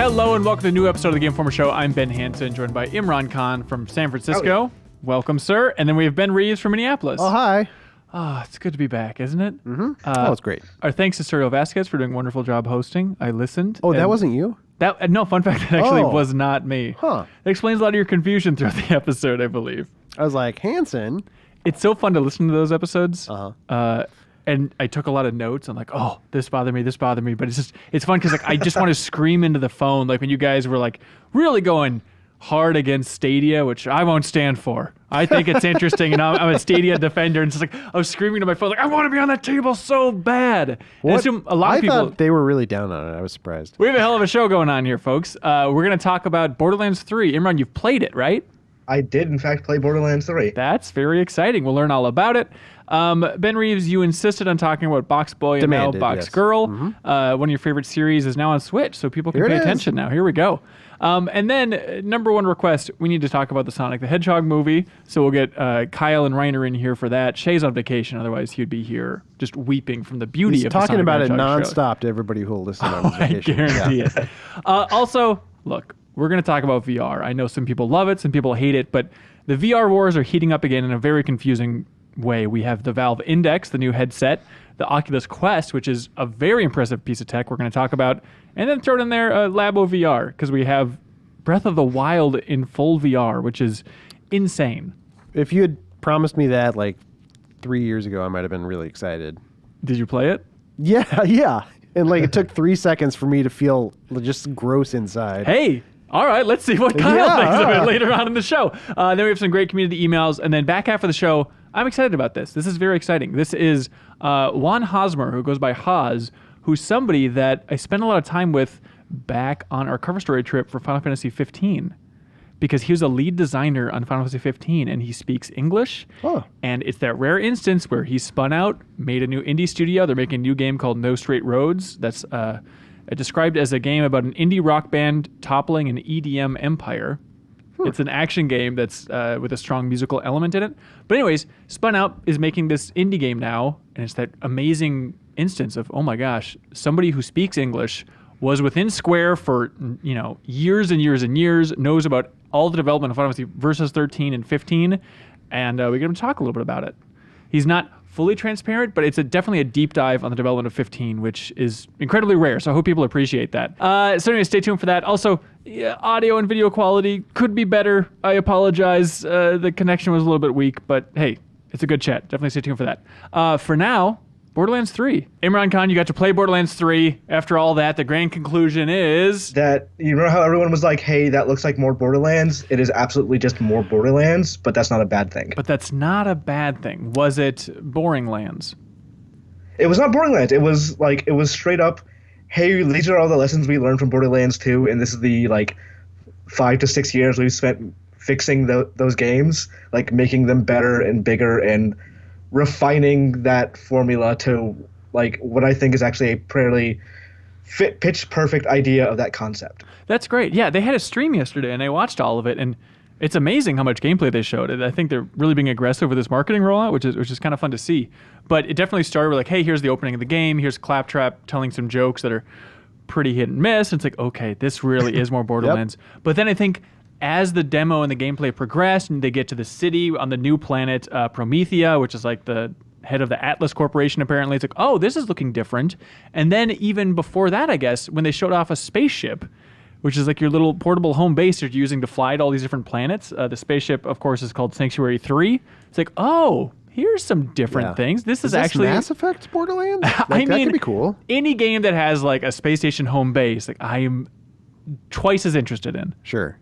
Hello and welcome to a new episode of the Game Informer Show. I'm Ben Hansen, joined by Imran Khan from San Francisco. Howdy. Welcome, sir. And then we have Ben Reeves from Minneapolis. Oh, hi. It's good to be back, isn't it? Mm-hmm. It's great. Our thanks to Serial Vasquez for doing a wonderful job hosting. I listened. Oh, that wasn't you? No, fun fact, that actually was not me. Huh. That explains a lot of your confusion throughout the episode, I believe. I was like, Hansen? It's so fun to listen to those episodes. Uh-huh. And I took a lot of notes. I'm like, oh, this bothered me. But it's fun because like I just want to scream into the phone. Like when you guys were like really going hard against Stadia, which I won't stand for. I think it's interesting, and I'm a Stadia defender. And it's just like I was screaming to my phone, like I want to be on that table so bad. And I assume a lot of people. I thought they were really down on it. I was surprised. We have a hell of a show going on here, folks. We're going to talk about Borderlands 3. Imran, you've played it, right? I did, in fact, play Borderlands 3. That's very exciting. We'll learn all about it. Ben Reeves, you insisted on talking about BoxBoy and now BoxGirl. Yes. One of your favorite series is now on Switch, so people can pay attention now. Here we go. And then, number one request, we need to talk about the Sonic the Hedgehog movie. So we'll get Kyle and Reiner in here for that. Shay's on vacation, otherwise he'd be here just weeping from the beauty of the Sonic talking about the it Hedgehog nonstop to everybody who will listen on his vacation. I guarantee it. Also, look, we're going to talk about VR. I know some people love it, some people hate it, but the VR wars are heating up again in a very confusing way. We have the Valve Index, the new headset, the Oculus Quest, which is a very impressive piece of tech we're going to talk about, and then throw in there Labo VR, because we have Breath of the Wild in full VR, which is insane. If you had promised me that like 3 years ago, I might have been really excited. Did you play it? Yeah. And like it took 3 seconds for me to feel just gross inside. Hey! All right, let's see what Kyle thinks of it later on in the show. Then we have some great community emails, and then back half of the show, I'm excited about this. This is very exciting. This is Wan Hazmer, who goes by Haz, who's somebody that I spent a lot of time with back on our cover story trip for Final Fantasy 15, because he was a lead designer on Final Fantasy 15, and he speaks English. Oh. And it's that rare instance where he spun out, made a new indie studio. They're making a new game called No Straight Roads. That's described as a game about an indie rock band toppling an EDM empire. It's an action game that's with a strong musical element in it. But anyways, Spun Out is making this indie game now, and it's that amazing instance of, oh my gosh, somebody who speaks English, was within Square for years and years and years, knows about all the development of Final Fantasy Versus 13 and 15, and we get him to talk a little bit about it. He's not fully transparent, but it's definitely a deep dive on the development of 15, which is incredibly rare, so I hope people appreciate that. So anyway, stay tuned for that. Also, audio and video quality could be better. I apologize. The connection was a little bit weak, but hey, it's a good chat. Definitely stay tuned for that. For now, Borderlands 3. Imran Khan, you got to play Borderlands 3. After all that, the grand conclusion is that, you remember how everyone was like, hey, that looks like more Borderlands? It is absolutely just more Borderlands, but that's not a bad thing. But that's not a bad thing. Was it Boring Lands? It was not Borderlands. It was straight up, hey, these are all the lessons we learned from Borderlands 2, and this is the 5 to 6 years we've spent fixing those games, making them better and bigger and refining that formula to what I think is actually a fairly pitch perfect idea of that concept. That's great. Yeah, they had a stream yesterday and I watched all of it, and it's amazing how much gameplay they showed. I think they're really being aggressive with this marketing rollout, which is kind of fun to see. But it definitely started with hey, here's the opening of the game, here's Claptrap telling some jokes that are pretty hit and miss. And it's like, okay, this really is more Borderlands. Yep. But then I think as the demo and the gameplay progressed and they get to the city on the new planet Promethea, which is the head of the Atlas Corporation, apparently, it's like, oh, this is looking different. And then even before that, I guess, when they showed off a spaceship, which is your little portable home base that you're using to fly to all these different planets. The spaceship, of course, is called Sanctuary 3. It's like, oh, here's some different things. This is actually Mass Effect Borderlands? That could be cool. Any game that has a space station home base, I am twice as interested in. Sure.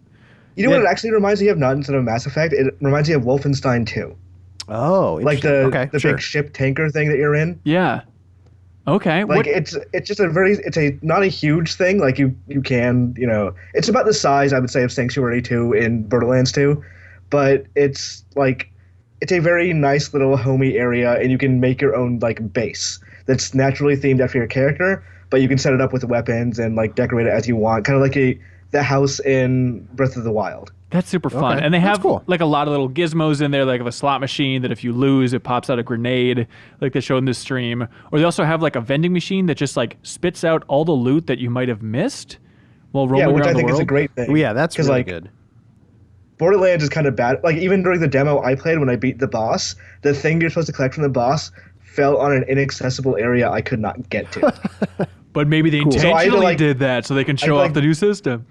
You know what it actually reminds me of, not instead of Mass Effect? It reminds me of Wolfenstein 2. Oh, the big ship tanker thing that you're in. Yeah. Okay. It's just not a huge thing. You can, it's about the size, I would say, of Sanctuary 2 in Borderlands 2, but it's a very nice little homey area, and you can make your own base that's naturally themed after your character, but you can set it up with weapons and decorate it as you want, kind of like the house in Breath of the Wild. That's super fun. Okay. And they have cool. A lot of little gizmos in there, of a slot machine that if you lose, it pops out a grenade, like they showed in this stream. Or they also have a vending machine that just spits out all the loot that you might have missed, while Yeah, roaming which around I the think is world? a great thing. Well, yeah, that's 'Cause, really like, good. Borderlands is kind of bad. Like, even during the demo I played when I beat the boss, the thing you're supposed to collect from the boss fell on an inaccessible area I could not get to. But maybe they So I had to, intentionally like- did that so they can show I, off like- the new system.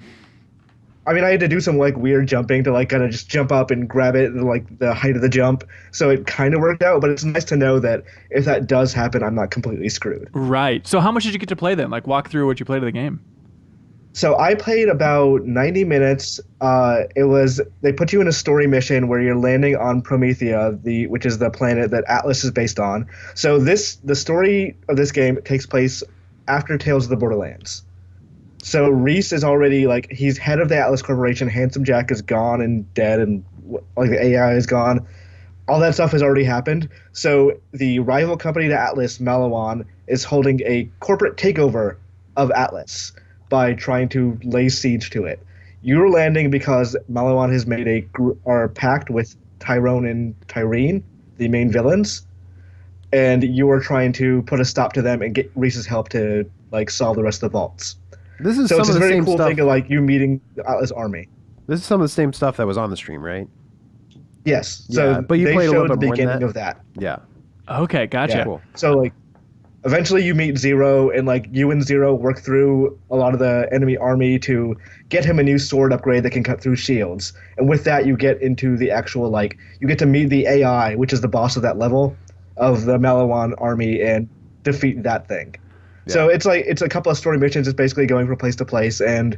I mean, I had to do some, like, weird jumping to, like, kind of just jump up and grab it, like, the height of the jump. So it kind of worked out, but it's nice to know that if that does happen, I'm not completely screwed. Right. So how much did you get to play then? Like, walk through what you played of the game. So I played about 90 minutes. They put you in a story mission where you're landing on Promethea, which is the planet that Atlas is based on. So the story of this game takes place after Tales of the Borderlands. So Reese is already, like, he's head of the Atlas Corporation. Handsome Jack is gone and dead, and like the AI is gone. All that stuff has already happened. So the rival company to Atlas, Malawan, is holding a corporate takeover of Atlas by trying to lay siege to it. You're landing because Malawan has made a pact with Tyrone and Tyrene, the main villains, and you are trying to put a stop to them and get Reese's help to, like, solve the rest of the vaults. This is So some it's of a the very same cool stuff. thing of, like, you meeting the Atlas army. This is some of the same stuff that was on the stream, right? Yes. So Yeah, but you they played a little showed the bit more than beginning that? of that. Yeah. Okay, gotcha. Yeah. Cool. So, like, eventually you meet Zero, and, like, you and Zero work through a lot of the enemy army to get him a new sword upgrade that can cut through shields. And with that, you get into the actual, like, you get to meet the AI, which is the boss of that level, of the Malawan army, and defeat that thing. Yeah. So it's a couple of story missions. It's basically going from place to place and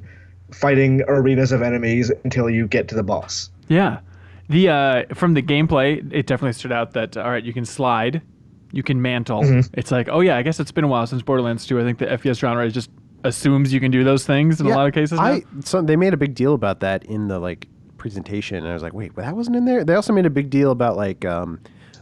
fighting arenas of enemies until you get to the boss. Yeah. The from the gameplay, it definitely stood out that all right, you can slide, you can mantle. Mm-hmm. It's like, oh yeah, I guess it's been a while since Borderlands 2. I think the FPS genre just assumes you can do those things in a lot of cases now. So they made a big deal about that in the, like, presentation, and I was like, wait, that wasn't in there? They also made a big deal about, like,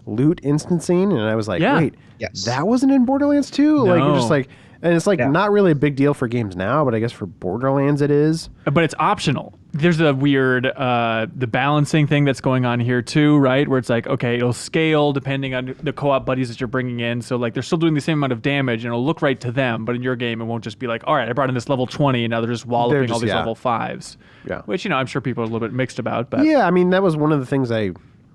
loot instancing, and I was like, Yeah. wait, Yes. that wasn't in Borderlands 2? Like, you're just No. like, and it's like Yeah. not really a big deal for games now, but I guess for Borderlands it is. But it's optional. There's a weird the balancing thing that's going on here too, right? Where it's like, okay, it'll scale depending on the co-op buddies that you're bringing in. So like they're still doing the same amount of damage, and it'll look right to them. But in your game, it won't just be like, all right, I brought in this level 20, and now they're just walloping all just- these yeah. level 5s. Yeah. Which, I'm sure people are a little bit mixed about. But Yeah, I mean, that was one of the things I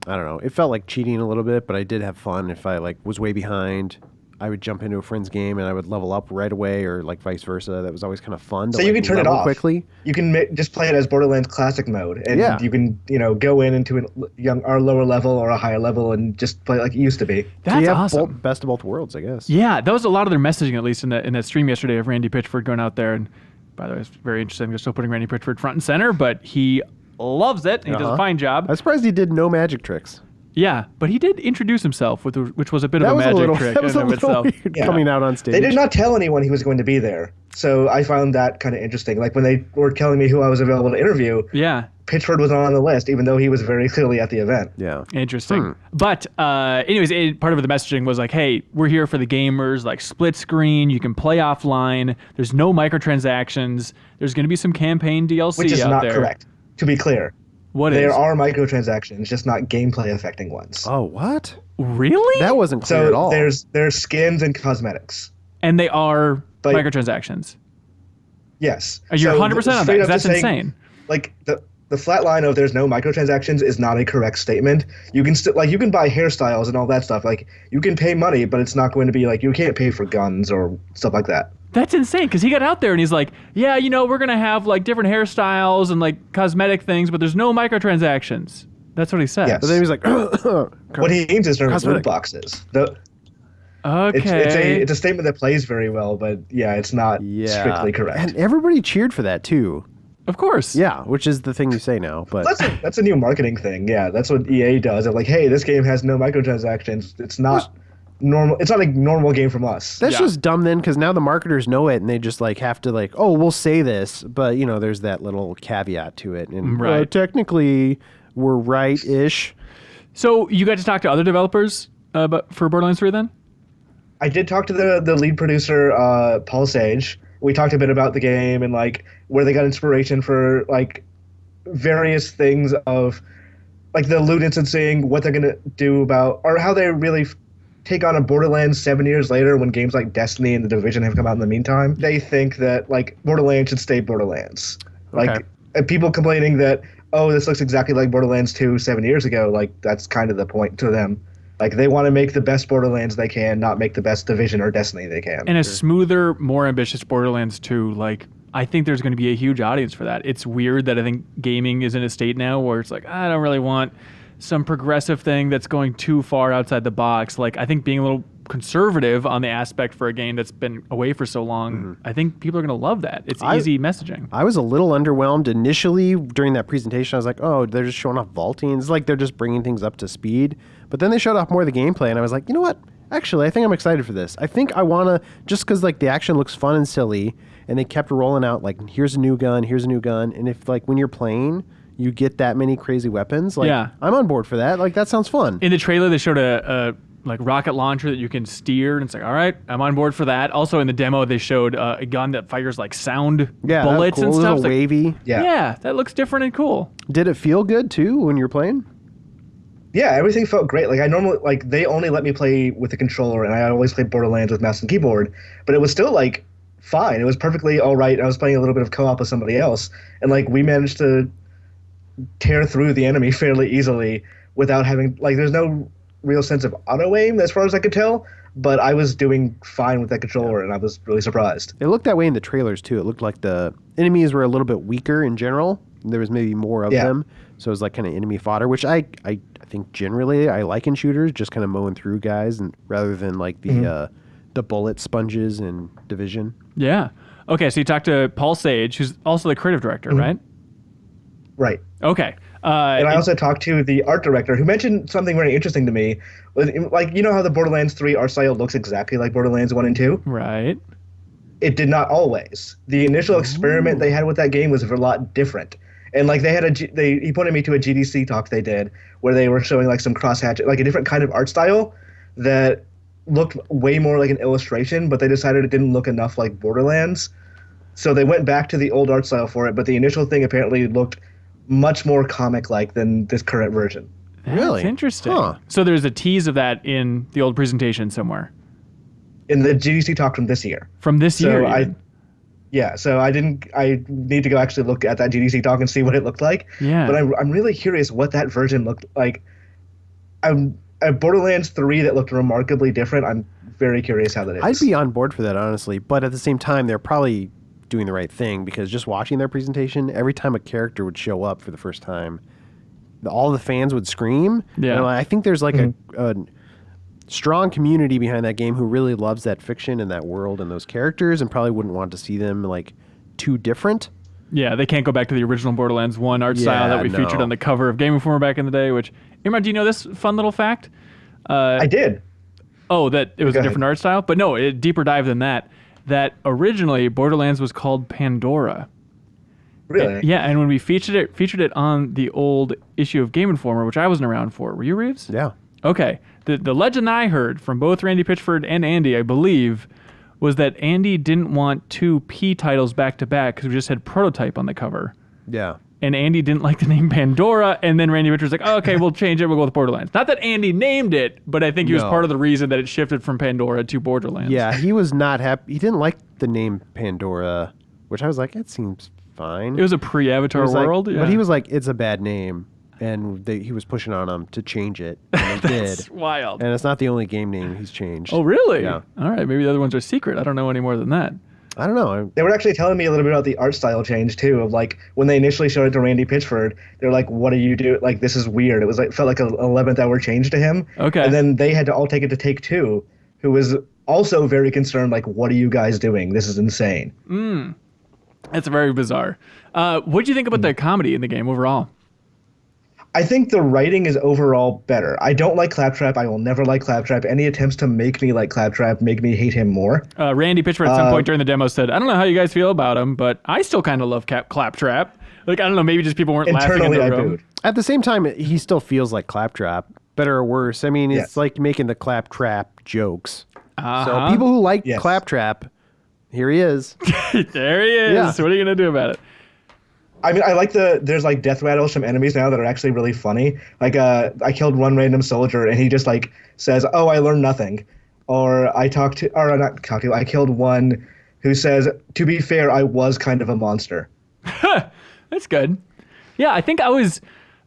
don't know. It felt like cheating a little bit, but I did have fun. If I, like, was way behind, I would jump into a friend's game and I would level up right away, or like vice versa. That was always kind of fun. To, So you like, can turn it level off quickly. You can just play it as Borderlands Classic mode, and Yeah. you can go into a lower level or a higher level and just play like it used to be. So that's you have awesome. best of both worlds, I guess. Yeah, that was a lot of their messaging, at least in that stream yesterday of Randy Pitchford going out there. And by the way, it's very interesting. They're still putting Randy Pitchford front and center, but he loves it. And he does a Uh-huh. fine job. I was surprised he did no magic tricks. Yeah, but he did introduce himself, which was a bit of That a was magic a little, trick that was in a and of little itself. weird Yeah. coming out on stage. They did not tell anyone he was going to be there, so I found that kind of interesting. Like when they were telling me who I was available to interview, Yeah, Pitchford was not on the list, even though he was very clearly at the event. Yeah. interesting. But anyways, part of the messaging was like, hey, we're here for the gamers, like split screen, you can play offline, there's no microtransactions, there's going to be some campaign DLC Which is out not there. correct. To be clear, What there is? are microtransactions, just not gameplay affecting ones. Oh, what? Really? That wasn't clear So at all. there's skins and cosmetics. And they are Like- microtransactions. Yes. You're So 100% on straight that, up 'cause just that's saying, insane. Like the flat line of there's no microtransactions is not a correct statement. You can still you can buy hairstyles and all that stuff. Like you can pay money, but it's not going to be like you can't pay for guns or stuff like that. That's insane because he got out there and he's like, yeah, we're going to have like different hairstyles and like cosmetic things, but there's no microtransactions. That's what he said. Yes. But then he was like, What he means is there are Cosmetic. loot boxes. Okay. It's a statement that plays very well, but yeah, it's not yeah. strictly correct. And everybody cheered for that too. Of course. Yeah, which is the thing you say now. But That's a new marketing thing. Yeah, that's what EA does. They're like, hey, this game has no microtransactions. It's not normal. It's not a normal game from us. that's Yeah. just dumb then, because now the marketers know it and they just like have to like, oh, we'll say this, but there's that little caveat to it. And Right. technically, we're right-ish. So you got to talk to other developers for Borderlands 3 then? I did talk to the lead producer, Paul Sage. We talked a bit about the game and like where they got inspiration for like various things of like the loot instancing, what they're gonna do about, or how they really take on a Borderlands 7 years later when games like Destiny and The Division have come out in the meantime, they think that like Borderlands should stay Borderlands. Okay. Like and people complaining that, oh, this looks exactly like Borderlands 2 7 years ago, like that's kind of the point to them. Like they want to make the best Borderlands they can, not make the best Division or Destiny they can. And a smoother, more ambitious Borderlands 2, like I think there's going to be a huge audience for that. It's weird that I think gaming is in a state now where it's like, I don't really want some progressive thing that's going too far outside the box. Like I think being a little conservative on the aspect for a game that's been away for so long, I think people are going to love that. It's easy messaging. I was a little underwhelmed initially during that presentation. I was like, oh, they're just showing off vaulting. It's like they're just bringing things up to speed. But then they showed off more of the gameplay, and I was like, you know what? Actually, I think I'm excited for this. I think I want to, just because like the action looks fun and silly, and they kept rolling out like, here's a new gun, and if like when you're playing, you get that many crazy weapons, like I'm on board for that. Like that sounds fun. In the trailer, they showed a like rocket launcher that you can steer, and it's like, all right, I'm on board for that. Also in the demo, they showed a gun that fires like sound bullets cool. and stuff. A little like, wavy. Yeah, that looks different and cool. Did it feel good too when you're playing? Yeah, everything felt great. Like I normally like they only let me play with the controller, and I always played Borderlands with mouse and keyboard, but it was still like fine. It was perfectly all right. I was playing a little bit of co-op with somebody else, and like we managed to tear through the enemy fairly easily without having like there's no real sense of auto aim as far as I could tell, but I was doing fine with that controller, and I was really surprised. It looked that way in the trailers too. It looked like the enemies were a little bit weaker in general. There was maybe more of them, so it was like kind of enemy fodder, which I think generally I like in shooters, just kind of mowing through guys, and rather than like the bullet sponges in Division. Yeah. Okay, so you talked to Paul Sage, who's also the creative director, right? Right. Okay. And I also talked to the art director, who mentioned something very interesting to me. Like, you know how the Borderlands 3 art style looks exactly like Borderlands 1 and 2? Right. It did not always. The initial experiment they had with that game was a lot different. And like they had he pointed me to a GDC talk they did where they were showing like some crosshatch, like a different kind of art style that looked way more like an illustration, but they decided it didn't look enough like Borderlands. So they went back to the old art style for it, but the initial thing apparently looked much more comic-like than this current version. Really? That's interesting. Huh. So there's a tease of that in the old presentation somewhere. In the GDC talk from this year. From this year? So I need to go actually look at that GDC talk and see what it looked like. Yeah. But I'm really curious what that version looked like. At Borderlands 3 that looked remarkably different. I'm very curious how that is. I'd be on board for that, honestly. But at the same time, they're probably doing the right thing, because just watching their presentation, every time a character would show up for the first time, all the fans would scream. Yeah. And I think there's like a strong community behind that game who really loves that fiction and that world and those characters, and probably wouldn't want to see them like too different. Yeah, they can't go back to the original Borderlands 1 art style that we featured on the cover of Game Informer back in the day, which, Imran, do you know this fun little fact? I did. Oh, that it was a different art style? But no, deeper dive than that. That originally Borderlands was called Pandora. Really? And when we featured it on the old issue of Game Informer, which I wasn't around for. Were you, Reeves? Yeah. Okay. The legend I heard from both Randy Pitchford and Andy, I believe, was that Andy didn't want two P titles back to back because we just had Prototype on the cover. Yeah. And Andy didn't like the name Pandora, and then Randy Pitchford's like, oh, okay, we'll change it, we'll go with Borderlands. Not that Andy named it, but I think he was part of the reason that it shifted from Pandora to Borderlands. Yeah, he was not happy. He didn't like the name Pandora, which I was like, it seems fine. It was a pre-Avatar world. But he was like, it's a bad name. And he was pushing on them to change it. And they That's did. wild. And it's not the only game name he's changed. Oh, really? Yeah. All right, maybe the other ones are secret. I don't know any more than that. I don't know. They were actually telling me a little bit about the art style change too. Of like when they initially showed it to Randy Pitchford, they're like, "What do you do? Like this is weird." It was like felt like an 11th hour change to him. Okay. And then they had to all take it to Take Two, who was also very concerned. Like, "What are you guys doing? This is insane." That's very bizarre. What do you think about the comedy in the game overall? I think the writing is overall better. I don't like Claptrap. I will never like Claptrap. Any attempts to make me like Claptrap make me hate him more. Randy Pitchford at some point during the demo said, I don't know how you guys feel about him, but I still kind of love Claptrap. Like, I don't know, maybe just people weren't laughing in Internally, the I room. booed. At the same time, he still feels like Claptrap, better or worse. I mean, it's like making the Claptrap jokes. So people who like Claptrap, here he is. There he is. Yeah. What are you going to do about it? I mean, I like there's like death rattles from enemies now that are actually really funny. Like, I killed one random soldier and he just like says, "Oh, I learned nothing," or I killed one who says, "To be fair, I was kind of a monster." That's good. Yeah, I think I was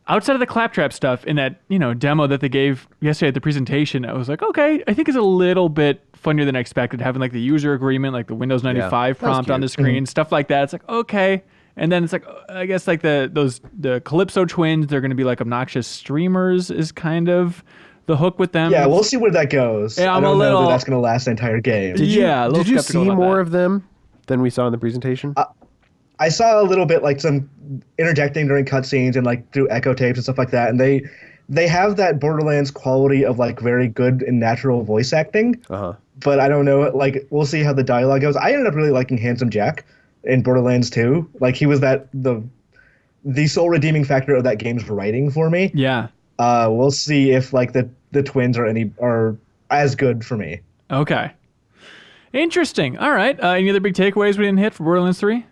outside of the claptrap stuff in that demo that they gave yesterday at the presentation. I was like, okay, I think it's a little bit funnier than I expected, having like the user agreement, like the Windows 95 prompt on the screen, stuff like that. It's like, okay. And then it's like, I guess like the Calypso twins, they're going to be like obnoxious streamers is kind of the hook with them. Yeah, we'll see where that goes. Yeah, I don't know that that's going to last the entire game. Did you see more of them than we saw in the presentation? I saw a little bit, like some interjecting during cutscenes and like through echo tapes and stuff like that. And they have that Borderlands quality of like very good and natural voice acting. But I don't know, like we'll see how the dialogue goes. I ended up really liking Handsome Jack in Borderlands 2. Like he was the sole redeeming factor of that game's writing for me. Yeah. We'll see if like the twins are as good for me. Okay. Interesting. All right. Any other big takeaways we didn't hit for Borderlands 3?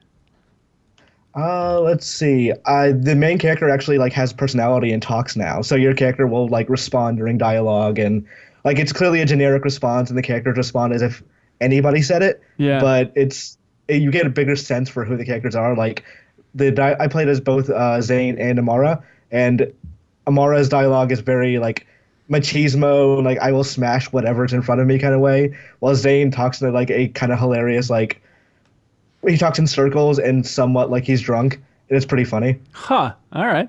Let's see. The main character actually like has personality and talks now. So your character will like respond during dialogue, and like it's clearly a generic response, and the characters respond as if anybody said it. Yeah. But you get a bigger sense for who the characters are. Like I played as both Zane and Amara, and Amara's dialogue is very like machismo, like I will smash whatever's in front of me kind of way, while Zane talks in like a kind of hilarious like. He talks in circles and somewhat like he's drunk. And it's pretty funny. Huh. All right.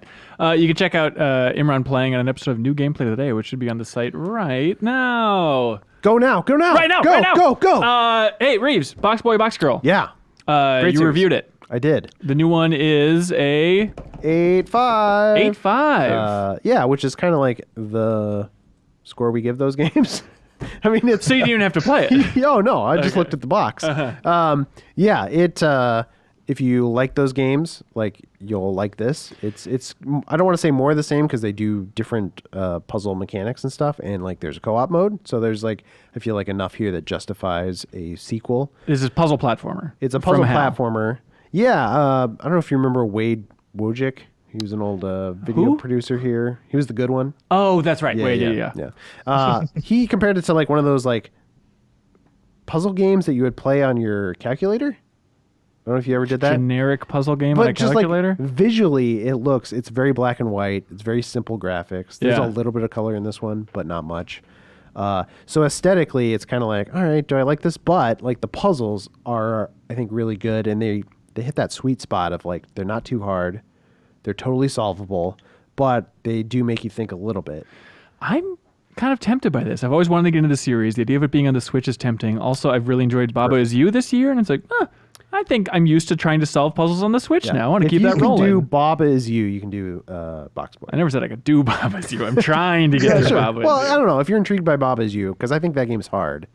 You can check out Imran playing on an episode of New Gameplay Today, which should be on the site right now. Go now. Right now. Go. Hey, Reeves, BoxBoy, BoxGirl. Yeah. You reviewed it. I did. The new one is a 8.5. 8.5. Yeah, which is kind of like the score we give those games. I mean, it's so you didn't even have to play it. Oh no, I just looked at the box. Yeah, if you like those games, like you'll like this. It's I don't want to say more of the same because they do different puzzle mechanics and stuff, and like there's a co-op mode. So there's like I feel like enough here that justifies a sequel. This is a puzzle platformer. It's a puzzle platformer. Yeah, I don't know if you remember Wade Wojcik. He was an old video producer here. He was the good one. Oh, that's right. Yeah. He compared it to like one of those like puzzle games that you would play on your calculator. I don't know if you ever did that. Generic puzzle game on a calculator? Like, visually, it's very black and white. It's very simple graphics. There's a little bit of color in this one, but not much. So aesthetically, it's kind of like, all right, do I like this? But like the puzzles are, I think, really good, and they hit that sweet spot of like they're not too hard. They're totally solvable, but they do make you think a little bit. I'm kind of tempted by this. I've always wanted to get into the series. The idea of it being on the Switch is tempting. Also, I've really enjoyed Baba Is You this year, and it's like, I think I'm used to trying to solve puzzles on the Switch now. I want to keep that rolling. If you can do Baba Is You, you can do BoxBoy. I never said I could do Baba Is You. I'm trying to get through Baba Is You. Well, I don't know. If you're intrigued by Baba Is You, because I think that game's hard,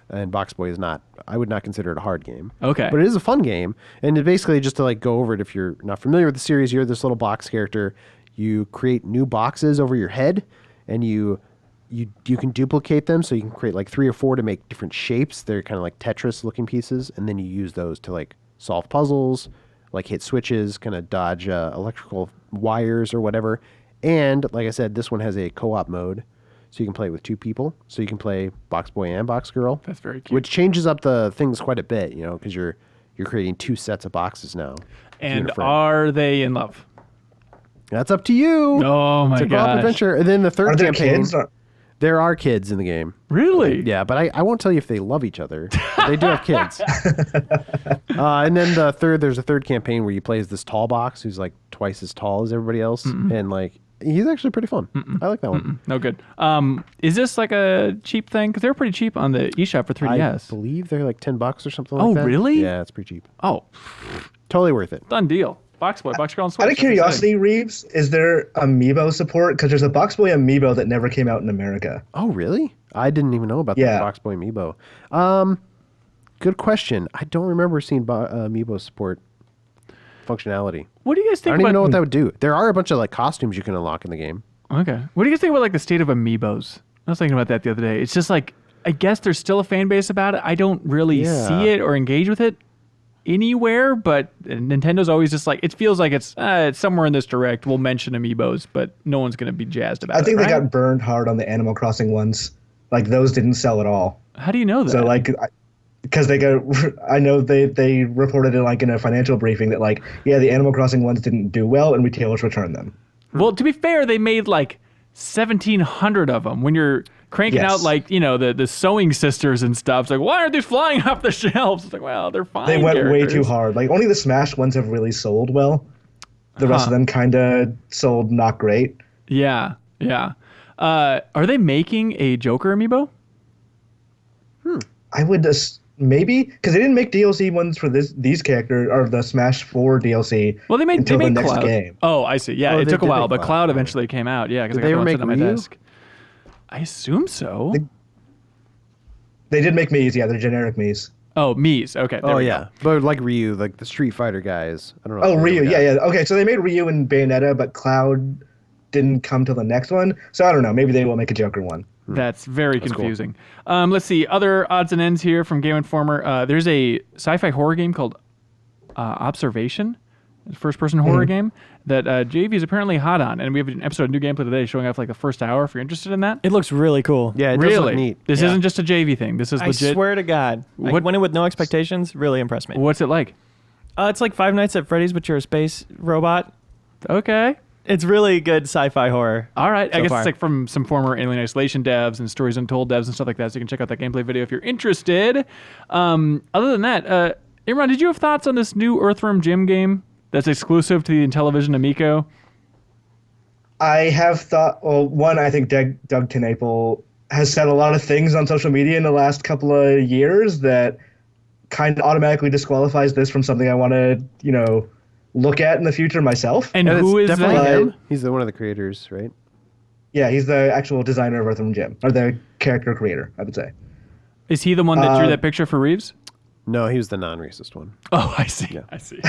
and BoxBoy is not. I would not consider it a hard game. Okay. But it is a fun game, and it basically, just to like go over it, if you're not familiar with the series, you're this little box character. You create new boxes over your head, and you can duplicate them, so you can create like 3 or 4 to make different shapes. They're kind of like Tetris-looking pieces, and then you use those to like solve puzzles, like hit switches, kind of dodge electrical wires or whatever. And like I said, this one has a co-op mode. So you can play with 2 people. So you can play BoxBoy and BoxGirl. That's very cute. Which changes up the things quite a bit, because you're creating 2 sets of boxes now. And are they in love? That's up to you. Oh my god! It's a co-op adventure. And then the third campaign. Kids? There are kids in the game. Really? Yeah, but I won't tell you if they love each other. They do have kids. And then there's a third campaign where you play as this tall box who's like twice as tall as everybody else, and like. He's actually pretty fun. I like that one. No good. Is this like a cheap thing? Because they're pretty cheap on the eShop for 3DS. I believe they're like $10 or something like that. Oh, really? Yeah, it's pretty cheap. Oh. Totally worth it. Done deal. BoxBoy, BoxGirl, and Switch. Out of curiosity, Reeves, is there Amiibo support? Because there's a BoxBoy Amiibo that never came out in America. Oh, really? I didn't even know about that BoxBoy Amiibo. Good question. I don't remember seeing Amiibo support functionality. What do you guys think I don't even know what that would do. There are a bunch of like costumes you can unlock in the game. Okay. What do you guys think about like the state of Amiibos? I was thinking about that the other day. It's just like, I guess there's still a fan base about it. I don't really see it or engage with it. anywhere, but Nintendo's always just like, it feels like it's somewhere in this direct. We'll mention amiibos, but no one's going to be jazzed about it. I think they right? got burned hard on the Animal Crossing ones. Like those didn't sell at all. How do you know that? So like, because I know they reported it like in a financial briefing that like, yeah, the Animal Crossing ones didn't do well and retailers returned them. Well, to be fair, they made like 1,700 of them. When you're cranking out like, you know, the sewing sisters and stuff, it's like, why aren't these flying off the shelves? It's like, well, they're fine. They went way too hard. Like only the Smash ones have really sold well. The rest of them kind of sold not great. Yeah. Are they making a Joker amiibo? I would just maybe because they didn't make DLC ones for these characters or the Smash 4 DLC. Well, they made the next Cloud. game. Oh, I see. Yeah, it took a while, but Cloud eventually came out. Yeah, because I got the one sitting on my desk. I assume so. They did make Mii's. Yeah, they're generic Mii's. Oh, Mii's. Okay. Oh yeah, but like Ryu, like the Street Fighter guys. I don't know. Oh, Ryu. Yeah. Okay, so they made Ryu and Bayonetta, but Cloud didn't come till the next one. So I don't know. Maybe they will make a Joker one. That's very confusing. Cool. Let's see. Other odds and ends here from Game Informer. There's a sci-fi horror game called Observation, first-person horror game that JV is apparently hot on. And we have an episode of New Gameplay today showing off like the first hour if you're interested in that. It looks really cool. Yeah, it does look neat. This isn't just a JV thing. This is legit. I swear to God. I went in with no expectations. Really impressed me. What's it like? It's like Five Nights at Freddy's, but you're a space robot. Okay. It's really good sci-fi horror. All right. So I guess far. it's like from some former Alien Isolation devs and Stories Untold devs and stuff like that. So you can check out that gameplay video if you're interested. Other than that, Imran, did you have thoughts on this new Earthworm Jim game that's exclusive to the Intellivision Amico? I have thought. Well, one, I think Doug TenNapel has said a lot of things on social media in the last couple of years that kind of automatically disqualifies this from something I want to, look at in the future myself. And who is definitely that? him. He's one of the creators, right? Yeah, he's the actual designer of Earthworm Jim, or the character creator, I would say. Is he the one that drew that picture for Reeves? No, he was the non-racist one. Oh, I see. Yeah. I see.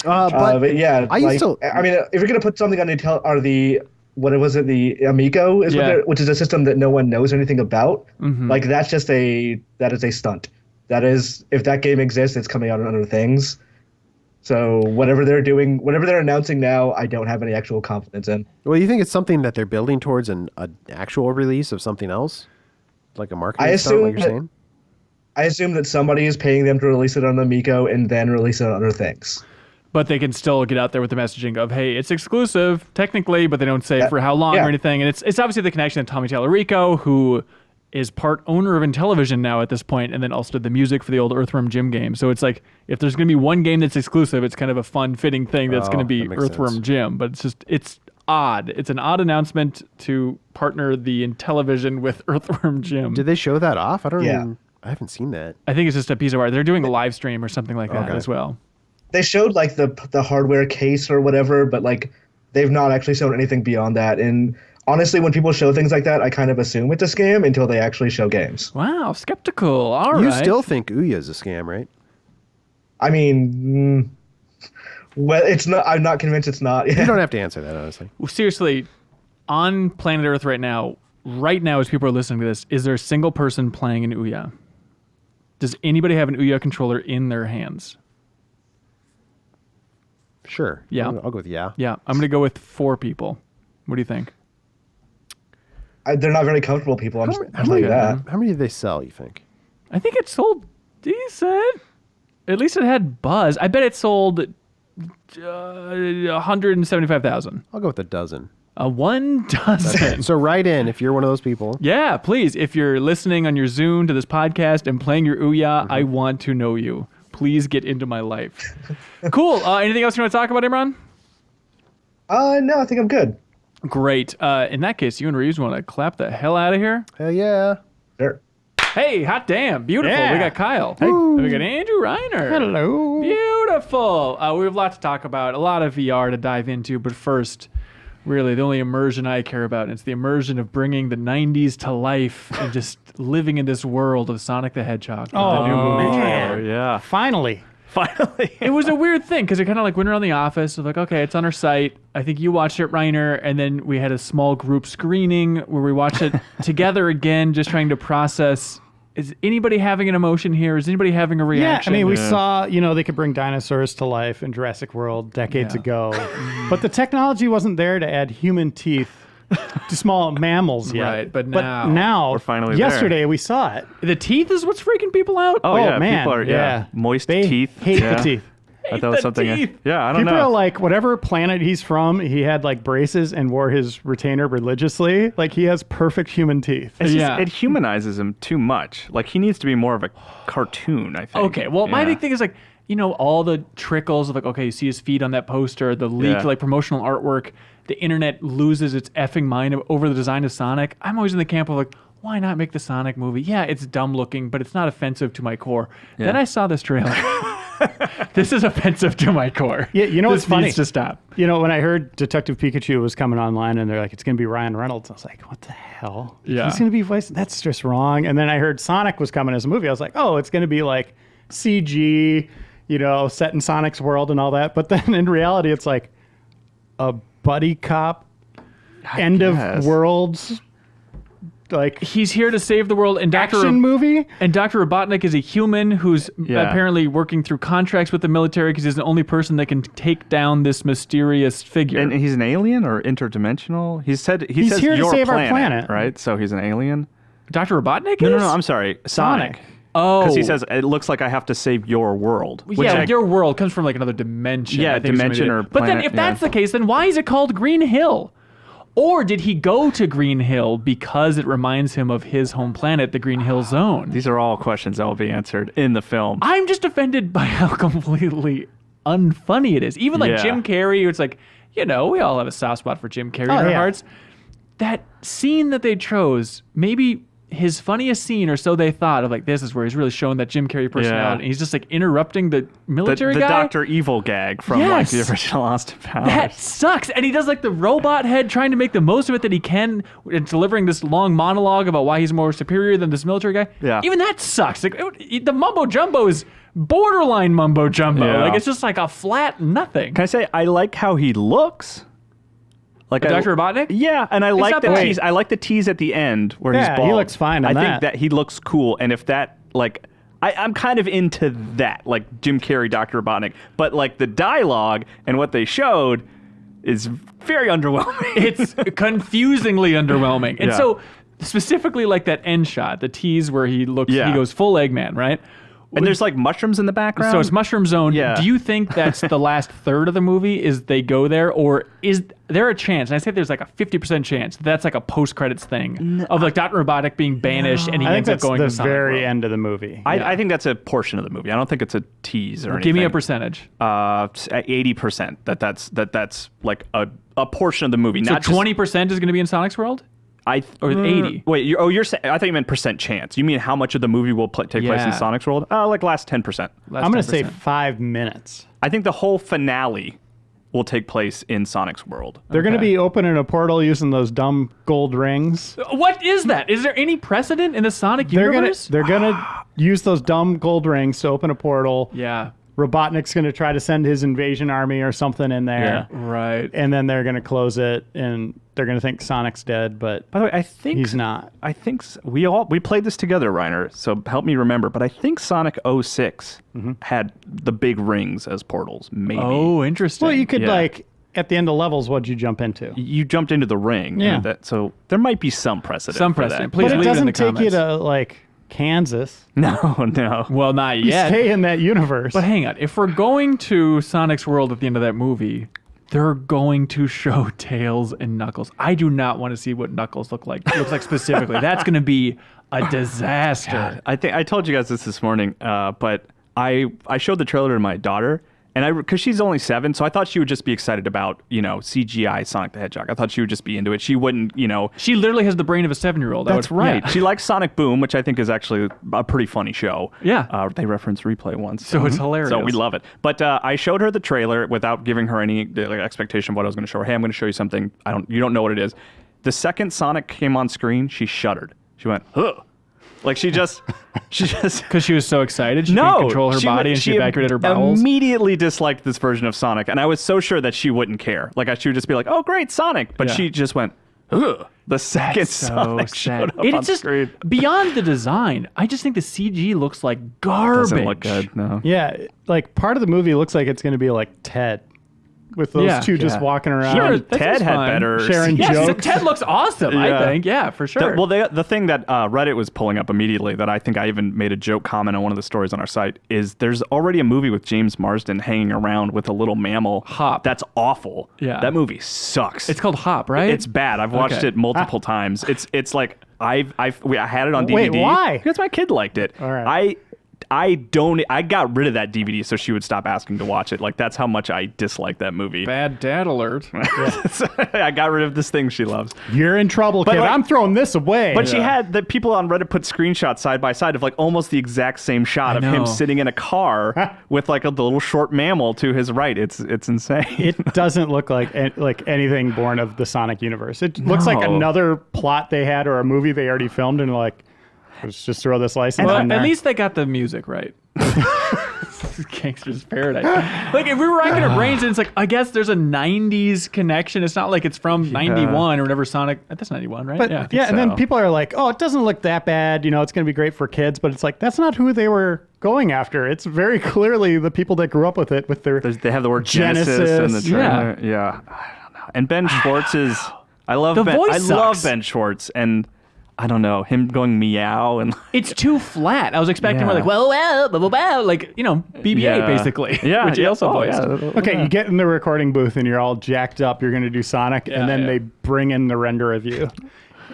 But yeah, I mean, if you're gonna put something on the Amico is which is a system that no one knows anything about. Mm-hmm. Like that is a stunt. That is, if that game exists, it's coming out on other things. So whatever they're doing, whatever they're announcing now, I don't have any actual confidence in. Well, you think it's something that they're building towards an actual release of something else, like a marketing stunt, like you're saying? I assume that somebody is paying them to release it on Amico and then release it on other things. But they can still get out there with the messaging of, hey, it's exclusive, technically, but they don't say for how long or anything. And it's obviously the connection of Tommy Tallarico, who is part owner of Intellivision now at this point, and then also did the music for the old Earthworm Jim game. So it's like, if there's going to be one game that's exclusive, it's kind of a fun, fitting thing that's going to be Earthworm Jim. But it's odd. It's an odd announcement to partner the Intellivision with Earthworm Jim. Did they show that off? I haven't seen that. I think it's just a piece of art. They're doing a live stream or something like that as well. They showed like the hardware case or whatever, but like they've not actually shown anything beyond that. And honestly, when people show things like that, I kind of assume it's a scam until they actually show games. Wow, skeptical. All right. You still think Ouya is a scam, right? I mean, well, it's not. I'm not convinced it's not. You don't have to answer that, honestly. Well, seriously, on planet Earth right now as people are listening to this, is there a single person playing an Ouya? Does anybody have an Ouya controller in their hands? Sure. Yeah. I'll go with yeah. Yeah, I'm going to go with 4 people. What do you think? They're not very comfortable people. I'll tell you that. How many did they sell, you think? I think it sold decent. At least it had buzz. I bet it sold 175,000. I'll go with a dozen. 1 dozen. So write in if you're one of those people. Yeah, please. If you're listening on your Zune to this podcast and playing your Ouya, I want to know you. Please get into my life. Cool. Anything else you want to talk about, Imran? No, I think I'm good. Great. In that case, you and Reeves want to clap the hell out of here? Hell yeah. Sure. Hey, hot damn. Beautiful. Yeah. We got Kyle. Hey. And we got Andrew Reiner. Hello. Beautiful. We have a lot to talk about, a lot of VR to dive into, but first, really, the only immersion I care about, and it's the immersion of bringing the 90s to life and just living in this world of Sonic the Hedgehog. Oh, the new movie man. trailer. Yeah. Finally. It was a weird thing because it kind of like went around the office. Like, okay, it's on our site. I think you watched it, Reiner, and then we had a small group screening where we watched it together again, just trying to process Is anybody having an emotion here? Is anybody having a reaction? Yeah, I mean, we saw, they could bring dinosaurs to life in Jurassic World decades ago, but the technology wasn't there to add human teeth to small mammals yet. Right, but now We're finally there. yesterday we saw it. The teeth is what's freaking people out. Oh, yeah, man, people are moist they teeth. hate Yeah. the teeth. I thought it was something. teeth. Yeah, I don't People know. are like, whatever planet he's from, he had like braces and wore his retainer religiously. Like he has perfect human teeth. It's Yeah. just, it humanizes him too much. Like he needs to be more of a cartoon, I think. Okay, well, my Yeah. big thing is like, all the trickles of like, okay, you see his feet on that poster, the leaked Yeah. like promotional artwork, the internet loses its effing mind over the design of Sonic. I'm always in the camp of like, why not make the Sonic movie? Yeah, it's dumb looking, but it's not offensive to my core. Yeah. Then I saw this trailer. This is offensive to my core. Yeah, you know this what's funny? needs to stop. When I heard Detective Pikachu was coming online and they're like, it's going to be Ryan Reynolds, I was like, what the hell? Yeah. He's going to be voiced? That's just wrong. And then I heard Sonic was coming as a movie. I was like, oh, it's going to be like CG, set in Sonic's world and all that. But then in reality, it's like a buddy cop, end guess. of worlds, like He's here to save the world, and Dr. action movie. And Dr. Robotnik is a human who's Yeah. apparently working through contracts with the military because he's the only person that can take down this mysterious figure. And he's an alien or interdimensional? He says He's here to your save our planet, planet. right? So he's an alien? Dr. Robotnik No, is? I'm sorry. Sonic. Oh. Because he says, it looks like I have to save your world. Which Yeah, I- your world comes from like another dimension. Yeah, I think is what dimension it or is. But then planet, if that's yeah. the case, then why is it called Green Hill? Or did he go to Green Hill because it reminds him of his home planet, the Green Hill Zone? These are all questions that will be answered in the film. I'm just offended by how completely unfunny it is. Even like Yeah. Jim Carrey, it's like, we all have a soft spot for Jim Carrey in our yeah. hearts. That scene that they chose, maybe his funniest scene, or so they thought, of like, this is where he's really showing that Jim Carrey personality. And he's just like interrupting the military the guy. Dr. Evil gag from like the Yes. original Austin Powers. That sucks. And he does like the robot head trying to make the most of it that he can, and delivering this long monologue about why he's more superior than this military guy. Yeah. Even that sucks. Like the mumbo jumbo is borderline mumbo jumbo. Yeah. Like it's just like a flat nothing. Can I say I like how he looks? Like Dr. Robotnik? Yeah, and I like not the bad. tease. I like the tease at the end where he's Yeah, he bald. looks fine in I that. think that he looks cool, and if that like. I'm kind of into that, like Jim Carrey, Dr. Robotnik. But like the dialogue and what they showed is very underwhelming. It's confusingly underwhelming. And Yeah. so specifically like that end shot, the tease where he Yeah. goes full Eggman, right? and there's like mushrooms in the background. So it's Mushroom Zone. Yeah. Do you think that's the last third of the movie? Is they go there, or is there a chance? And I say there's like a 50% chance that's like a post-credits thing of like Dr. Robotic being banished, and he I think ends up that's going the to Sonic very World. end of the movie. I think that's a portion of the movie. I don't think it's a tease or anything. Give me a percentage. 80%. That's like a portion of the movie. So Not 20% is going to be in Sonic's World, or 80. Wait, you're saying? I thought you meant percent chance. You mean how much of the movie will take place Yeah. in Sonic's World? Like last 10%. Last I'm going to say 10%. 5 minutes. I think the whole finale will take place in Sonic's World. They're going to Okay. be opening a portal using those dumb gold rings. What is that? Is there any precedent in the Sonic universe? They're gonna use those dumb gold rings to open a portal. Yeah. Robotnik's going to try to send his invasion army or something in there. Right. And then they're going to close it, and they're going to think Sonic's dead, but By the way, I think he's not. I think we played this together, Reiner. So help me remember. But I think Sonic 06 had the big rings as portals. Maybe. Oh, interesting. Well, you could, Yeah. like, at the end of levels, what'd you jump into? You jumped into the ring. Yeah. So there might be some precedent. Some for precedent. that. Please But it leave it in doesn't the take you comments. to, like, Kansas. No. Well, not You yet. stay in that universe. But hang on, if we're going to Sonic's World at the end of that movie, they're going to show Tails and Knuckles. I do not want to see what Knuckles looks like specifically. That's going to be a disaster. I think I told you guys this morning, but I showed the trailer to my daughter, and because she's only 7, so I thought she would just be excited about CGI Sonic the Hedgehog. I thought she would just be into it. She wouldn't, She literally has the brain of a 7-year-old. That's right. Yeah. She likes Sonic Boom, which I think is actually a pretty funny show. Yeah. They reference Replay once. So it's hilarious. So we love it. But I showed her the trailer without giving her any expectation of what I was going to show her. Hey, I'm going to show you something. You don't know what it is. The second Sonic came on screen, she shuddered. She went, huh. Like she just. Because she was so excited, she No, couldn't control her body and she evacuated her bowels. Immediately disliked this version of Sonic, and I was so sure that she wouldn't care. Like she would just be like, "Oh, great, Sonic," but Yeah. she just went, ugh, the second So Sonic sad. showed up on It's just screen. beyond the design. I just think the CG looks like garbage. Doesn't look good. No. Yeah, like part of the movie looks like it's going to be like Ted, with those Yeah, two just yeah. walking around. Sure, Even this Ted is had fine. better Sharing Yes, jokes. Ted looks awesome. I Yeah. think, yeah, for sure. The thing that Reddit was pulling up immediately that I think I even made a joke comment on one of the stories on our site is there's already a movie with James Marsden hanging around with a little mammal. Hop. That's awful. Yeah. That movie sucks. It's called Hop, right? It's bad. I've watched Okay. it multiple times. It's like I had it on DVD. Wait, why? Because my kid liked it. All right. I got rid of that DVD so she would stop asking to watch it. Like that's how much I dislike that movie. Bad dad alert. I got rid of this thing she loves. You're in trouble, kid. like- I'm throwing this away. But she had the people on Reddit put screenshots side by side of like almost the exact same shot I of him know. sitting in a car with like a little short mammal to his right. It's insane. It doesn't look like anything born of the Sonic universe. It looks like No. another plot they had or a movie they already filmed and like, let's just throw this license Well, in there. at least they got the music right. Gangster's Paradise. Like if we were racking our brains, and it's like I guess there's a '90s connection. It's not like it's from '91 or whatever. Sonic. That's '91, right? But yeah, and then so. people are like, "Oh, it doesn't look that bad. You know, it's going to be great for kids." But it's like that's not who they were going after. It's very clearly the people that grew up with it, with their They have the word Genesis in the Genesis, trailer. Yeah. I don't know. And Ben Schwartz is. I love The Ben. voice I love sucks. Ben Schwartz, and I don't know him going meow and. It's too flat. I was expecting more Yeah. like well, blah, blah, blah, like BB-8 Yeah. basically. Yeah, which he yeah. also Oh, voiced. yeah. Okay, you get in the recording booth and you're all jacked up. You're going to do Sonic, Yeah, and then yeah. they bring in the render of you,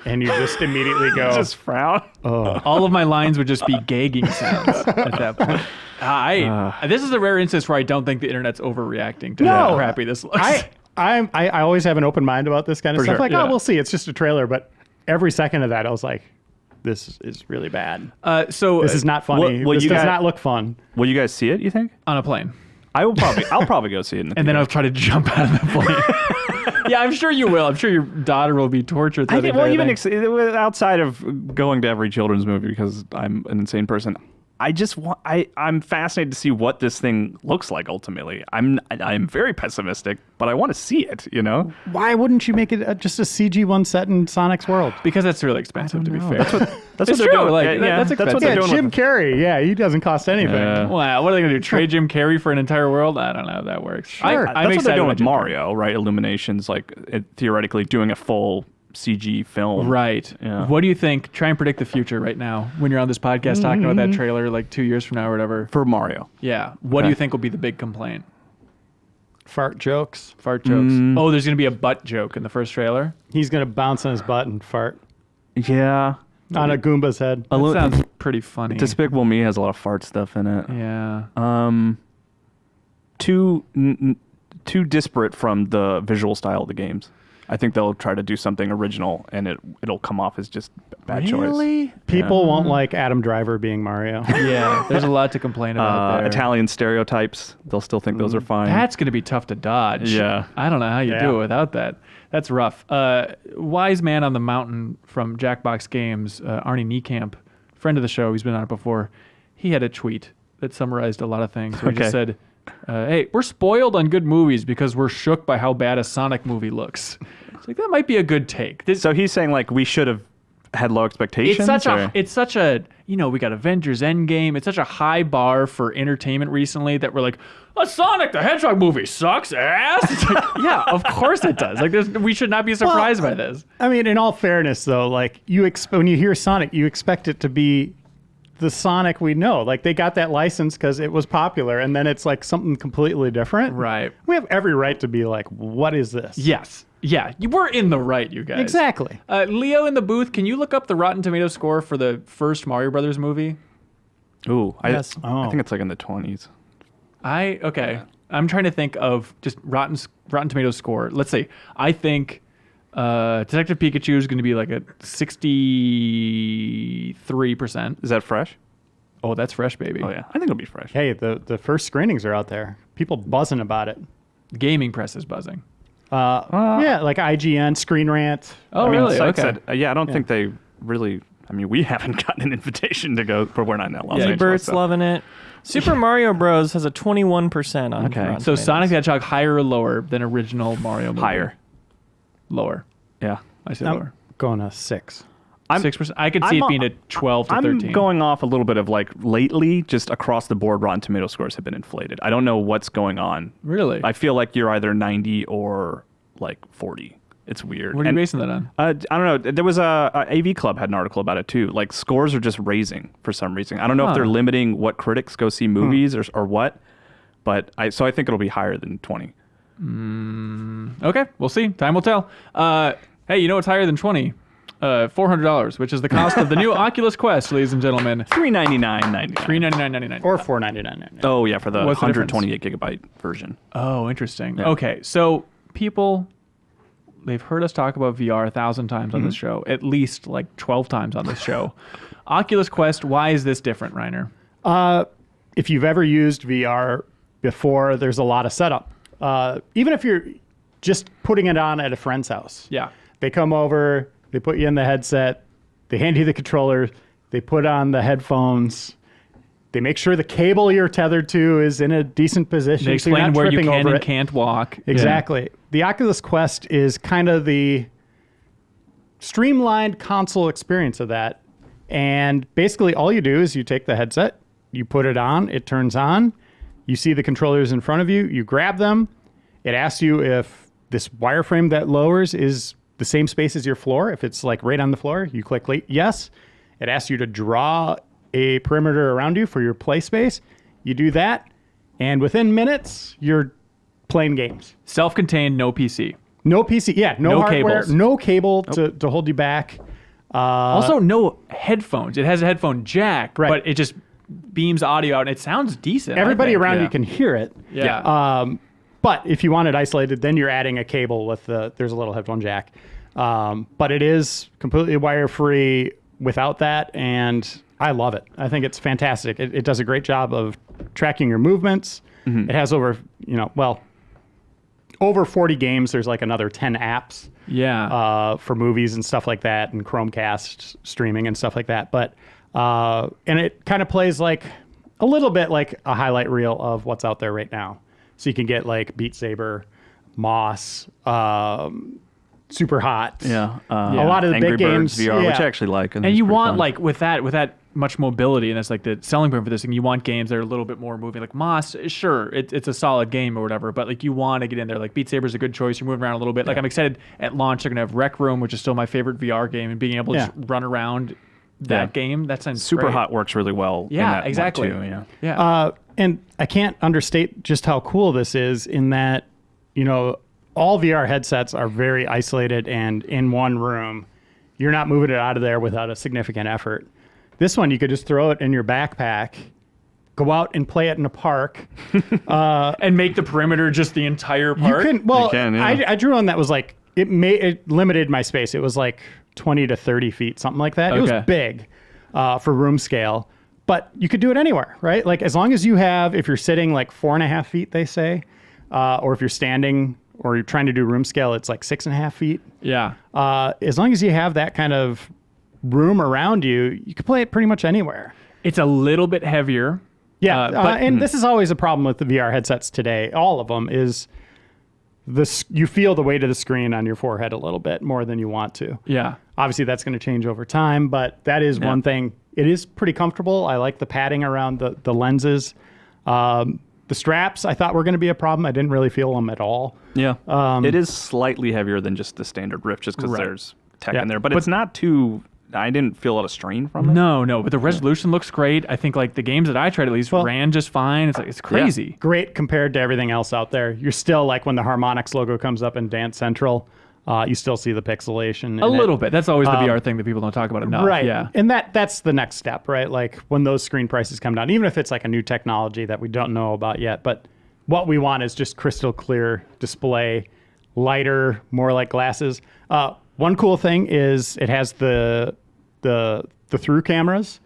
and you just immediately go, Just frown. All of my lines would just be gagging sounds at that point. This is a rare instance where I don't think the internet's overreacting to how No. crappy this looks. I always have an open mind about this kind of For stuff. sure, Like, yeah. oh, we'll see. It's just a trailer. But every second of that, I was like, this is really bad. So This is not funny. well, this you does got- not look fun. Will you guys see it? You think? on a plane. I'll probably go see it. In the And then theater. I'll try to jump out of the plane. Yeah, I'm sure you will. I'm sure your daughter will be tortured. I through think, the well, entire even thing. outside of going to every children's movie because I'm an insane person, I just want. I'm fascinated to see what this thing looks like ultimately. I'm very pessimistic, but I want to see it. You know, Why wouldn't you make it just a CG one set in Sonic's world? Because that's really expensive, to be fair. that's what It's they're true, doing. like, yeah, that's that's what expensive. they're Yeah, doing. Jim with Carrey. Yeah, he doesn't cost anything. Wow, what are they going to do? Trade Jim Carrey for an entire world? I don't know if that works. Sure. I'm that's what they're excited doing about with Jim Carrey. Mario, right? Illuminations, like theoretically doing a full CG film. Right. Yeah. What do you think? Try and predict the future right now when you're on this podcast talking about that trailer like 2 years from now or whatever. For Mario. Yeah. What do Okay. you think will be the big complaint? Fart jokes. Fart jokes. Oh, there's going to be a butt joke in the first trailer. He's going to bounce on his butt and fart Yeah. on a Goomba's head. That sounds pretty funny. Despicable Me has a lot of fart stuff in it. Yeah. Too disparate from the visual style of the games. I think they'll try to do something original, and it'll come off as just bad choice. Really? People won't like Adam Driver being Mario. Yeah. There's a lot to complain about there. Italian stereotypes, they'll still think those are fine. That's going to be tough to dodge. Yeah. I don't know how you Yeah. do it without that. That's rough. Wise Man on the Mountain from Jackbox Games, Arnie Niekamp, friend of the show, he's been on it before. He had a tweet that summarized a lot of things. Where he just said, hey, we're spoiled on good movies because we're shook by how bad a Sonic movie looks. It's like, that might be a good take. So he's saying like we should have had low expectations. It's such a we got Avengers Endgame. It's such a high bar for entertainment recently that we're like, a Sonic the Hedgehog movie sucks ass. It's like, yeah, of course it does. Like, we should not be surprised by this. I mean, in all fairness, though, like when you hear Sonic, you expect it to be the Sonic we know. Like they got that license because it was popular, and then it's like something completely different. Right. We have every right to be like, what is this? Yes. Yeah, you were in the right, you guys. Exactly. Leo in the booth, can you look up the Rotten Tomatoes score for the first Mario Brothers movie? Ooh, Yes. I think it's like in the 20s. Okay. I'm trying to think of just Rotten Tomatoes score. Let's see. I think Detective Pikachu is going to be like a 63%. Is that fresh? Oh, that's fresh, baby. Oh yeah, I think it'll be fresh. Hey, the first screenings are out there. People buzzing about it. Gaming press is buzzing. Yeah, like IGN, Screen Rant. Oh, I mean, really? Sykes Okay. said, I don't think they really. I mean, we haven't gotten an invitation to go, but we're not in Los Angeles. Bert's so. loving it. Super Mario Bros. Has a 21% on Okay. Rotten So Tomatoes. Sonic the Hedgehog higher or lower than original Mario movie? Higher. Lower. Yeah. I say I'm lower. going to 6. 6%. I could see it being a 12 to 13. I'm going off a little bit of like lately, just across the board, Rotten Tomato scores have been inflated. I don't know what's going on. Really? I feel like you're either 90 or like 40. It's weird. What are you basing that on? I don't know. There was a AV Club had an article about it too. Like scores are just raising for some reason. I don't know if they're limiting what critics go see movies or what, but I think it'll be higher than 20. Okay, we'll see. Time will tell. Hey, you know what's higher than 20? $400, which is the cost of the new Oculus Quest, ladies and gentlemen. $399.99. $399.99. Or $499. Oh yeah, for the What's the 128 gigabyte version. Oh, interesting. Yeah. Okay, so people, they've heard us talk about VR 1,000 times on this show, at least like 12 times on this show. Oculus Quest, why is this different, Reiner? If you've ever used VR before, there's a lot of setup. Even if you're just putting it on at a friend's house. Yeah. They come over, they put you in the headset, they hand you the controller, they put on the headphones, they make sure the cable you're tethered to is in a decent position. They so you're explain not where you tripping can over and it. can't walk. Exactly. The Oculus Quest is kind of the streamlined console experience of that. And basically all you do is you take the headset, you put it on, it turns on, you see the controllers in front of you, you grab them, it asks you if this wireframe that lowers is the same space as your floor. If it's like right on the floor, you click yes. It asks you to draw a perimeter around you for your play space. You do that, and within minutes, you're playing games. Self-contained, no PC. No PC, yeah, no hardware, cables. no cable to hold you back. Also, no headphones. It has a headphone jack, Right. but it just beams audio out, and it sounds decent. I Everybody think. around Yeah. you can hear it. Yeah. But if you want it isolated, then you're adding a cable with there's a little headphone jack. But it is completely wire-free without that, and I love it. I think it's fantastic. It does a great job of tracking your movements. It has over 40 games. There's like another 10 apps Yeah. for movies and stuff like that, and Chromecast streaming and stuff like that. But and it kind of plays like a little bit like a highlight reel of what's out there right now. So you can get like Beat Saber, Moss, Super Hot. Yeah. A lot of the Angry big Birds games, VR, which yeah. I actually like. And you want like with that much mobility, and that's like the selling point for this thing. You want games that are a little bit more moving. Like Moss, sure, it's a solid game or whatever, but like you want to get in there. Like Beat Saber's a good choice. You're moving around a little bit. Like I'm excited at launch. They're gonna have Rec Room, which is still my favorite VR game, and being able to just run around that game. That sounds Super great. Hot works really well. in Yeah, that one, exactly. too, yeah. Yeah. And I can't understate just how cool this is in that, all VR headsets are very isolated and in one room. You're not moving it out of there without a significant effort. This one, you could just throw it in your backpack, go out and play it in a park. And make the perimeter just the entire park. You can, yeah. I drew one that was like, it limited my space. It was like 20 to 30 feet, something like that. It Okay. was big for room scale. But you could do it anywhere, right? Like as long as you have, if you're sitting like 4.5 feet, they say, or if you're standing or you're trying to do room scale, it's like 6.5 feet. Yeah. As long as you have that kind of room around you, you can play it pretty much anywhere. It's a little bit heavier. Yeah, but and this is always a problem with the VR headsets today. All of them is you feel the weight of the screen on your forehead a little bit more than you want to. Yeah. Obviously, that's going to change over time, but that is one thing. It is pretty comfortable. I like the padding around the lenses. The straps, I thought were going to be a problem. I didn't really feel them at all. Yeah. It is slightly heavier than just the standard Rift just because Right. there's tech Yeah. in there. But it's not too... I didn't feel a lot of strain from it. No, but the resolution looks great. I think like the games that I tried at least ran just fine. It's crazy. Great compared to everything else out there. You're still like when the Harmonix logo comes up in Dance Central, you still see the pixelation. A little bit. That's always the VR thing that people don't talk about enough. Right. Yeah. And that's the next step, right? Like when those screen prices come down, even if it's like a new technology that we don't know about yet, but what we want is just crystal clear display, lighter, more like glasses. One cool thing is it has the through cameras.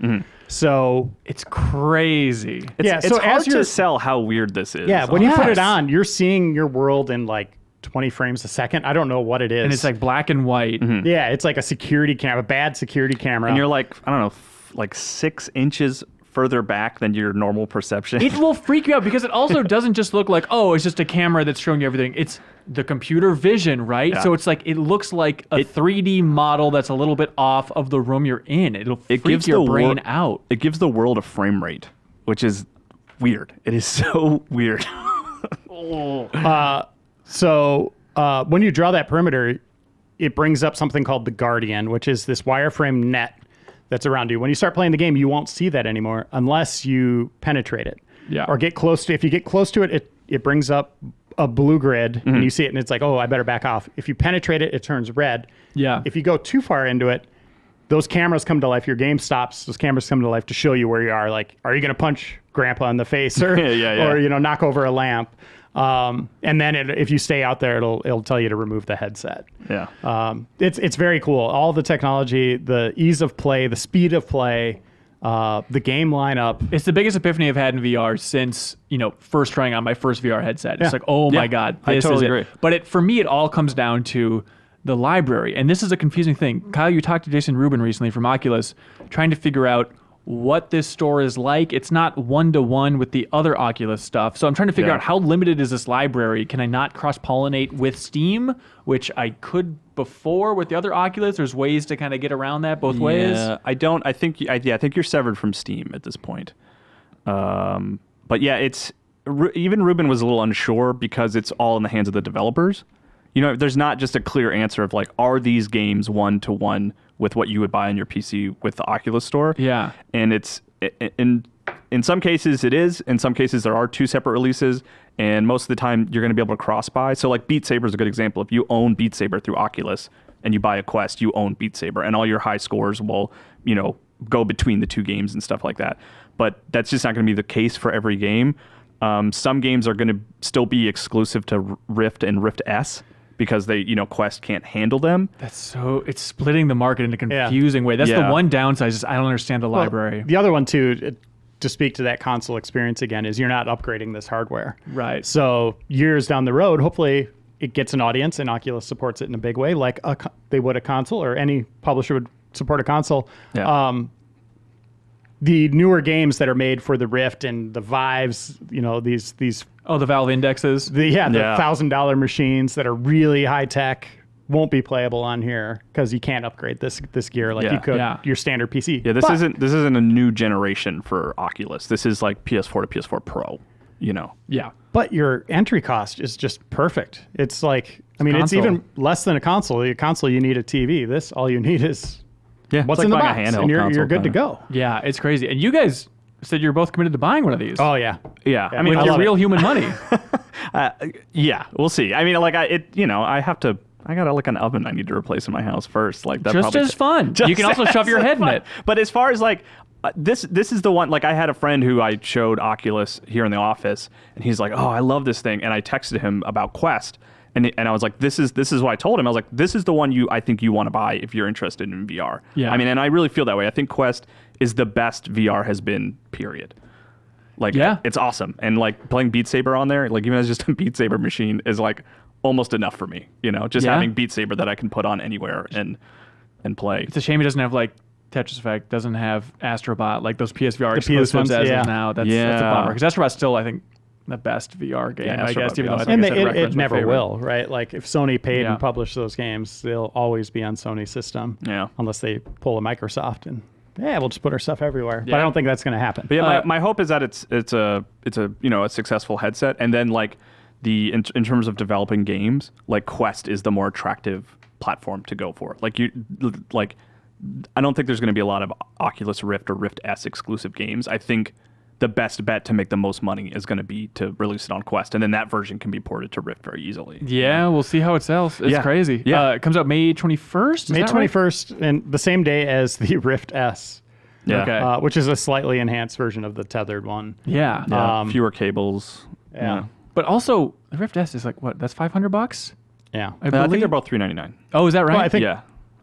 So It's crazy. It's so hard as you're to sell how weird this is. when you put Yes. it on, you're seeing your world in like 20 frames a second. I don't know what it is. And it's like black and white. yeah, it's like a security camera, a bad security camera. And you're like, I don't know, like 6 inches further back than your normal perception. It will freak you out because it also doesn't just look like, oh, it's just a camera that's showing you everything. It's the computer vision, right? Yeah. So it's like it looks like a 3D model that's a little bit off of the room you're in. It'll freak your brain out. It gives the world a frame rate, which is weird. It is so weird. So when you draw that perimeter, it brings up something called the Guardian, which is this wireframe net that's around you. When you start playing the game, you won't see that anymore unless you penetrate it. Yeah. Or get close to. If you get close to it, it brings up a blue grid, and you see it, and it's like, oh, I better back off. If you penetrate it, it turns red. Yeah. If you go too far into it, those cameras come to life. Your game stops. Those cameras come to life to show you where you are. Like, are you going to punch Grandpa in the face, or or knock over a lamp? And then if you stay out there, it'll tell you to remove the headset. Yeah. It's very cool. All the technology, the ease of play, the speed of play, the game lineup. It's the biggest epiphany I've had in VR since, first trying on my first VR headset. It's like, oh my God, I this totally is it. agree. But for me, it all comes down to the library. And this is a confusing thing. Kyle, you talked to Jason Rubin recently from Oculus, trying to figure out what this store is like. It's not one-to-one with the other Oculus stuff. So I'm trying to figure out how limited is this library? Can I not cross-pollinate with Steam, which I could before with the other Oculus? There's ways to kind of get around that both ways. I think you're severed from Steam at this point. But yeah, even Ruben was a little unsure because it's all in the hands of the developers. There's not just a clear answer of like, are these games one-to-one with what you would buy on your PC with the Oculus Store? Yeah. And it's in some cases it is. In some cases there are two separate releases, and most of the time you're going to be able to cross-buy. So like Beat Saber is a good example. If you own Beat Saber through Oculus and you buy a Quest, you own Beat Saber, and all your high scores will, go between the two games and stuff like that. But that's just not going to be the case for every game. Some games are going to still be exclusive to Rift and Rift S, because they, Quest can't handle them. It's splitting the market in a confusing way. That's the one downside, is I don't understand the library. The other one too, to speak to that console experience again, is you're not upgrading this hardware. Right. So years down the road, hopefully it gets an audience, and Oculus supports it in a big way, like they would a console, or any publisher would support a console. Yeah. The newer games that are made for the Rift and the Vives, these the Valve indexes. the $1,000 machines that are really high tech won't be playable on here because you can't upgrade this gear like you could your standard PC. Yeah, this isn't a new generation for Oculus. This is like PS4 to PS4 Pro. Yeah. But your entry cost is just perfect. It's like, it's even less than a console. A console, you need a TV. This, all you need is what's in the box, and you're good to go. Yeah, it's crazy. And you guys said you're both committed to buying one of these. Oh yeah. With your real human money. Yeah, we'll see. I got like an oven I need to replace in my house first. Like that just as fun. You can also shove your head in it. But as far as like this is the one. Like I had a friend who I showed Oculus here in the office, and he's like, "Oh, I love this thing." And I texted him about Quest, and I was like, "This is what I told him." I was like, "This is the one I think you want to buy if you're interested in VR." Yeah. And I really feel that way. I think Quest is the best VR has been. Period. Like, it's awesome. And like playing Beat Saber on there, like even as just a Beat Saber machine is like almost enough for me, just having Beat Saber that I can put on anywhere and play. It's a shame it doesn't have like Tetris Effect, doesn't have Astrobot, like those PSVR exclusives as of now. That's a bummer, because Astrobot's still, I think, the best VR game, I guess, even though I think it never will, right? Like if Sony paid and published those games, they'll always be on Sony's system. Yeah. Unless they pull a Microsoft and we'll just put our stuff everywhere. But I don't think that's going to happen. But my hope is that it's a a successful headset, and then like in terms of developing games, like Quest is the more attractive platform to go for. Like I don't think there's going to be a lot of Oculus Rift or Rift S exclusive games. I think the best bet to make the most money is going to be to release it on Quest, and then that version can be ported to Rift very easily. Yeah, we'll see how it sells. It's crazy. Yeah. It comes out May 21st? May 21st, and the same day as the Rift S. Yeah. Okay. Which is a slightly enhanced version of the tethered one. Yeah. Fewer cables. Yeah. But also, the Rift S is like, what, that's $500? Yeah. I think they're both $399. Oh, is that right? Well, I think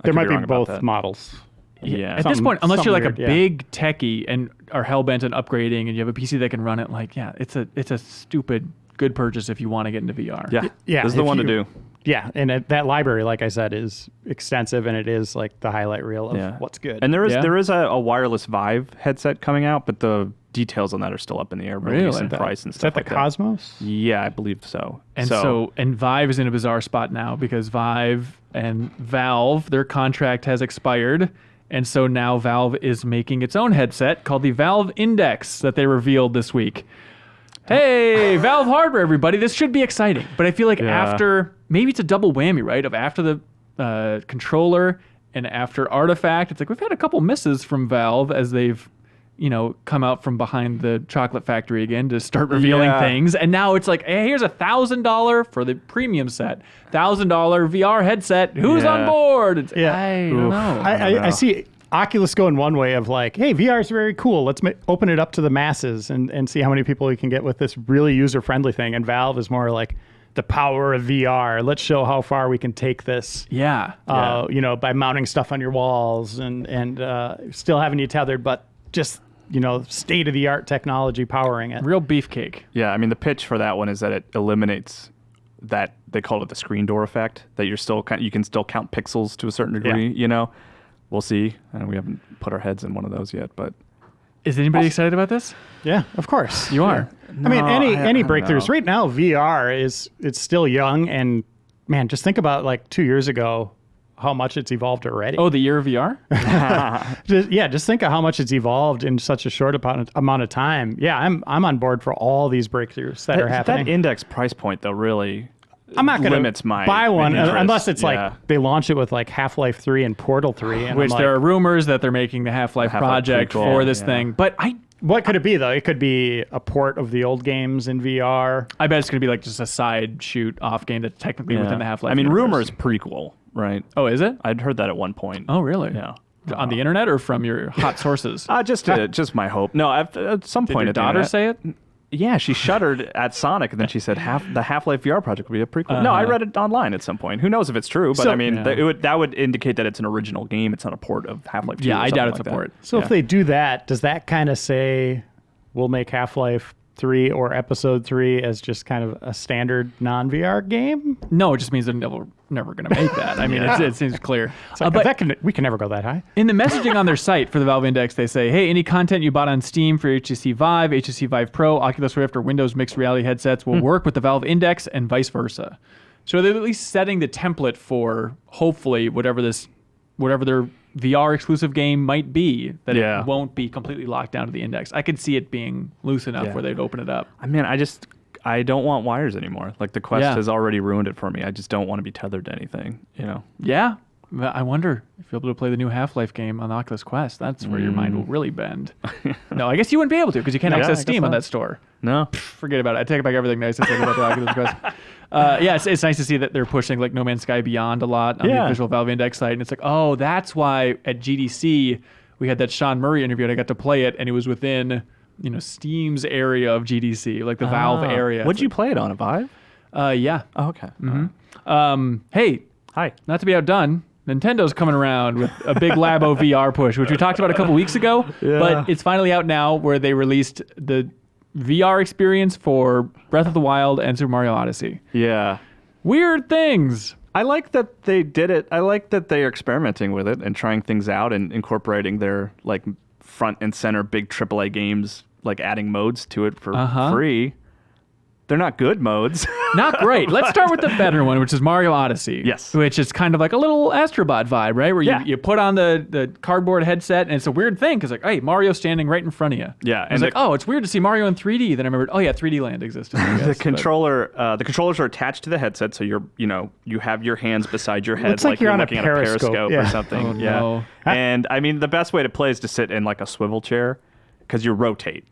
there might be wrong about both that. models. Yeah. At this point, unless you're like weird, a big techie and are hell-bent on upgrading and you have a PC that can run it, like, it's a stupid good purchase if you want to get into VR. Yeah. Yeah, This is the if one to you- do. yeah, and that library, like I said, is extensive, and it is like the highlight reel of what's good. And there is Yeah. there is a wireless Vive headset coming out, but the details on that are still up in the air, release and price and is stuff that the like Cosmos? that. Yeah, I believe so. And and Vive is in a bizarre spot now because Vive and Valve, their contract has expired. And so now Valve is making its own headset called the Valve Index that they revealed this week. Hey, Valve hardware, everybody. This should be exciting. But I feel like after, maybe it's a double whammy, right? Of after the controller and after Artifact, it's like we've had a couple misses from Valve as they've, come out from behind the chocolate factory again to start revealing things. And now it's like, hey, here's $1,000 for the premium set, $1,000 VR headset. Who's on board? It's, I don't know. I see Oculus going one way of like, hey, VR is very cool. Let's open it up to the masses and see how many people we can get with this really user-friendly thing. And Valve is more like the power of VR. Let's show how far we can take this. Yeah. By mounting stuff on your walls and still having you tethered, but just state-of-the-art technology powering it. Real beefcake. Yeah, I mean, the pitch for that one is that it eliminates that, they call it the screen door effect, that you can still count pixels to a certain degree, We'll see. And we haven't put our heads in one of those yet, but Is anybody excited about this? Yeah, of course. You are. I mean, any I don't breakthroughs. know. Right now, VR it's still young, and man, just think about like 2 years ago, how much it's evolved already. Oh, the year of VR? Just think of how much it's evolved in such a short amount of time. Yeah, I'm on board for all these breakthroughs that are happening. That index price point, though, really I'm not going limits to my buy one interest. unless it's Yeah. like they launch it with like Half-Life 3 and Portal 3. And Which I'm there like, are rumors that they're making the Half-Life Half-Life project prequel, for this yeah. thing. But what could it be, though? It could be a port of the old games in VR. I bet it's going to be like just a side shoot off game that's technically within the Half-Life I mean, universe. rumors prequel, right? Oh, is it? I'd heard that at one point. Oh, really? Yeah. On the internet or from your hot sources? Just my hope. No, at some Did point your at the daughter internet- say it? Yeah, she shuddered at Sonic, and then she said the Half-Life VR project would be a prequel. No, I read it online at some point. Who knows if it's true? But So- I mean, Yeah. that would indicate that it's an original game. It's not a port of Half-Life 2. Yeah, or I something doubt it's like a that. port. So if they do that, does that kind of say we'll make Half-Life 3 or Episode 3 as just kind of a standard non-VR game? No, it just means they're never going to make that. I mean, it seems clear. But But we can never go that high. in the messaging on their site for the Valve Index, they say, hey, any content you bought on Steam for HTC Vive, HTC Vive Pro, Oculus Rift, or Windows mixed reality headsets will work with the Valve Index and vice versa. So they're at least setting the template for, hopefully, whatever their VR exclusive game might be, that Yeah. it won't be completely locked down to the Index. I could see it being loose enough where they'd open it up. I mean, I don't want wires anymore. Like, the Quest Yeah. has already ruined it for me. I just don't want to be tethered to anything, Yeah. I wonder if you'll be able to play the new Half-Life game on the Oculus Quest. That's where your mind will really bend. No, I guess you wouldn't be able to because you can't Yeah, I access guess Steam on not. that store. No. Forget about it. I take back everything nice I said about the Oculus Quest. It's nice to see that they're pushing like No Man's Sky Beyond a lot on the official Valve Index site. And it's like, oh, that's why at GDC we had that Sean Murray interview and I got to play it and it was within, Steam's area of GDC, like the Valve area. Would you play it on a Vive? Yeah. Oh, okay. Hey, Hi. not to be outdone, Nintendo's coming around with a big Labo VR push, which we talked about a couple weeks ago, but it's finally out now where they released the VR experience for Breath of the Wild and Super Mario Odyssey. Yeah. Weird things. I like that they did it. I like that they are experimenting with it and trying things out and incorporating their like front and center big AAA games, like adding modes to it for free. They're not good modes. Not great. Let's start with the better one, which is Mario Odyssey. Yes. Which is kind of like a little Astrobot vibe, right? Where you put on the cardboard headset, and it's a weird thing because, like, hey, Mario's standing right in front of you. Yeah, And it's like, oh, it's weird to see Mario in 3D. Then I remembered, oh, yeah, 3D Land existed. I guess, The controllers are attached to the headset, so you have your hands beside your head, Looks like you're on a looking at a periscope. periscope Yeah. or something. Oh, yeah. no. And I mean, the best way to play is to sit in like a swivel chair because you rotate,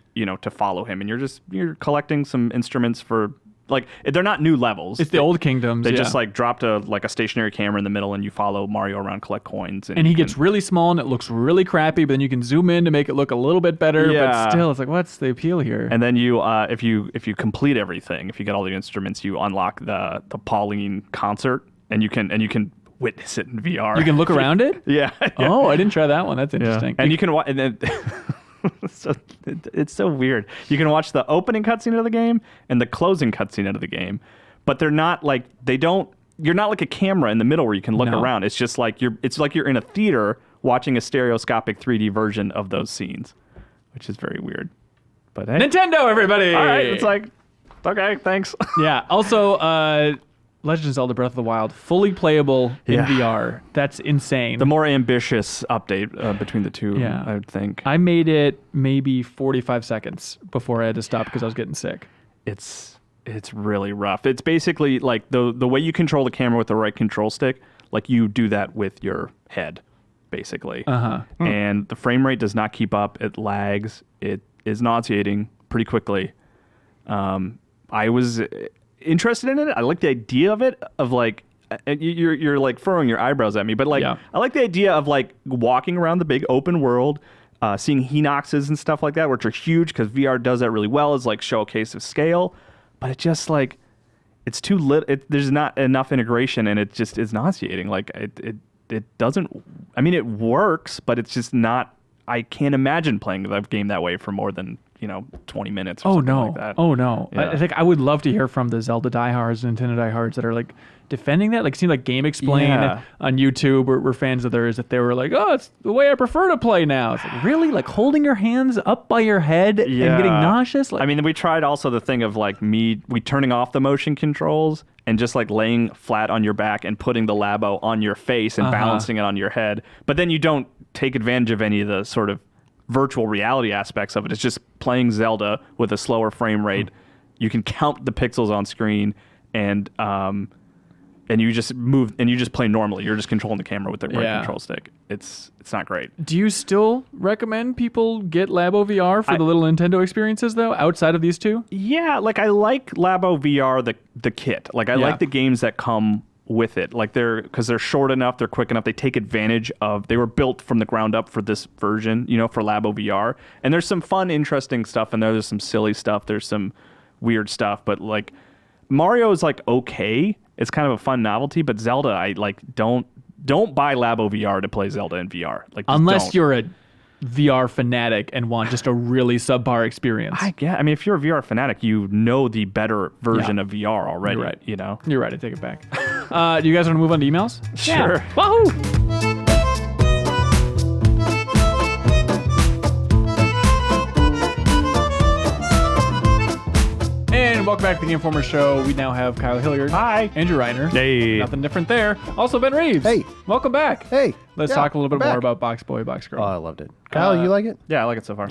to follow him, and you're collecting some instruments for. Like, they're not new levels. It's the old kingdoms. They yeah. just like dropped a stationary camera in the middle, and you follow Mario around, collect coins, And he gets really small, and it looks really crappy. But then you can zoom in to make it look a little bit better. Yeah. But still, it's like, what's the appeal here? And then you, if you complete everything, if you get all the instruments, you unlock the Pauline concert, and you can witness it in VR. you can look around it. Yeah. Oh, I didn't try that one. That's interesting. And you can watch, and then it's so weird. You can watch the opening cutscene of the game and the closing cutscene of the game, but they're not like they don't you're not like a camera in the middle where you can look No. around. It's just like you're in a theater watching a stereoscopic 3D version of those scenes, which is very weird. But hey, Nintendo, everybody. all right, it's like, okay, thanks. Yeah. Also, Legend of Zelda: Breath of the Wild, fully playable in Yeah. VR. That's insane. The more ambitious update between the two, Yeah. I would think. I made it maybe 45 seconds before I had to stop because I was getting sick. It's really rough. It's basically like the way you control the camera with the right control stick, like you do that with your head, basically. And the frame rate does not keep up. It lags. It is nauseating pretty quickly. I was interested in it. I like the idea of it, of like, you're like furrowing your eyebrows at me, but like, Yeah. I like the idea of like walking around the big open world, seeing Hinoxes and stuff like that, which are huge because VR does that really well, is like showcase of scale, but it just like, it's too there's not enough integration, and it just is nauseating. Like it doesn't, I mean, it works, but it's just not, I can't imagine playing the game that way for more than 20 minutes or something like that. Oh no! Yeah. I think I would love to hear from the Zelda diehards, Nintendo diehards that are like defending that. Like, it seemed like Game Explain Yeah. on YouTube were fans of theirs, that they were like, "Oh, it's the way I prefer to play now." It's like, really, like holding your hands up by your head and getting nauseous. Like, I mean, we tried also the thing of like we turning off the motion controls and just like laying flat on your back and putting the Labo on your face and balancing it on your head. But then you don't take advantage of any of the sort of virtual reality aspects of it. It's just playing Zelda with a slower frame rate. You can count the pixels on screen, and you just move and you just play normally. You're just controlling the camera with the right control stick. It's not great. do you still recommend people get Labo VR for the little Nintendo experiences though, outside of these two? Yeah, like I like Labo VR the kit. Like I Yeah. like the games that come with it. Like because they're short enough, they're quick enough. They take advantage of. They were built from the ground up for this version, for Labo VR. And there's some fun, interesting stuff in there. There's some silly stuff. There's some weird stuff. But like Mario is like okay. It's kind of a fun novelty. But Zelda, I like don't buy Labo VR to play Zelda in VR. Like just Unless don't. you're a VR fanatic and want just a really subpar experience. I mean, if you're a VR fanatic, you know the better version of VR already. You're right. You You're right. I take it back. Do you guys want to move on to emails? Sure. Wahoo! And welcome back to the Game Informer Show. We now have Kyle Hilliard. Hi. Andrew Reiner. Hey. Nothing different there. Also Ben Reeves. Hey. Welcome back. Hey. Let's Yeah, talk a little bit I'm more back. about BoxBoy, BoxGirl. Oh, I loved it. Kyle, you like it? Yeah, I like it so far.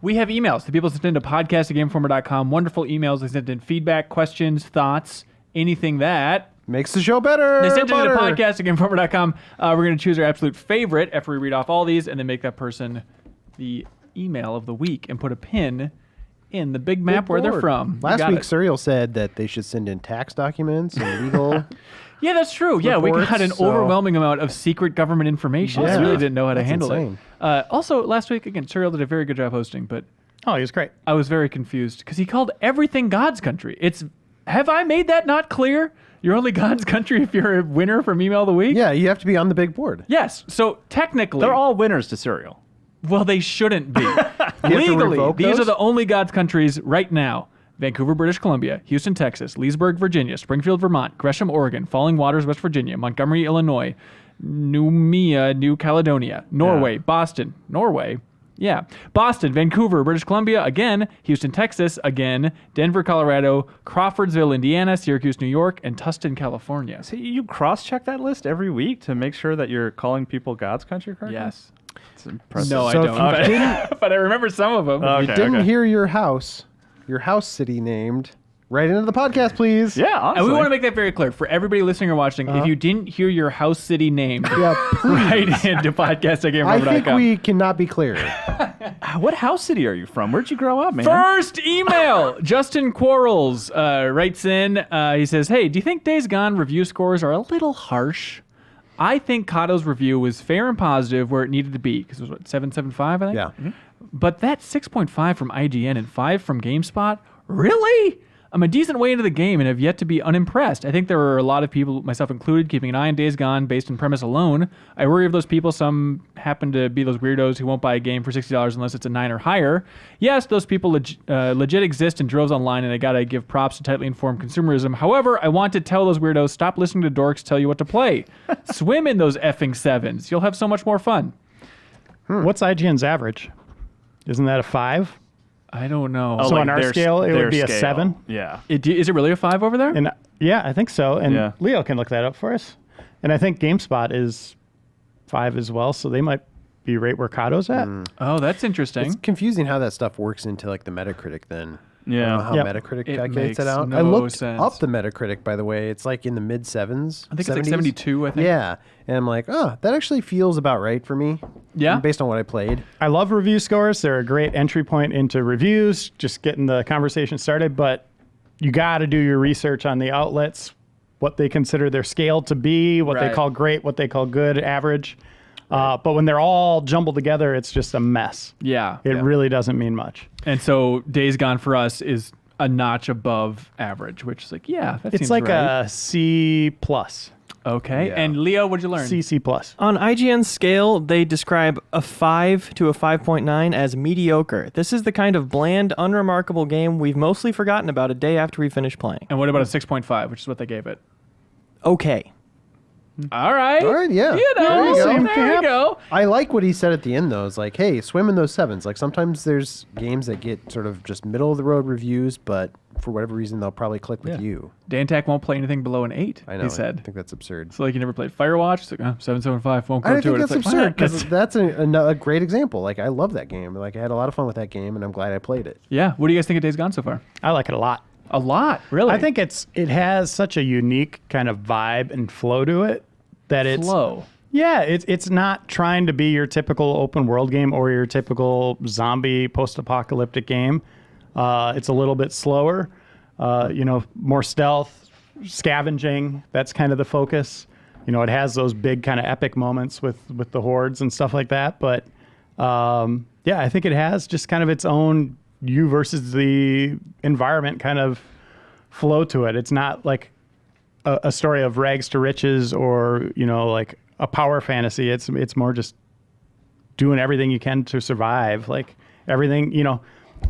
We have emails. The people sent into podcast@gameinformer.com. Wonderful emails. They sent in feedback, questions, thoughts, anything that. Makes the show better. They sent it into butter. podcast@gameinformer.com. We're going to choose our absolute favorite after we read off all these and then make that person the email of the week and put a pin in the big map Good where they're lord. from. You Last got week, it. Serial said that they should send in tax documents and legal. Yeah, that's true. Yeah, we reports, got an so- overwhelming amount of secret government information. I Yeah. really didn't know how to That's handle insane. it. Also, last week, again, Serial did a very good job hosting, but Oh, he was great. I was very confused because he called everything God's country. Have I made that not clear? You're only God's country if you're a winner from Email of the Week? Yeah, you have to be on the big board. Yes. So technically, They're all winners to cereal. well, they shouldn't be. to Legally, revoke these those? are the only God's countries right now. Vancouver, British Columbia, Houston, Texas, Leesburg, Virginia, Springfield, Vermont, Gresham, Oregon, Falling Waters, West Virginia, Montgomery, Illinois, Noumea, New Caledonia, Norway, Yeah. Boston, Norway. Yeah. Boston, Vancouver, British Columbia, again, Houston, Texas, again, Denver, Colorado, Crawfordsville, Indiana, Syracuse, New York, and Tustin, California. So you cross-check that list every week to make sure that you're calling people God's country correctly? Yes. It's impressive. No, So I if don't. you But, but I remember some of them. You Okay, didn't okay. hear your house city named. Right into the podcast, please. Yeah, honestly. And we want to make that very clear for everybody listening or watching. If you didn't hear your house city named, Yeah, right into podcast.gameinformer.com. I think we cannot be clear. What house city are you from? Where'd you grow up, man? First email, Justin Quarles writes in. He says, "Hey, do you think Days Gone review scores are a little harsh? I think Kato's review was fair and positive where it needed to be because it was what 7.75, I think. Yeah. But that 6.5 from IGN and 5 from GameSpot, really? I'm a decent way into the game and have yet to be unimpressed. I think there are a lot of people, myself included, keeping an eye on Days Gone based on premise alone. I worry of those people. Some happen to be those weirdos who won't buy a game for $60 unless it's a 9 or higher. Yes, those people legit exist in droves online, and I gotta give props to tightly informed consumerism. However, I want to tell those weirdos, stop listening to dorks tell you what to play. Swim in those effing 7s. You'll have so much more fun. What's IGN's average? Isn't that a 5? I don't know. So on our their- scale, it their would be a scale. 7? Yeah. Is it really a 5 over there? And yeah, I think so. And Yeah. Leo can look that up for us. And I think GameSpot is 5 as well, so they might be right where Kato's at. Oh, that's interesting. It's confusing how that stuff works into like the Metacritic then. Yeah. I don't know how Yep. Metacritic It calculates makes it out. no I looked sense. up the Metacritic, by the way. It's like in the mid 7s. I think it's like 70s. 72, I think. Yeah. And I'm like, oh, that actually feels about right for me. Yeah? Based on what I played. I love review scores. They're a great entry point into reviews, just getting the conversation started. But you got to do your research on the outlets, what they consider their scale to be, what they Right. call great, what they call good, average. But when they're all jumbled together, it's just a mess. Yeah. It yeah. really doesn't mean much. And so Days Gone for us is a notch above average, which is like, yeah, that It's seems like right. a C plus, Okay. Yeah. And Leo, what'd you learn? C plus. On IGN's scale, they describe a 5 to a 5.9 as mediocre. This is the kind of bland, unremarkable game we've mostly forgotten about a day after we finish playing. And what about a 6.5, which is what they gave it? Okay. All right. All right, yeah. You know, There you go. there you Camp. go. I like what he said at the end, though. It's like, hey, swim in those 7s. Like, sometimes there's games that get sort of just middle-of-the-road reviews, but for whatever reason, they'll probably click with you. Dantac won't play anything below an 8, I know. he I said. think that's absurd. So, like, you never played Firewatch? It's like, 775, won't I go don't to think it. that's It's like, why absurd not? because that's a great example. Like, I love that game. Like, I had a lot of fun with that game, and I'm glad I played it. Yeah. What do you guys think of Days Gone so far? I like it a lot. A lot, really. I think it has such a unique kind of vibe and flow to it that it's Flow. Yeah, it's not trying to be your typical open world game or your typical zombie post-apocalyptic game. It's a little bit slower, more stealth, scavenging. That's kind of the focus. It has those big kind of epic moments with the hordes and stuff like that. But I think it has just kind of its own you versus the environment kind of flow to it. It's not like a story of rags to riches or like a power fantasy. It's more just doing everything you can to survive. Like everything,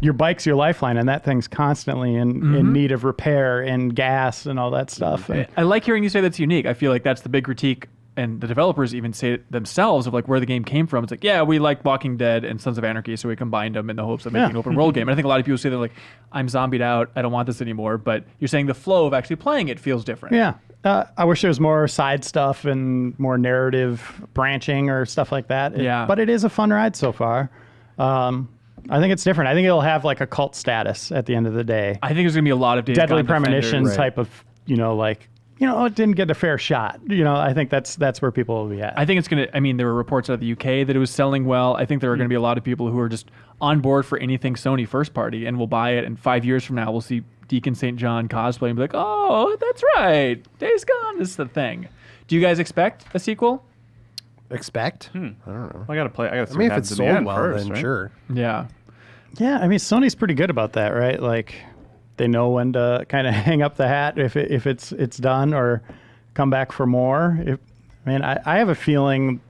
your bike's your lifeline, and that thing's constantly in need of repair and gas and all that stuff. And I like hearing you say that's unique. I feel like that's the big critique, and the developers even say it themselves of like where the game came from. It's like, yeah, we like Walking Dead and Sons of Anarchy, so we combined them in the hopes of making an open world game. And I think a lot of people say they're like, I'm zombied out, I don't want this anymore. But you're saying the flow of actually playing it feels different. yeah, I wish there was more side stuff and more narrative branching or stuff like that. Yeah. But it is a fun ride so far. I think it's different. I think it'll have like a cult status at the end of the day. I think there's gonna be a lot of Days Deadly Gone Premonition defenders. type of, it didn't get a fair shot. I think that's where people will be at. I think it's going to, I mean, there were reports out of the UK that it was selling well. I think there are going to be a lot of people who are just on board for anything Sony first party and will buy it. And 5 years from now, we'll see Deacon St. John cosplay and be like, oh, that's right. Days Gone is the thing. Do you guys expect a sequel? Expect? I don't know. I gotta play. I gotta see I mean, what if it's happens at the sold end well, first, then right? sure. Yeah. Yeah, I mean, Sony's pretty good about that, right? Like, they know when to kind of hang up the hat if it's done or come back for more. I have a feeling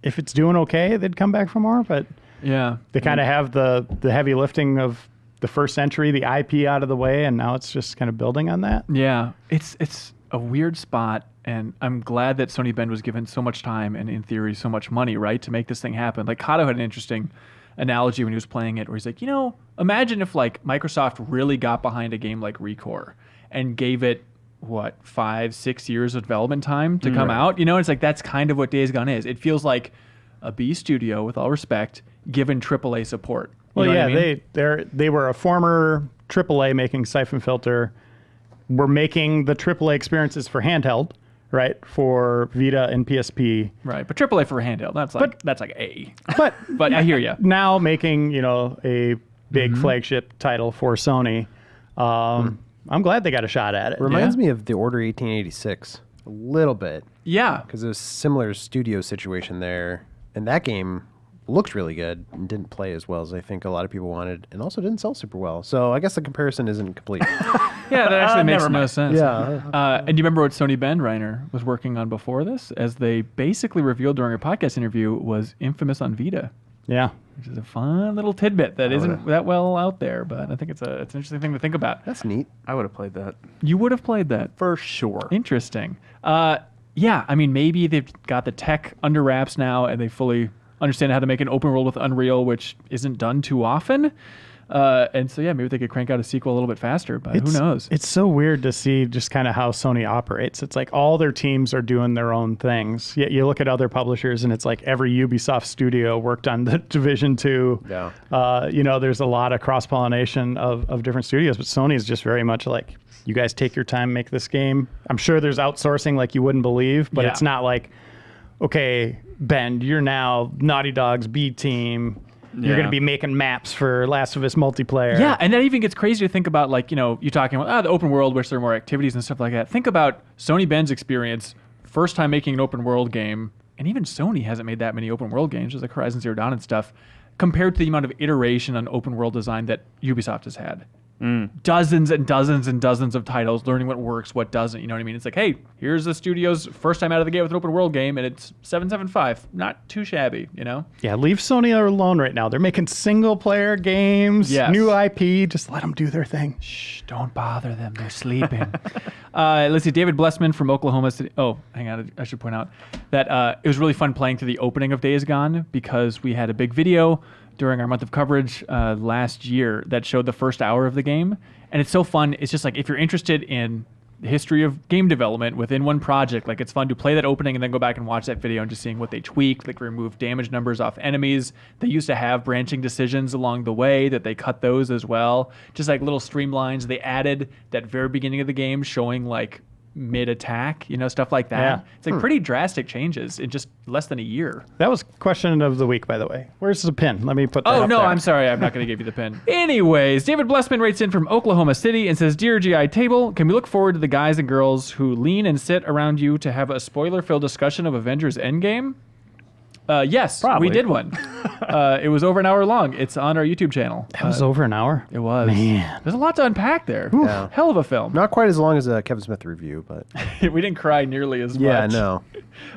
if it's doing okay, they'd come back for more. But Yeah. they kind of have the heavy lifting of the first entry, the IP out of the way, and now it's just kind of building on that. Yeah. It's a weird spot. And I'm glad that Sony Bend was given so much time and, in theory, so much money, right, to make this thing happen. Like, Kato had an interesting analogy when he was playing it, where he's like, imagine if, like, Microsoft really got behind a game like ReCore and gave it, 5-6 years of development time to come out? It's like, that's kind of what Days Gone is. It feels like a B studio, with all respect, given AAA support. You know what I mean? they were a former AAA making Siphon Filter. We're making the AAA experiences for handheld, right, for Vita and PSP. Right, but AAA for handheld, that's like A. But But I hear you. now making, a big flagship title for Sony. I'm glad they got a shot at it. Reminds me of the Order 1886 a little bit Yeah. because it was a similar studio situation there, and that game looked really good and didn't play as well as I think a lot of people wanted, and also didn't sell super well. So I guess the comparison isn't complete. Yeah, that actually makes no sense. Yeah. And do you remember what Sony Ben Reiner was working on before this? As they basically revealed during a podcast interview, was Infamous on Vita, Yeah. which is a fun little tidbit that isn't that well out there, but I think it's an interesting thing to think about. That's neat. I would have played that You would have played that. for sure. Interesting. Yeah, I mean, maybe they've got the tech under wraps now and they fully understand how to make an open world with Unreal, which isn't done too often. And so, yeah, maybe they could crank out a sequel a little bit faster, but who knows? It's so weird to see just kind of how Sony operates. It's like all their teams are doing their own things. Yet you look at other publishers and it's like every Ubisoft studio worked on the Division 2. Yeah. There's a lot of cross-pollination of different studios, but Sony is just very much like, you guys take your time, make this game. I'm sure there's outsourcing like you wouldn't believe, but it's not like, okay, Ben, you're now Naughty Dog's B team. You're going to be making maps for Last of Us multiplayer. Yeah, and that even gets crazy to think about, like, you're talking about the open world, which there are more activities and stuff like that. Think about Sony Ben's experience, first time making an open world game, and even Sony hasn't made that many open world games, just like Horizon Zero Dawn and stuff, compared to the amount of iteration on open world design that Ubisoft has had. Dozens and dozens and dozens of titles, learning what works, what doesn't. You know what I mean? It's like, hey, here's the studio's first time out of the gate with an open world game, and it's 775. Not too shabby, Yeah, leave Sony alone right now. They're making single player games, new IP. Just let them do their thing. Shh, don't bother them. They're sleeping. Let's see. David Blessman from Oklahoma City. Oh, hang on. I should point out that it was really fun playing through the opening of Days Gone because we had a big video during our month of coverage last year that showed the first hour of the game. And it's so fun. It's just like, if you're interested in the history of game development within one project, like, it's fun to play that opening and then go back and watch that video and just seeing what they tweaked, like remove damage numbers off enemies. They used to have branching decisions along the way that they cut those as well. Just like little streamlines. They added that very beginning of the game showing like mid-attack, stuff like that. Yeah. It's like pretty drastic changes in just less than a year. That was question of the week, by the way. Where's the pin? Let me put that Oh, up no, there. I'm sorry. I'm not going to give you the pin. Anyways, David Blessman writes in from Oklahoma City and says, Dear GI Table, can we look forward to the guys and girls who lean and sit around you to have a spoiler-filled discussion of Avengers Endgame? Yes, Probably. we did one. It was over an hour long. It's on our YouTube channel. That was over an hour? It was. Man. There's a lot to unpack there. Yeah. Hell of a film. Not quite as long as a Kevin Smith review, but We didn't cry nearly as yeah, much. no.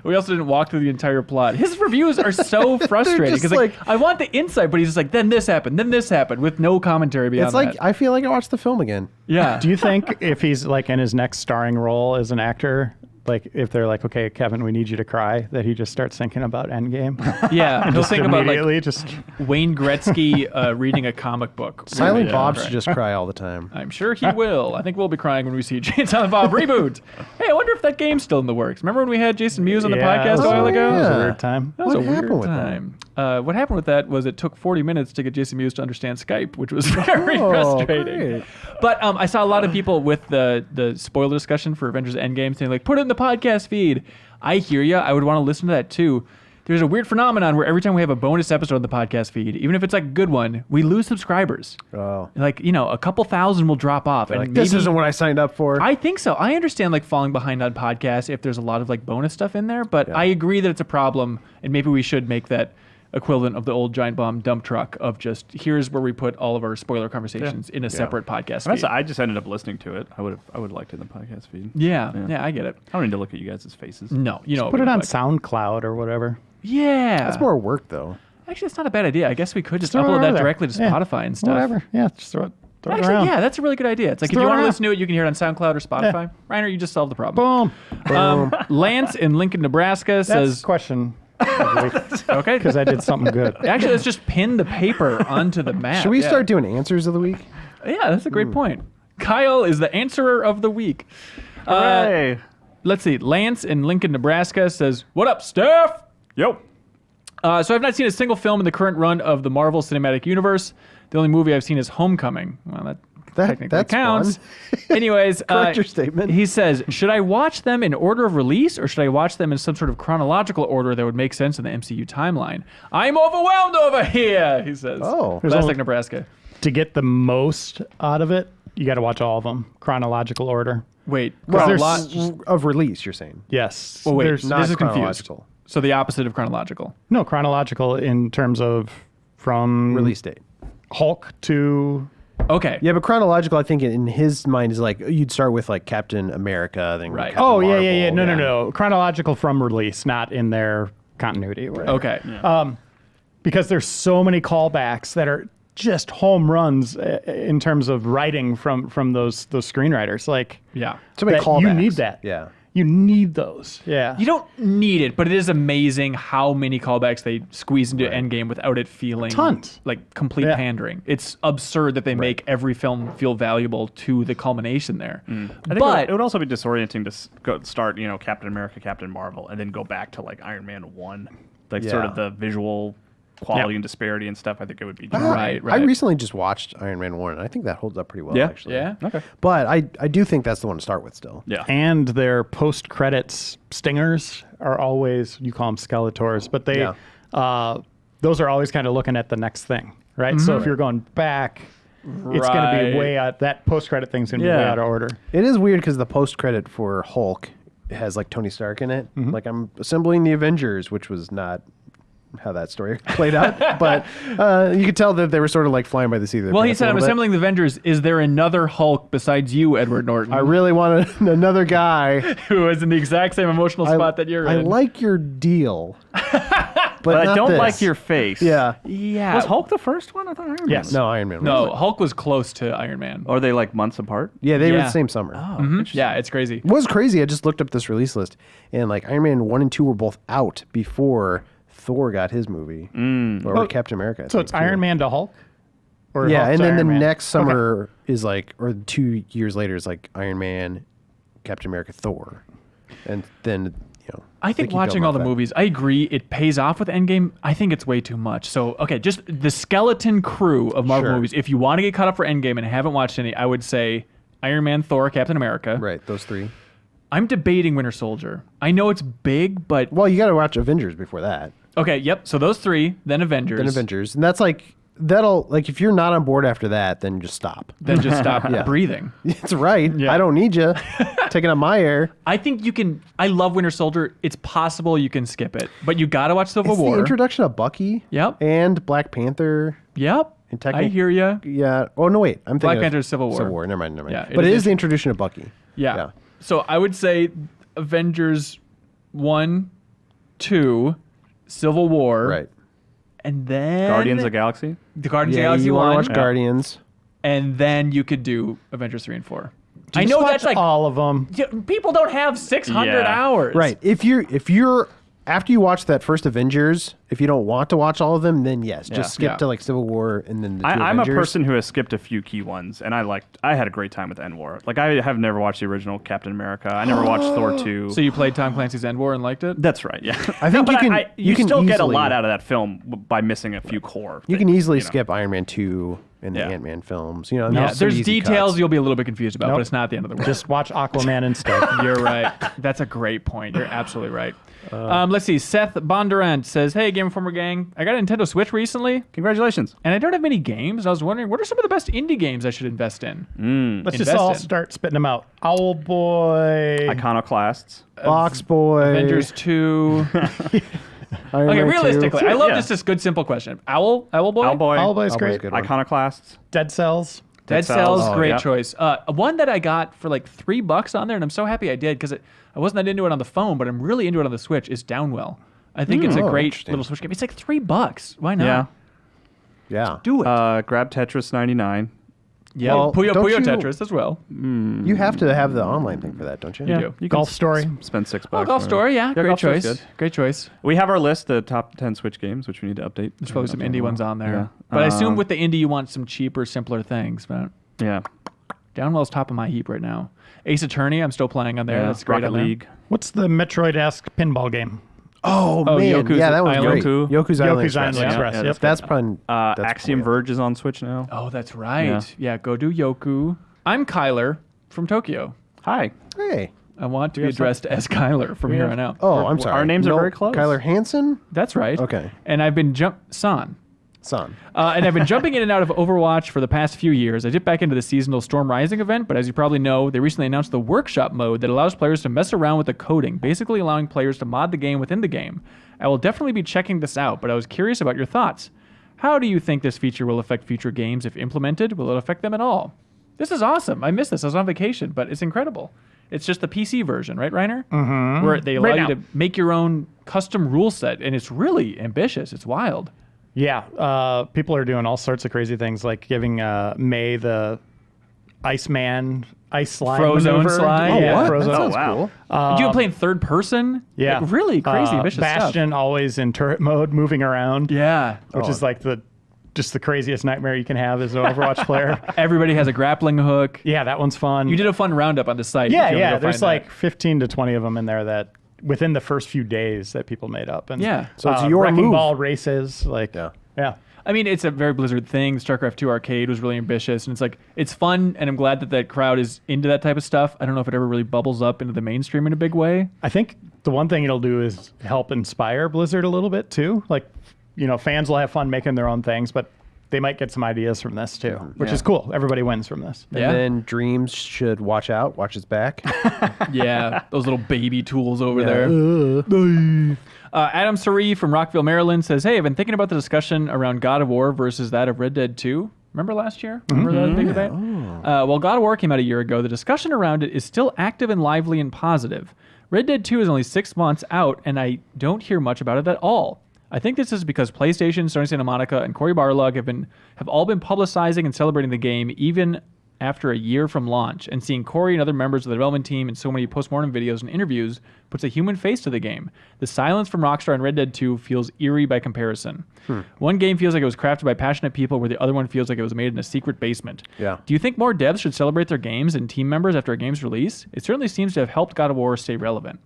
We also didn't walk through the entire plot. His reviews are so frustrating just because I want the insight, but he's just like, then this happened, with no commentary beyond It's like that. I feel like I watched the film again. Yeah. Do you think if he's like in his next starring role as an actor, like if they're like, okay, Kevin, we need you to cry, that he just starts thinking about Endgame? Yeah, he'll Just think about like immediately just Wayne Gretzky reading a comic book. Silent Yeah. Bob should just cry all the time. I'm sure he will. I think we'll be crying when we see Jay and Silent Bob reboot. Hey, I wonder if that game's still in the works. Remember when we had Jason Mewes on the podcast a while ago? That was a Yeah. weird time. That was What a weird happened with that? time. What happened with that was it took 40 minutes to get Jason Mewes to understand Skype, which was very Oh, frustrating. great. But I saw a lot of people with the spoiler discussion for Avengers Endgame saying, like, put it in the podcast feed. I hear you. I would want to listen to that too. There's a weird phenomenon where every time we have a bonus episode on the podcast feed, even if it's like a good one, we lose subscribers. Oh. Like, a couple thousand will drop off. And Like, this maybe- isn't what I signed up for. I think so. I understand like falling behind on podcasts if there's a lot of like bonus stuff in there, but Yeah. I agree that it's a problem, and maybe we should make that equivalent of the old Giant Bomb dump truck of just here's where we put all of our spoiler conversations in a separate podcast feed. I just ended up listening to it. I would liked it in the podcast feed. Yeah, I get it. I don't need to look at you guys' faces. No, Put it on like, SoundCloud or whatever. Yeah, That's more work, though. Actually, it's not a bad idea. I guess we could just Throw it upload over that there. directly to Yeah. Spotify and stuff. Whatever. Yeah, just throw it Actually, around. yeah, that's a really good idea. It's like if throw you it want to around. listen to it, you can hear it on SoundCloud or Spotify. Reiner, you just solved the problem. Boom. Lance in Lincoln, Nebraska That's says, question. okay, Because I did something good. actually, let's just pin the paper onto the map. Should we Yeah. start doing answers of the week? Yeah, that's a great point. Kyle is the answerer of the week. Hey. Let's see. Lance in Lincoln, Nebraska says, "What up, Steph?" Yo. So I've not seen a single film in the current run of the Marvel Cinematic Universe. The only movie I've seen is Homecoming. Well, that technically that's counts. fun. Anyways, Correct your statement. He says, should I watch them in order of release or should I watch them in some sort of chronological order that would make sense in the MCU timeline? I'm overwhelmed over here, he says. Oh. There's That's only- like Nebraska. To get the most out of it, you got to watch all of them, chronological order. Wait. Well, there's- of release, you're saying. Yes. Well, wait. There's This Not is confused. chronological. So the opposite of chronological. No, chronological in terms of from Release date. Hulk to Okay. Yeah, but chronological, I think in his mind is like you'd start with like Captain America, then Right. Captain Oh yeah, Marvel, yeah, yeah. No. Chronological from release, not in their continuity. Or whatever. Okay. Because there's so many callbacks that are just home runs in terms of writing from those screenwriters. Like Yeah. So many that callbacks. you need that. Yeah. You need those. Yeah. You don't need it, but it is amazing how many callbacks they squeeze into Endgame without it feeling Tons. like complete Yeah. pandering. It's absurd that they make every film feel valuable to the culmination there. I think But it would also be disorienting to start, Captain America, Captain Marvel, and then go back to like Iron Man 1, like sort Yeah. of the visual quality Yeah. and disparity and stuff. I think it would be Right, I recently just watched Iron Man 1, and I think that holds up pretty well, Yeah? actually. yeah. Okay. But I do think that's the one to start with still. Yeah. And their post-credits stingers are always, you call them Skeletors, but they those are always kind of looking at the next thing, right? So if you're going back, it's going to be Right. way out. That post-credit thing's going to be way Yeah. out of order. It is weird because the post-credit for Hulk has like Tony Stark in it. Like I'm assembling the Avengers, which was not how that story played out. But you could tell that they were sort of like flying by the seat of their Well, he pants a said, "I'm little bit. assembling the Avengers. Is there another Hulk besides you, Edward Norton?" I really wanted another guy. who is in the exact same emotional spot that you're I in. like your deal. But I not don't this. like your face. Yeah. Yeah. Was Hulk the first one? I thought Iron Man. Yes. was. No, Iron Man. No, was. Hulk was close to Iron Man. Or are they like months apart? Yeah, they were Yeah. the same summer. Yeah, it's crazy. What was crazy, I just looked up this release list, and like Iron Man 1 and 2 were both out before Thor got his movie. Or Captain America. I So think, it's too. Iron Man to Hulk? Or Yeah, Hulk and to then Iron the Man? next summer is like, or 2 years later is like Iron Man, Captain America, Thor. And then, I think they keep watching going all off the that. movies, I agree, it pays off with Endgame. I think it's way too much. So, okay, just the skeleton crew of Marvel Sure. movies. If you want to get caught up for Endgame and haven't watched any, I would say Iron Man, Thor, Captain America. Right, those three. I'm debating Winter Soldier. I know it's big, but Well, you got to watch Avengers before that. okay, yep. So those three, then Avengers. Then Avengers. And that's like, if you're not on board after that, then just stop. Then just stop Yeah. breathing. It's right. I don't need you taking up my air. I think you can. I love Winter Soldier. It's possible you can skip it, but you got to watch Civil It's War. the introduction of Bucky. Yep. And Black Panther. Yep. And I technic- hear you. Yeah. Oh, no, wait. I'm thinking Black of Panther's Civil War. Civil War. Never mind. Yeah, but it it is is the introduction of Bucky. Yeah. So I would say Avengers 1, 2, Civil War. Right. And then Guardians of the Galaxy? the Guardians of the Yeah, Galaxy you want 1. to watch Guardians. And then you could do Avengers 3 and 4. I Just know watch that's like all of them. yeah, people don't have 600 Yeah. hours. Right. If you're after you watch that first Avengers, if you don't want to watch all of them, then yes, Yeah. just skip Yeah. to like Civil War and then the two I'm a Avengers. person who has skipped a few key ones, and I had a great time with End War. Like, I have never watched the original Captain America. I never watched Thor 2. So you played Tom Clancy's End War and liked it? That's right, yeah. I think you can- you you can still get a easily- lot out of that film by missing a few core. You can things, easily you know. skip Iron Man 2 and the Yeah. Ant-Man films. You know, Yeah, some there's easy details cuts. you'll be a little bit confused about, Nope. but it's not the end of the world. Just watch Aquaman instead. You're right. That's a great point. You're absolutely right. Let's see. Seth Bondurant says, "Hey, Game Informer gang, I got a Nintendo Switch recently, Congratulations. and I don't have many games. I was wondering, what are some of the best indie games I should invest in?" Let's just Invest all in. start spitting them out. Owlboy. Iconoclasts. BoxBoy. Avengers 2. Iron Okay, Man 2. realistically, I love Yeah. just this good, simple question. Owlboy? Owlboy. Owlboy's Owlboy's great. good one. Iconoclasts. Dead Cells. Dead Dead Cells, Cells. great yeah. choice. One that I got for like $3 on there, and I'm so happy I did because I wasn't that into it on the phone, but I'm really into it on the Switch, is Downwell. I think it's a Oh, great interesting. little Switch game. It's like $3. Why not? Yeah. Yeah. Do it. Grab Tetris 99. Yeah, Well, Puyo don't Puyo you- Tetris as well. You have to have the online thing for that, don't you? You do. You Golf can Story. Spend $6. Oh, Golf Story, yeah, great Golf Story's choice. good. Great choice. We have our list, the top 10 Switch games, which we need to update. There's probably some indie ones on there. Yeah. But I assume with the indie you want some cheaper, simpler things. But Yeah. Downwell's top of my heap right now. Ace Attorney, I'm still playing on there. Yeah. That's great Rocket on there. League. What's the Metroid-esque pinball game? Oh, Oh, man. Yoku's yeah, that was Island. great. Yoku's Island Yoku's Island Express. Express. Yeah, Yep. That's fun. That's Axiom cool. Verge is on Switch now. Oh, that's right. Yeah, go do Yoku. I'm Kyler from Tokyo. Hi. Hey. I want to be have addressed as Kyler from here on out. Oh, I'm sorry. Our names are very close. Kyler Hansen? That's right. Okay. And I've been Son. And I've been jumping in and out of Overwatch for the past few years. I dipped back into the seasonal Storm Rising event, but as you probably know, they recently announced the workshop mode that allows players to mess around with the coding, basically allowing players to mod the game within the game. I will definitely be checking this out, but I was curious about your thoughts. How do you think this feature will affect future games if implemented? Will it affect them at all? This is awesome. I missed this. I was on vacation, but it's incredible. It's just the PC version, right, Reiner? Mm-hmm. Where they allow you to make your own custom rule set, and it's really ambitious. It's wild. Yeah, people are doing all sorts of crazy things, like giving May the Iceman ice slide Frozone maneuver. slide. Oh, Yeah. what? Frozone. That sounds wow. cool. Do you play in third person? Yeah, Like, really crazy, ambitious Bastion stuff. always in turret mode, moving around. Yeah. which is like just the craziest nightmare you can have as an Overwatch player. Everybody has a grappling hook. Yeah, that one's fun. You did a fun roundup on the site. if Yeah, you wanna yeah. go There's find like 15 to 20 of them in there that within the first few days that people made up. And Yeah. So it's your wrecking move. ball races. Like, Yeah. yeah. I mean, it's a very Blizzard thing. StarCraft 2 Arcade was really ambitious, and it's like, it's fun, and I'm glad that that crowd is into that type of stuff. I don't know if it ever really bubbles up into the mainstream in a big way. I think the one thing it'll do is help inspire Blizzard a little bit too. Like, fans will have fun making their own things, but they might get some ideas from this too, which is cool. Everybody wins from this. And Yeah. then Dreams should watch his back. Yeah, those little baby tools over there. Adam Sari from Rockville, Maryland says, hey, I've been thinking about the discussion around God of War versus that of Red Dead 2. Remember last year? Remember that big debate? Well, God of War came out a year ago. The discussion around it is still active and lively and positive. Red Dead 2 is only 6 months out, and I don't hear much about it at all. I think this is because PlayStation, Sony Santa Monica, and Cory Barlog have all been publicizing and celebrating the game even after a year from launch, and seeing Cory and other members of the development team in so many postmortem videos and interviews puts a human face to the game. The silence from Rockstar in Red Dead 2 feels eerie by comparison. One game feels like it was crafted by passionate people, where the other one feels like it was made in a secret basement. Yeah. Do you think more devs should celebrate their games and team members after a game's release? It certainly seems to have helped God of War stay relevant.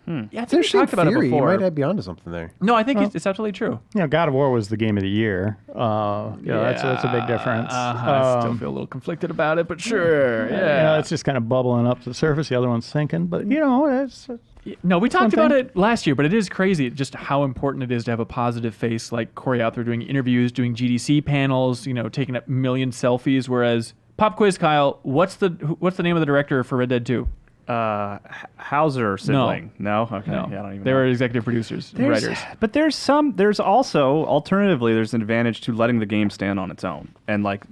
Yeah, I think we Interesting talked about it theory. You before. might be onto something there. No, I think it's absolutely true. God of War was the game of the year. That's a big difference. I still feel a little conflicted about it, but sure. Yeah. It's just kind of bubbling up to the surface. The other one's sinking, but it's No, we talked one about thing. it last year, but it is crazy just how important it is to have a positive face like Cory out there doing interviews, doing GDC panels, taking up million selfies. Whereas, pop quiz, Kyle, what's the name of the director for Red Dead 2? Hauser sibling. No? Okay. No, Yeah, I don't even they know. were executive producers, and writers. But there's also, alternatively, there's an advantage to letting the game stand on its own. And like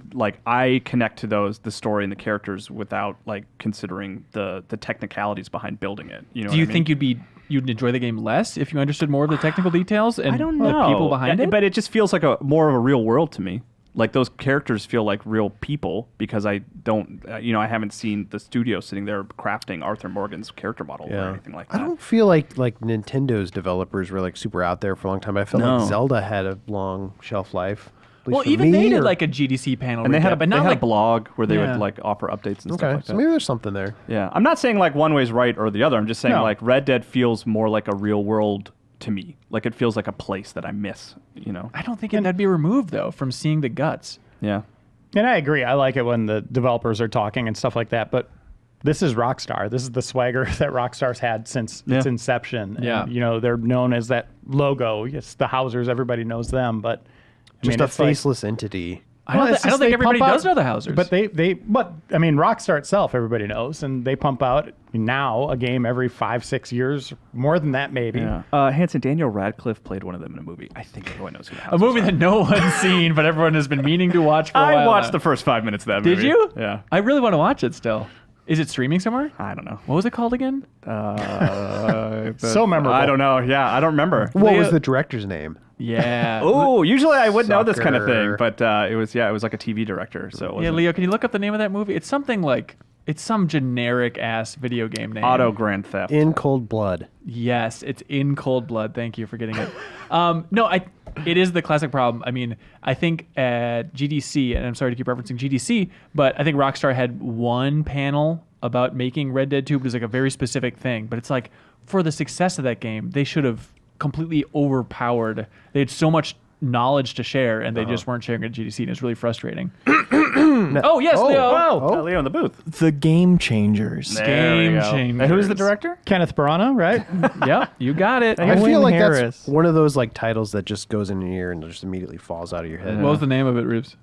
I connect to the story and the characters without like considering the technicalities behind building it. You know Do you what I mean? think you'd enjoy the game less if you understood more of the technical details and I don't the know. people behind it? But it just feels like more of a real world to me. Like those characters feel like real people because I don't, I haven't seen the studio sitting there crafting Arthur Morgan's character model or anything like that. I don't feel like Nintendo's developers were like super out there for a long time. I felt No. like Zelda had a long shelf life. At least Well, for even me, they did or- like a GDC panel, And they had, but they not had like a blog where they Yeah. would like offer updates and stuff Okay, like so that. maybe there's something there. Yeah, I'm not saying like one way's right or the other. I'm just saying No. like Red Dead feels more like a real world to me. Like it feels like a place that I miss. I don't think that'd be removed though from seeing the guts. Yeah. And I agree. I like it when the developers are talking and stuff like that. But this is Rockstar. This is the swagger that Rockstar's had since its inception. Yeah. And, they're known as that logo. Yes, the Hausers, everybody knows them. But Just a it's like- faceless entity. I don't it's think just they everybody pump does out- know the Hausers. But Rockstar itself, everybody knows, and they pump out now a game every 5-6 years, more than that maybe. Yeah. Hanson, Daniel Radcliffe played one of them in a movie. I think everyone knows who the a movie that no one's seen, but everyone has been meaning to watch for a while. I watched now. the first 5 minutes of that Did movie. you? Yeah. I really want to watch it still. Is it streaming somewhere? I don't know. What was it called again? So memorable. I don't know. Yeah, I don't remember. What Leo- was the director's name? Yeah. Oh, usually I would know this kind of thing, Sucker. but it was like a TV director. So it Yeah, wasn't Leo, can you look up the name of that movie? It's something like some generic ass video game name. Auto Grand Theft. In Cold Blood. Yes, it's In Cold Blood. Thank you for getting it. It is the classic problem. I mean, I think at GDC, and I'm sorry to keep referencing GDC, but I think Rockstar had one panel about making Red Dead 2, but it was like a very specific thing. But it's like, for the success of that game, they should have completely overpowered. They had so much knowledge to share, and they just weren't sharing at GDC, and it's really frustrating. Oh, yes, Leo. Oh, Leo in the booth. The Game Changers. There we Game go. Changers. And who's the director? Kenneth Branagh, right? Yep, you got it. I feel Owen like Harris. that's one of those like titles that just goes in your ear and just immediately falls out of your head. What was the name of it, Reeves?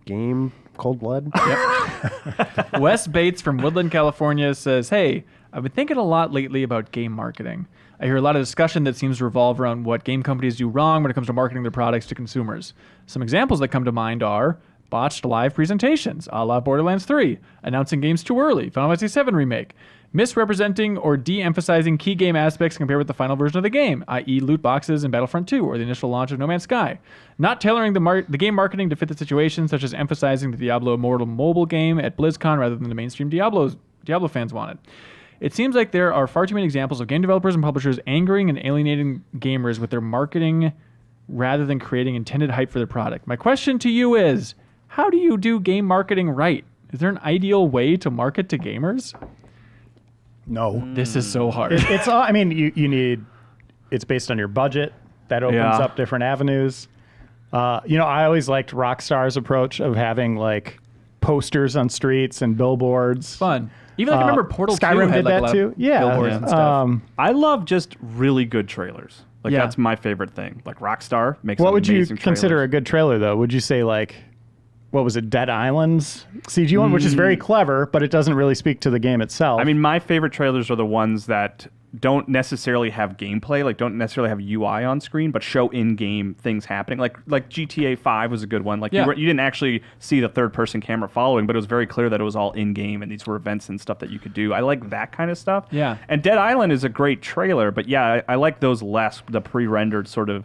Game Cold Blood. Wes Bates from Woodland, California says, hey, I've been thinking a lot lately about game marketing. I hear a lot of discussion that seems to revolve around what game companies do wrong when it comes to marketing their products to consumers. Some examples that come to mind are botched live presentations, a la Borderlands 3, announcing games too early, Final Fantasy VII Remake, misrepresenting or de-emphasizing key game aspects compared with the final version of the game, i.e. loot boxes in Battlefront 2 or the initial launch of No Man's Sky, not tailoring the game marketing to fit the situation, such as emphasizing the Diablo Immortal mobile game at BlizzCon rather than the mainstream Diablo fans wanted. It seems like there are far too many examples of game developers and publishers angering and alienating gamers with their marketing rather than creating intended hype for their product. My question to you is, how do you do game marketing right? Is there an ideal way to market to gamers? No. This is so hard. It's all, I mean, you need, it's based on your budget. That opens Yeah. up different avenues. I always liked Rockstar's approach of having like posters on streets and billboards. Fun. Even like I remember Portal 2 Skyrim had did like a that lot too. of Yeah. billboards and stuff. I love just really good trailers. Like, Yeah. that's my favorite thing. Like, Rockstar makes What would you amazing consider trailers. a good trailer though? Would you say like, what was it, Dead Island's CG one, which is very clever, but it doesn't really speak to the game itself. I mean, my favorite trailers are the ones that don't necessarily have gameplay, like don't necessarily have UI on screen, but show in-game things happening. Like GTA 5 was a good one. Like Yeah. you didn't actually see the third-person camera following, but it was very clear that it was all in-game and these were events and stuff that you could do. I like that kind of stuff. Yeah. And Dead Island is a great trailer, but yeah, I like those less, the pre-rendered sort of,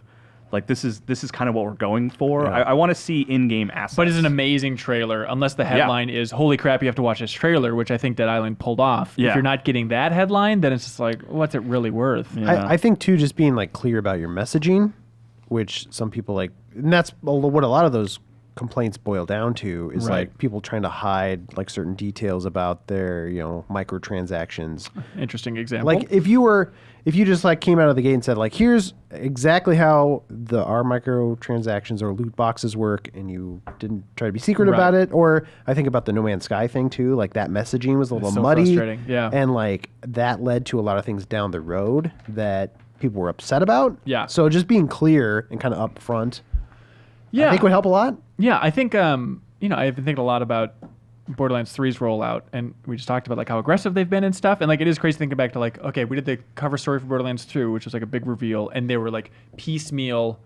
like this is kind of what we're going for. Yeah. I want to see in-game assets. But it's an amazing trailer, unless the headline is, holy crap, you have to watch this trailer, which I think Dead Island pulled off. Yeah. If you're not getting that headline, then it's just like, what's it really worth? Yeah. I think too, just being like clear about your messaging, which some people like, and that's what a lot of those complaints boil down to is Right. like people trying to hide like certain details about their microtransactions. Interesting example. Like if you just like came out of the gate and said like, here's exactly how our microtransactions or loot boxes work, and you didn't try to be secret Right. about it. Or I think about the No Man's Sky thing too. Like that messaging was a little so muddy, frustrating, yeah. and like that led to a lot of things down the road that people were upset about. Yeah. So just being clear and kind of upfront, yeah. I think would help a lot. Yeah, I think I've been thinking a lot about Borderlands 3's rollout, and we just talked about like how aggressive they've been and stuff. And like it is crazy thinking back to like, okay, we did the cover story for Borderlands 2, which was like a big reveal, and they were like piecemeal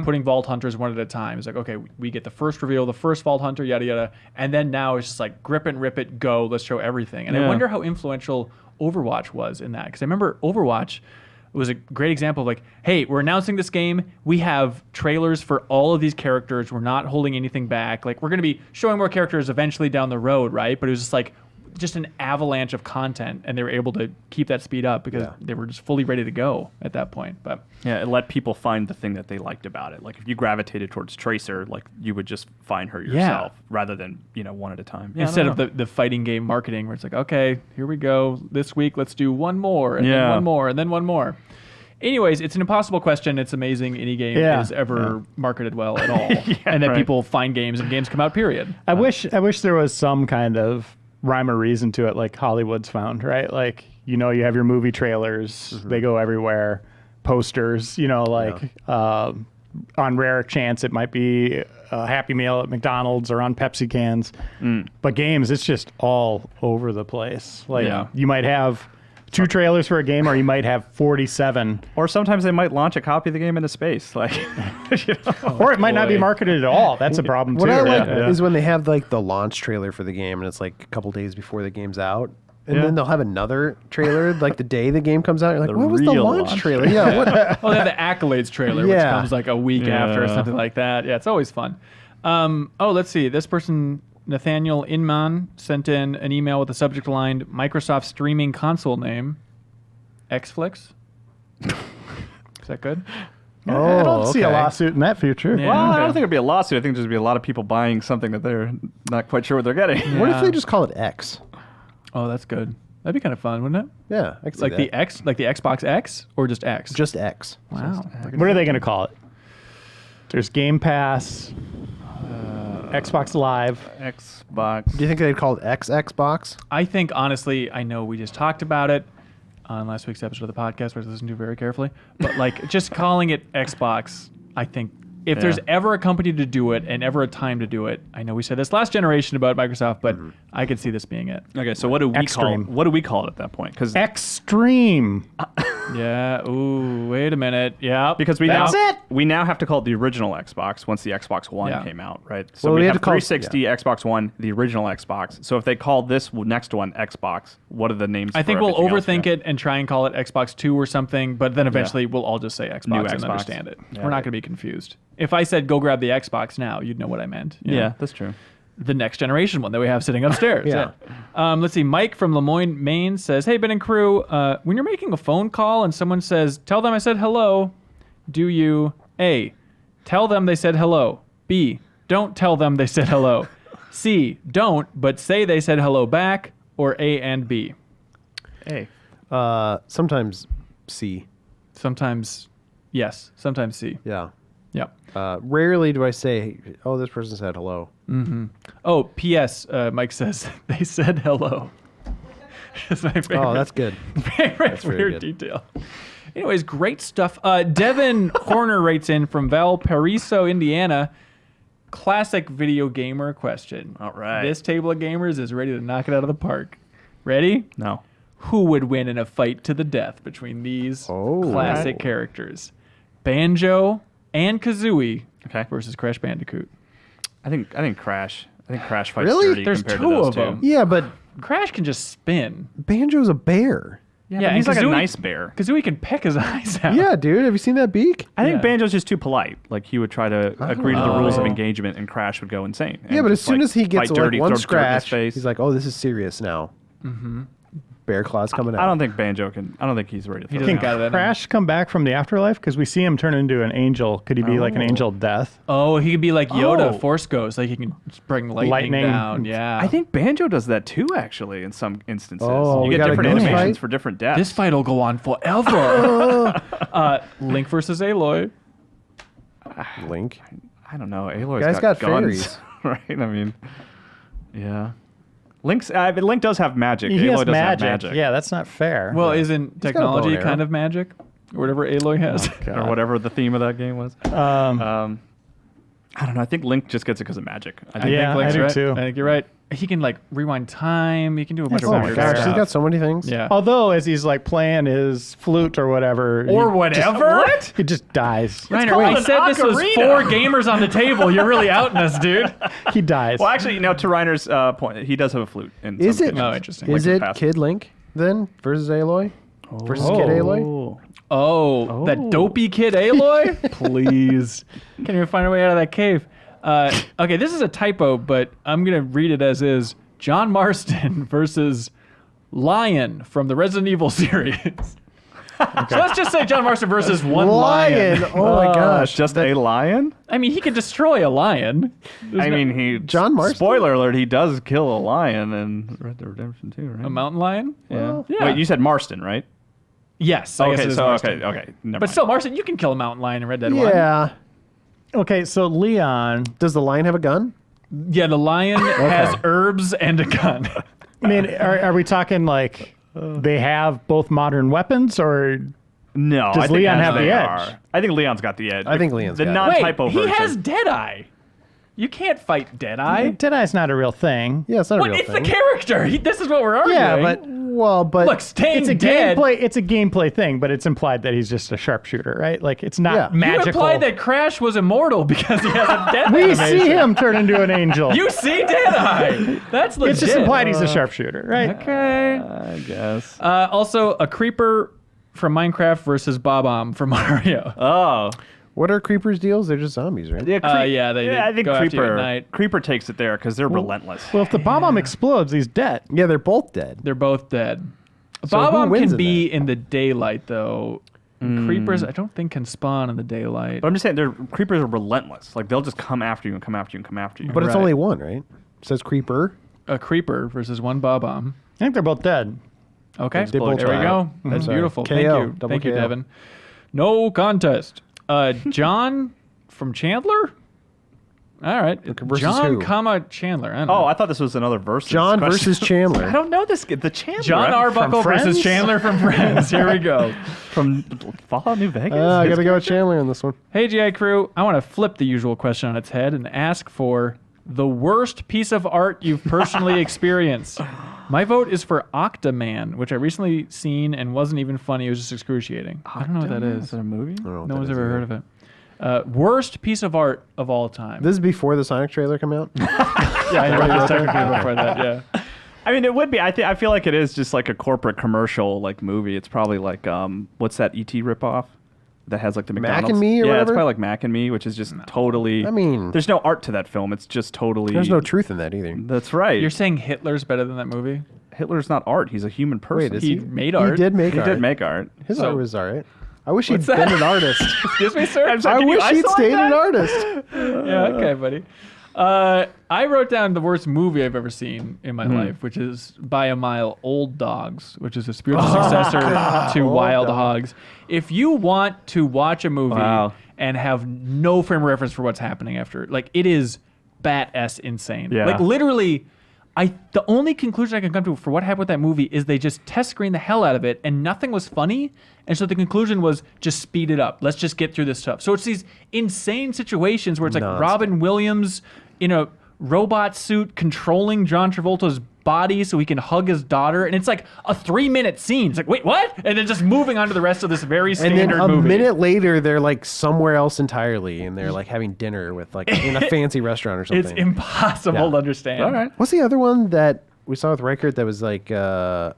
putting Vault Hunters one at a time. It's like, okay, we get the first reveal, the first Vault Hunter, yada yada, and then now it's just like grip it and rip it, go, let's show everything. And I Yeah. wonder how influential Overwatch was in that, because I remember Overwatch was a great example of like, hey, we're announcing this game. We have trailers for all of these characters. We're not holding anything back. Like, we're going to be showing more characters eventually down the road, right? But it was just like, just an avalanche of content, and they were able to keep that speed up because they were just fully ready to go at that point. But Yeah, it let people find the thing that they liked about it. Like if you gravitated towards Tracer, like you would just find her yourself rather than, one at a time. Yeah, instead of the fighting game marketing where it's like, okay, here we go. This week, let's do one more, and then Yeah. one more, and then one more. Anyways, it's an impossible question. It's amazing any game is ever marketed well at all. And that right. people find games and games come out, period. I wish there was some kind of rhyme or reason to it, like Hollywood's found, right? Like, you have your movie trailers, they go everywhere, posters, on rare chance it might be a Happy Meal at McDonald's or on Pepsi cans. But games, it's just all over the place. Like you might have 2 trailers for a game, or you might have 47. Or sometimes they might launch a copy of the game into space. Like, Or it might not be marketed at all. That's a problem too. What I like Yeah. is when they have like the launch trailer for the game, and it's like a couple days before the game's out, and Yeah. then they'll have another trailer like the day the game comes out. You're like, The what was the real launch launch trailer? Yeah, what? Well, they have the Accolades trailer, which Yeah. comes like a week after or Yeah. something like that. Yeah, it's always fun. Let's see. This person, Nathaniel Inman, sent in an email with the subject line, Microsoft streaming console name, Xflix. Is that good? I don't see a okay. lawsuit in that future. Yeah. well, I don't okay. think it'd be a lawsuit. I think there'd be a lot of people buying something that they're not quite sure what they're getting. What if Yeah. they just call it X? Oh, that's good. That'd be kind of fun, wouldn't it? Yeah, I can see Like that. the X, like the Xbox X, or just X? just X. Wow. What are they going to call it? There's Game Pass, Xbox Live. Xbox. Do you think they'd call it Xbox? I think, honestly, I know we just talked about it on last week's episode of the podcast, which I listened to very carefully. But, like, just calling it Xbox, I think, if there's ever a company to do it and ever a time to do it, I know we said this last generation about Microsoft, but I could see this being it. Okay, so what do we Extreme. call? What do we call it at that point? Because Extreme. Yeah. Ooh, wait a minute. Yeah. because That's it. we now have to call it the original Xbox once the Xbox One Yeah. came out, right? So Well, we we had have to call- 360, Xbox One, the original Xbox. So if they call this next one Xbox, what are the names? I think for we'll everything else overthink now? it and try and call it Xbox 2 or something, but then eventually we'll all just say Xbox New and Xbox. understand it. Yeah, We're not right. going to be confused. If I said go grab the Xbox now, you'd know what I meant. you know? Yeah, that's true. The next generation one that we have sitting upstairs. Yeah. Let's see. Mike from Lemoyne, Maine says, "Hey, Ben and crew, when you're making a phone call and someone says, 'Tell them I said hello,' do you A, tell them they said hello, B, don't tell them they said hello, C, don't, but say they said hello back, or A and B?" Hey, Sometimes C. Sometimes yes, sometimes C. Yeah. Yep. Rarely do I say, "Oh, this person said hello." Oh, P.S. Mike says they said hello. That's my favorite. Oh, that's good. favorite very weird good. detail. Anyways, great stuff. Devin Horner writes in from Valparaiso, Indiana. Classic video gamer question. All right. This table of gamers is ready to knock it out of the park. Ready? no. Who would win in a fight to the death between these classic characters? Banjo and Kazooie Okay. versus Crash Bandicoot. I think Crash. I think Crash fights Really? dirty There's compared two to those of two. them. Yeah, but Crash can just spin. Banjo's a bear. Yeah, Yeah, but he's and like a Kazooie- nice bear. Kazooie can peck his eyes out. Yeah, dude. Have you seen that beak? I think Yeah. Banjo's just too polite. Like he would try to agree to the rules of know. engagement, and Crash would go insane. Yeah, and but as just, soon like, as he gets fight dirty, like one throw dirt in his scratch, face. he's like, "Oh, this is serious now." Mm-hmm. Bear claws coming out. I don't think Banjo can. I don't think he's ready to. He throw doesn't it got out. it in him. Crash come back from the afterlife? Because we see him turn into an angel. Could he be like an angel of death? Oh, he could be like Yoda, Oh. Force Ghost. Like he can bring lightning Lightning. down. Yeah. I think Banjo does that too, actually, in some instances. Oh, you we get got a different ghost animations fight? for different deaths. this fight will go on forever. Link versus Aloy. Link. I don't know. Aloy's Guy's got got guns, fairies. right? I mean, yeah. Link does have magic. He Aloy has doesn't have magic. magic. Yeah, that's not fair. Well, isn't got a technology bow and kind arrow. of magic? Or whatever Aloy has. Or whatever the theme of that game was. I don't know. I think Link just gets it because of magic. I think Yeah, Link's I do right. too. I think you're right. He can like rewind time. He can do a bunch That's of not Oh weird my fair. gosh, stuff. he's got so many things. Yeah. Although, as he's like playing his flute or whatever, Or he whatever. just, he just dies. Reiner, called we an said this was ocarina. 4 gamers on the table. You're really outing us, dude. He dies. Well, actually, to Reiner's point, he does have a flute. In Is some it? cases. Oh, interesting. Is Like it past- Kid Link then versus Aloy? Versus Kid Aloy? Oh, that dopey kid Aloy? Please. Can't even find a way out of that cave. Okay, this is a typo, but I'm going to read it as is. John Marston versus Lion from the Resident Evil series. So let's just say John Marston versus one lion. Oh my gosh. Just a lion? I mean, he could destroy a lion. I mean, he. John Marston? Spoiler alert: he does kill a lion in Red Dead Redemption 2, right? A mountain lion? Yeah. yeah. Wait, you said Marston, right? Yes. I guess it Okay, is so Marston. okay. Never But mind. still, Marston, you can kill a mountain lion in Red Dead 1. Yeah. Okay, so Leon. Does the lion have a gun? Yeah, the lion has herbs and a gun. I mean, are we talking like they have both modern weapons, or No, Does I think Leon as have they the edge? are. I think Leon's got the edge. I think Leon's the got it. non-typo Wait, version. he has Deadeye. You can't fight Deadeye. Deadeye's not a real thing? Yeah, it's not a What? real It's thing. the character. This is what we're arguing. Yeah, but Look, staying it's a dead. gameplay. It's a gameplay thing, but it's implied that he's just a sharpshooter, right? Like it's not Yeah. You You magical. implied that Crash was immortal because he has a death we animation. see him turn into an angel. You see Deadeye. That's legit. it's just implied he's a sharpshooter, right? Okay. I guess. Also, a creeper from Minecraft versus Bob-omb from Mario. Oh. What are creepers' deals? They're just zombies, right? Yeah, They I think go after you at Creeper. night. Creeper takes it there because they're relentless. Well, if the bomb explodes, he's dead. Yeah, they're both dead. They're both dead. So who Bob-omb wins can in be in the daylight, though. Hmm. Creepers, I don't think, can spawn in the daylight. But I'm just saying, creepers are relentless. Like they'll just come after you and come after you and come after you. But it's Right. only one, right? It says creeper. A creeper versus one Bob-omb. I think they're both dead. Okay, They both there we die. go. That's Sorry. beautiful. KO. Thank you. Double Thank you, KO. Devin. No contest. John from Chandler? All right. versus John, who? comma Chandler. I don't know. Oh, I thought this was another versus. John question. versus Chandler. I don't know this. The Chandler. John Arbuckle versus Friends? Chandler from Friends. Here we go. from Fallout New Vegas. I gotta go with Chandler on this one. Hey, GI crew. I want to flip the usual question on its head and ask for the worst piece of art you've personally experienced. My vote is for Octaman, which I recently seen and wasn't even funny. It was just excruciating. I don't know what that is. Is it a movie? No one's ever heard of it. Worst piece of art of all time. This is before the Sonic trailer come out. Yeah, I know. Technically before that. Yeah. I mean, it would be. I feel like it is just like a corporate commercial like movie. It's probably like what's that ET ripoff that has like the Mac McDonald's? and Me or yeah, it's whatever? probably like Mac and Me, which is just totally. I mean- there's no art to that film. It's just totally. There's no truth in that either. That's right. You're saying Hitler's better than that movie? Hitler's not art. He's a human person. Wait, is He he? made art. He did make He art. did make art. His So- art was alright. I wish he'd What's that? been an artist. Excuse me, sir? I wish he'd stayed an artist. Yeah, okay, buddy. I wrote down the worst movie I've ever seen in my life, which is by a mile Old Dogs, which is a spiritual successor to Wild Hogs. If you want to watch a movie Wow. and have no frame of reference for what's happening after, like, it is bat-ass insane. Yeah. Like, literally, the only conclusion I can come to for what happened with that movie is they just test screened the hell out of it and nothing was funny. And so the conclusion was just speed it up. Let's just get through this stuff. So it's these insane situations where it's like Non-stop. Robin Williams in a robot suit controlling John Travolta's body so he can hug his daughter. And it's like a 3-minute scene. It's like, wait, what? And then just moving on to the rest of this very And standard then a movie. minute later, they're like somewhere else entirely, and they're like having dinner with like in a fancy restaurant or something. It's impossible Yeah. to understand. All right. What's the other one that we saw with Reichert that was like, oh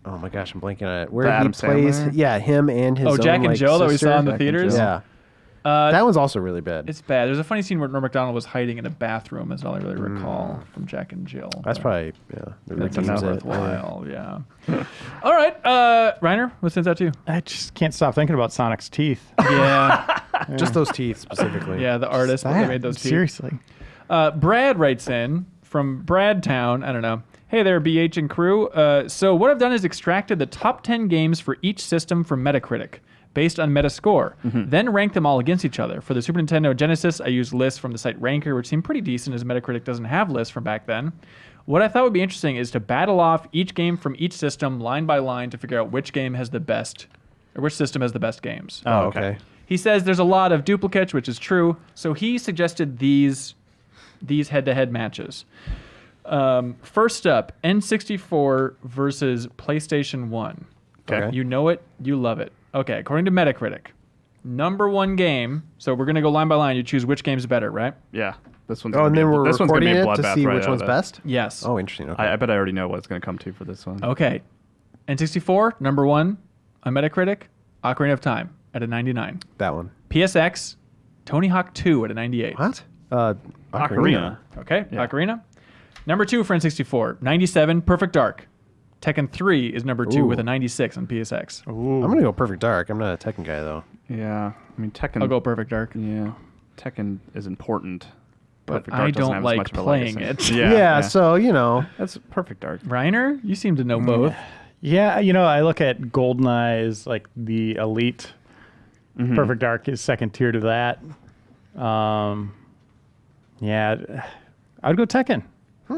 my gosh, I'm blanking on it. Where The he Adam plays, Sandler? yeah, him and his Oh, own, Jack and like, Jill that we sister. saw in the Jack and theaters? Jill. Yeah. That one's also really bad. It's bad. There's a funny scene where Norm Macdonald was hiding in a bathroom, is all I really recall from Jack and Jill. That's But probably, yeah. that's redeems not it. worthwhile, yeah. All right, Reiner, what stands out to you? I just can't stop thinking about Sonic's teeth. Yeah, Just those teeth specifically. yeah, the artist that Bad. made those teeth. Seriously. Brad writes in from Bradtown. I don't know. Hey there, BH and crew. So what I've done is extracted the top 10 games for each system from Metacritic, based on Metascore, then ranked them all against each other. For the Super Nintendo Genesis, I used lists from the site Ranker, which seemed pretty decent as Metacritic doesn't have lists from back then. What I thought would be interesting is to battle off each game from each system line by line to figure out which game has the best, or which system has the best games. Oh, okay. He says there's a lot of duplicates, which is true. So he suggested these head-to-head matches. First up, N64 versus PlayStation 1. Okay. You know it, you love it. Okay, according to Metacritic, number one game. So we're gonna go line by line. You choose which game's better, right? Yeah. This one's. Oh, and then we're this one's gonna recording be a it to bloodbath see right which out one's of that. best? Yes. Oh, interesting. Okay. I bet I already know what it's going to come to for this one. Okay. N64, number one on Metacritic, Ocarina of Time at a 99. That one. PSX, Tony Hawk 2 at a 98. What? Ocarina. Okay, Yeah. Ocarina. Number two for N64, 97, Perfect Dark. Tekken 3 is number two Ooh. with a 96 on PSX. I'm going to go Perfect Dark. I'm not a Tekken guy, though. Yeah. I mean, Tekken. I'll go Perfect Dark. Yeah. Tekken is important, but But I don't like playing it. Yeah, so, you know. That's Perfect Dark. Reiner, you seem to know both. Yeah, I look at GoldenEye as like the elite. Perfect Dark is second tier to that. Yeah, I'd go Tekken.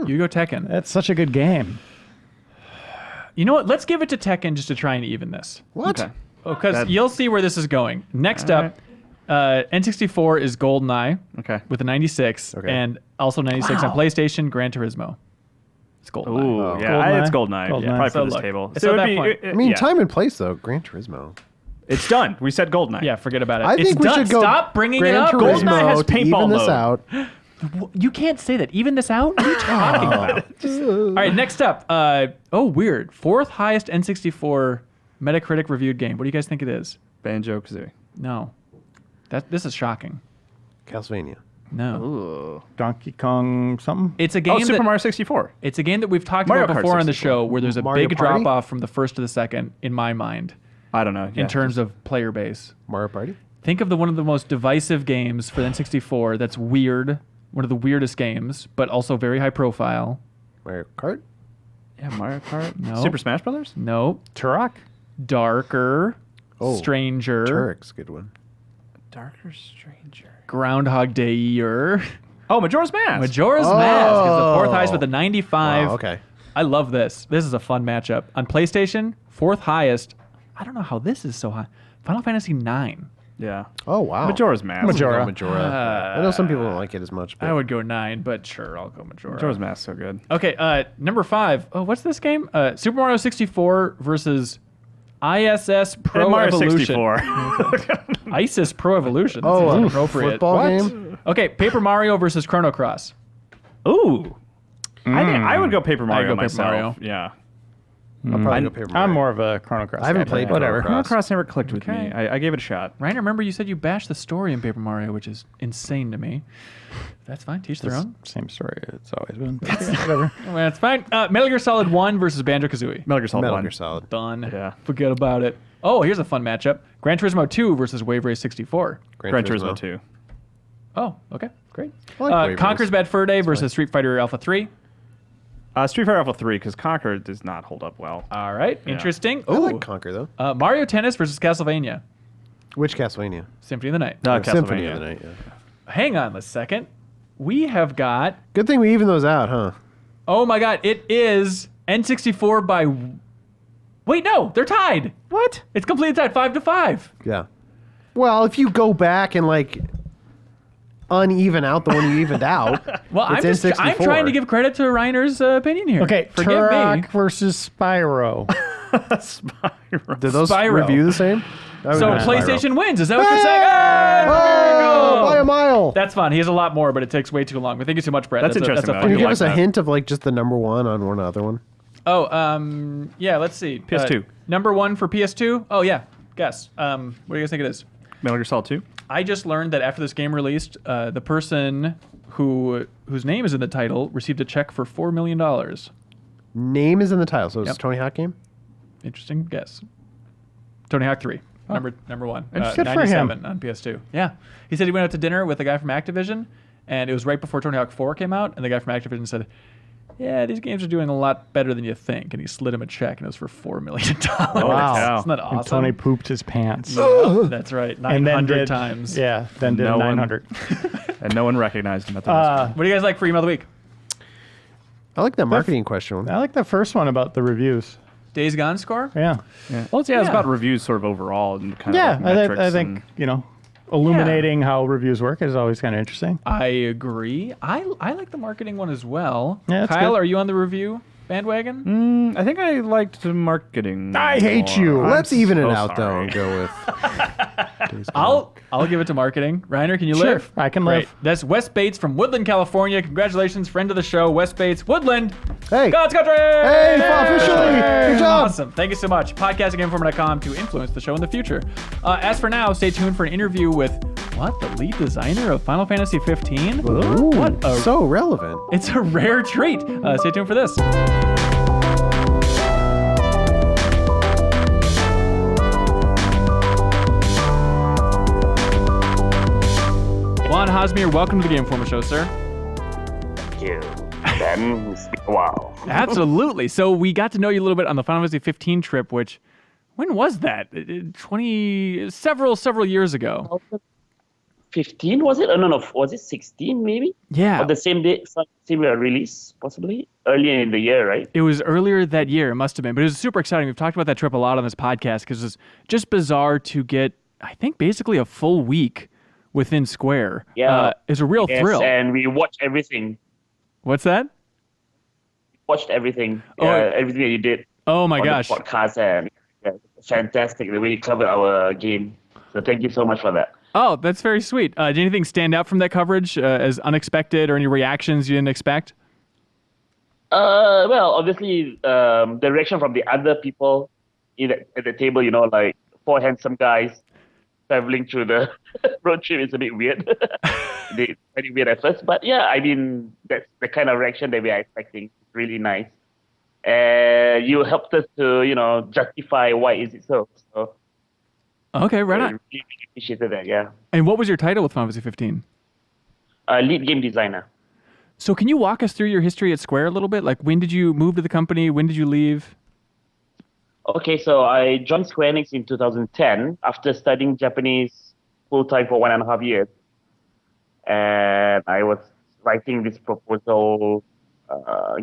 You go Tekken. That's such a good game. You know what? Let's give it to Tekken just to try and even this. What? Okay. Because That- you'll see where this is going. Next All up, N64 is GoldenEye Okay. with a 96, Okay. and also 96 on PlayStation, Gran Turismo. It's GoldenEye. Ooh, Oh. yeah, GoldenEye? it's GoldenEye. GoldenEye. Probably So for this look, table. it's So at it would that be, point. I mean, yeah. time and place, though. Gran Turismo. It's done. We said GoldenEye. Yeah, forget about it. I It's think we done. should go Stop bringing Gran it up. Turismo GoldenEye has to even paintball this mode. out. You can't say that. Even this out? What are you talking about? All right, next up. Weird. Fourth highest N64 Metacritic reviewed game. What do you guys think it is? Banjo-Kazooie. No. This is shocking. Castlevania. No. Ooh. Donkey Kong something. It's a game Super that, Mario 64. It's a game that we've talked Mario about Kart before on the 64. show where there's a Mario big Party? drop off from the first to the second in my mind I don't know. in terms of player base. Mario Party? Think of one of the most divisive games for the N64 that's weird, one of the weirdest games, but also very high profile. Mario Kart? Yeah, Mario Kart. No. Super Smash Brothers? No. Turok. Darker. Oh, Stranger. Turok's a good one. Darker Stranger. Groundhog Day-er. Oh, Majora's Mask. Majora's Mask is the fourth highest with a 95. Wow, okay. I love this. This is a fun matchup. On PlayStation, fourth highest. I don't know how this is so high. Final Fantasy 9. Yeah. Oh, wow. Majora's Mask. Majora. Majora. I know some people don't like it as much. But I would go 9, but sure, I'll go Majora. Majora's Mask so good. Okay, number 5. Oh, what's this game? Super Mario 64 versus ISS Pro Mario Evolution. 64. ISIS Pro Evolution. That Oh, seems a appropriate. football game? Okay, Paper Mario versus Chrono Cross. Ooh. I think I would go Paper Mario go Paper myself. Mario. Yeah. I'll probably go Paper Mario. I'm more of a Chrono Cross. I haven't guy, played but whatever. Chrono Chrono Cross never clicked with Okay. me. I gave it a shot. Ryan, remember you said you bashed the story in Paper Mario, which is insane to me. That's fine. Teach their own. Same story. It's always been. But yeah, whatever. Well, that's fine. Metal Gear Solid 1 versus Banjo-Kazooie. Metal Gear Solid Metal 1. Gear Solid. Done. Yeah. Forget about it. Oh, here's a fun matchup. Gran Turismo 2 versus Wave Race 64. Gran Turismo 2. Oh, okay. Great. I like Wave Conker's Race. Bad Fur Day versus Street Fighter Alpha 3. Street Fighter Alpha 3, because Conquer does not hold up well. All right. Interesting. I Ooh. like Conquer, though. Mario Tennis versus Castlevania. Which Castlevania? Symphony of the Night. Symphony Castlevania. of the Night, yeah. Hang on a second. We have got... Good thing we even those out, huh? Oh, my God. It is N64 by... Wait, no. They're tied. What? It's completely tied. 5-5. Yeah. Well, if you go back and, like, uneven out the one you evened out, Well, I'm it's I'm N64. trying to give credit to Reiner's opinion here. Okay, Forgive Turok me. versus Spyro. Spyro. Did those Spyro. review the same? I would So go Spyro. PlayStation wins. Is that what you're saying? Hey, there you Oh, by a go. mile. That's fun. He has a lot more, but it takes way too long. But thank you so much, Brett. That's interesting, That's a though. fun Can you I give like us a that. hint of, like, just the number one on one other one? Oh, yeah. Let's see. PS2. Number 1 for PS2. Oh yeah. Guess. What do you guys think it is? Metal Gear Solid 2. I just learned that after this game released, the person whose name is in the title received a check for $4 million. Name is in the title, so it's Yep. a Tony Hawk game? Interesting guess. Tony Hawk 3. Number 1. Good for him. 97 on PS2. Yeah. He said he went out to dinner with a guy from Activision, and it was right before Tony Hawk 4 came out, and the guy from Activision said, yeah, these games are doing a lot better than you think. And he slid him a check, and it was for $4 million. Wow. Isn't that And awesome? Tony pooped his pants. Yeah, that's right. And then 900 did, times. Yeah, then did No one- 900. And no one recognized him at the restaurant. What do you guys like for email of the week? I like that marketing question. I like the first one about the reviews. Days Gone score? Yeah. Well, it's Yeah. about reviews sort of overall and kind Yeah, of like metrics. I think, illuminating how reviews work is always kind of interesting. I agree. I like the marketing one as well. Yeah, that's Kyle, good. are you on the review bandwagon? I think I liked the marketing. I hate more. you. I'm Let's even it so out, though, sorry. and go with Days Gone. I'll give it to marketing. Reiner, can you Sure, live? I can Great. live. That's Wes Bates from Woodland, California. Congratulations, friend of the show, Wes Bates. Woodland. Hey. God's country! Hey, officially! Good job! Awesome. Thank you so much. Podcastinginformer.com to influence the show in the future. As for now, stay tuned for an interview with, the lead designer of Final Fantasy 15? Ooh, What a so relevant. It's a rare treat. Stay tuned for this. Wan Hazmer, welcome to the Game Informer Show, sir. Thank you. Ben, it's been a while. Absolutely. So we got to know you a little bit on the Final Fantasy 15 trip, which, when was that? Several years ago. 15 was it? Oh, no, was it 16 maybe? Yeah. Or the same day, same release possibly? Earlier in the year, right? It was earlier that year. It must have been. But it was super exciting. We've talked about that trip a lot on this podcast because it was just bizarre to get, I think, basically a full week within Square. Yeah. It's a real Yes, thrill. and we watched everything. What's that? Watched everything. Oh, everything that you did Oh, my on gosh. the podcast. And fantastic the way you covered our game. So thank you so much for that. Oh, that's very sweet. Did anything stand out from that coverage as unexpected or any reactions you didn't expect? Well, obviously, the reaction from the other people at the table, like 4 handsome guys traveling through the road trip is a bit weird. It's very weird at first. But yeah, I mean, that's the kind of reaction that we are expecting. It's really nice. And you helped us to, justify why is it so. So Okay, right I on. really, really appreciated that, yeah. And what was your title with Final Fantasy 15? Lead game designer. So can you walk us through your history at Square a little bit? Like, when did you move to the company? When did you leave? Okay, so I joined Square Enix in 2010 after studying Japanese full-time for 1.5 years. and I was writing this proposal,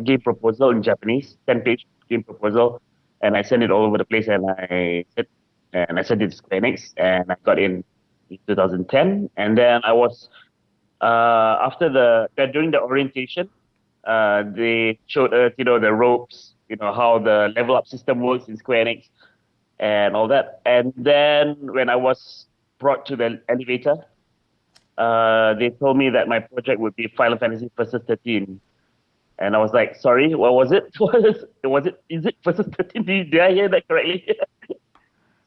game proposal in Japanese, 10-page game proposal, and I sent it all over the place, and I sent it to Square Enix, and I got in 2010, and then I was during the orientation, they showed us, the ropes, how the level up system works in Square Enix and all that. And then when I was brought to the elevator, they told me that my project would be Final Fantasy Versus 13. And I was like, sorry, what was it? Is it Versus 13? Did I hear that correctly?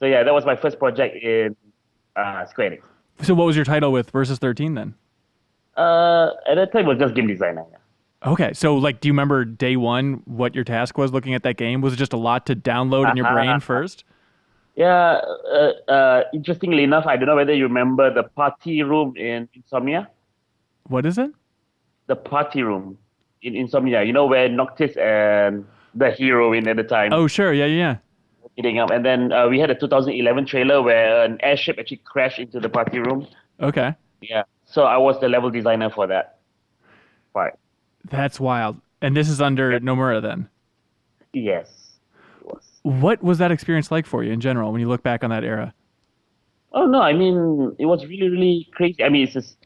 So yeah, that was my first project in Square Enix. So what was your title with Versus 13 then? At that time, it was just game designer. Yeah. Okay, so do you remember day one what your task was looking at that game? Was it just a lot to download in your brain first? Yeah, interestingly enough, I don't know whether you remember the party room in Insomnia. What is it? The party room in Insomnia. Where Noctis and the heroine at the time. Oh, sure. Yeah. Meeting up. And then we had a 2011 trailer where an airship actually crashed into the party room. Okay. Yeah. So I was the level designer for that. Right. That's wild. And this is under Nomura then? Yes, it was. What was that experience like for you in general when you look back on that era? Oh, no. I mean, it was really, really crazy. I mean, it's just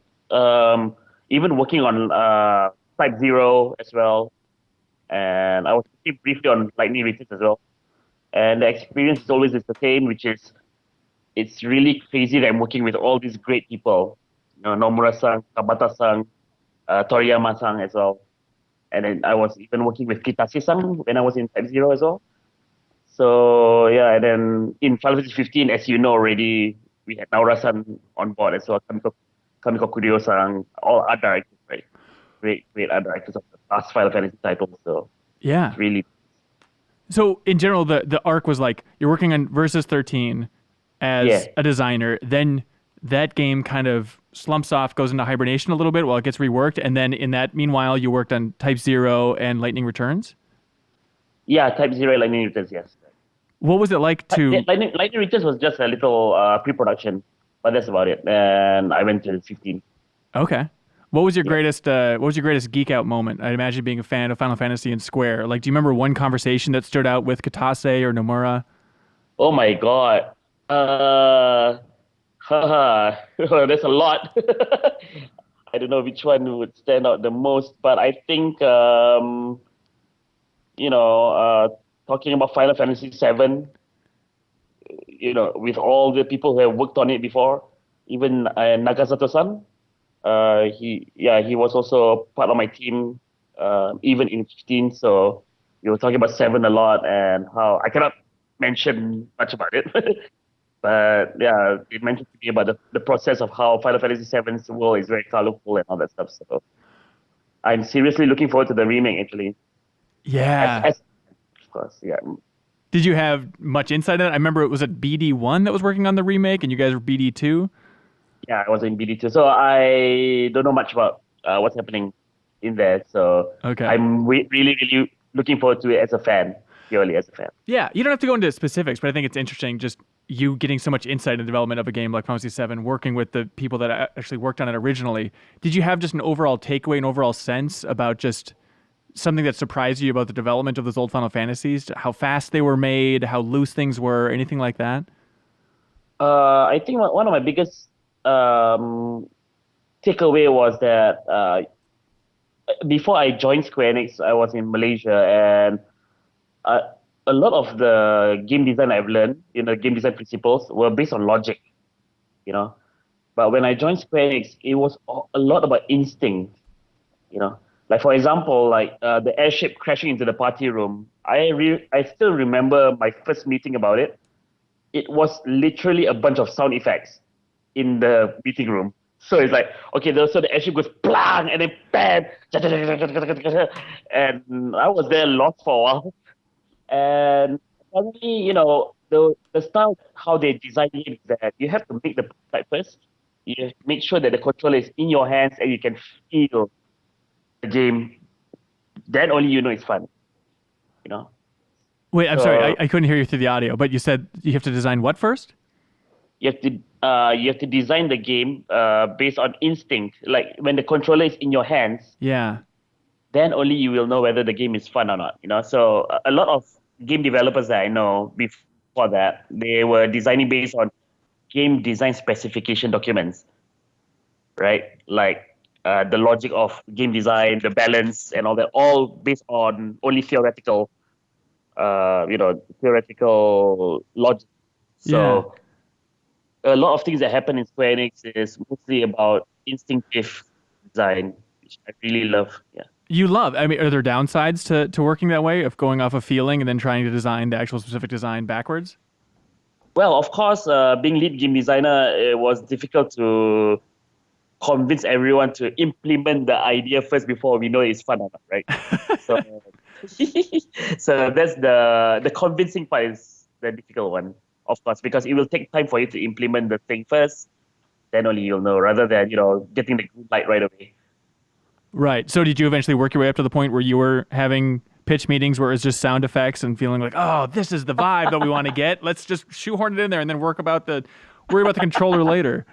even working on Type 0 as well. And I was working briefly on Lightning Returns as well. And the experience is always the same, which is it's really crazy that I'm working with all these great people. Nomura-san, Tabata-san, Toriyama-san as well. And then I was even working with Kitase-san when I was in Type 0 as well. So, yeah, and then in Final Fantasy 15, as you know already, we had Naura-san on board as well, Kamiko Kuryo-san, all art directors, right? Great art directors of the last Final Fantasy titles. So, yeah. Really. So, in general, the arc was you're working on Versus 13 as a designer, then that game kind of slumps off, goes into hibernation a little bit while it gets reworked, and then in that meanwhile, you worked on Type 0 and Lightning Returns? Yeah, Type 0 and Lightning Returns, yes. What was it like to... Lightning Returns was just a little pre-production, but that's about it. And I went to 15. Okay. What was your greatest geek out moment? I'd imagine being a fan of Final Fantasy and Square. Do you remember one conversation that stood out with Kitase or Nomura? Oh my god. There's a lot. I don't know which one would stand out the most, but I think talking about Final Fantasy 7, with all the people who have worked on it before, even Nagasato-san, he was also part of my team, even in 15. So we were talking about 7 a lot and how I cannot mention much about it. But yeah, it mentioned to me about the process of how Final Fantasy VII's world is very colorful and all that stuff. So I'm seriously looking forward to the remake, actually. Yeah. Of course, yeah. Did you have much insight in it? I remember it was at BD1 that was working on the remake, and you guys were BD2. Yeah, I was in BD2, so I don't know much about what's happening in there. So I'm really, really looking forward to it as a fan, purely as a fan. Yeah, you don't have to go into specifics, but I think it's interesting just you getting so much insight in the development of a game like Final Fantasy VII, working with the people that actually worked on it originally. Did you have just an overall takeaway, an overall sense about just something that surprised you about the development of those old Final Fantasies? How fast they were made, how loose things were, anything like that? I think one of my biggest takeaway was that before I joined Square Enix, I was in Malaysia, and a lot of the game design I've learned, game design principles were based on logic, But when I joined Square Enix, it was a lot about instinct, Like, for example, the airship crashing into the party room. I still remember my first meeting about it. It was literally a bunch of sound effects in the meeting room. So it's like, okay, so the airship goes blang, and then bam, and I was there lost for a while. And suddenly, the style, how they design it is that you have to make the prototype first. You have to make sure that the controller is in your hands and you can feel the game. Then only it's fun. Wait, I'm sorry, I couldn't hear you through the audio, but you said you have to design what first? You have to you have to design the game based on instinct. Like when the controller is in your hands, Yeah. then only you will know whether the game is fun or not. So a lot of game developers that I know before that, they were designing based on game design specification documents, right? Like the logic of game design, the balance, and all that, all based on only theoretical, theoretical logic. So a lot of things that happen in Square Enix is mostly about instinctive design, which I really love. Yeah. You love. I mean, are there downsides to working that way, of going off a feeling and then trying to design the actual specific design backwards? Well, of course, being lead game designer, it was difficult to convince everyone to implement the idea first before we know it's fun or not, right? So, so that's the convincing part is the difficult one, of course, because it will take time for you to implement the thing first, then only you'll know, rather than getting the green light right away. Right. So did you eventually work your way up to the point where you were having pitch meetings where it's just sound effects and feeling like, oh, this is the vibe that we want to get. Let's just shoehorn it in there and then worry about the controller later.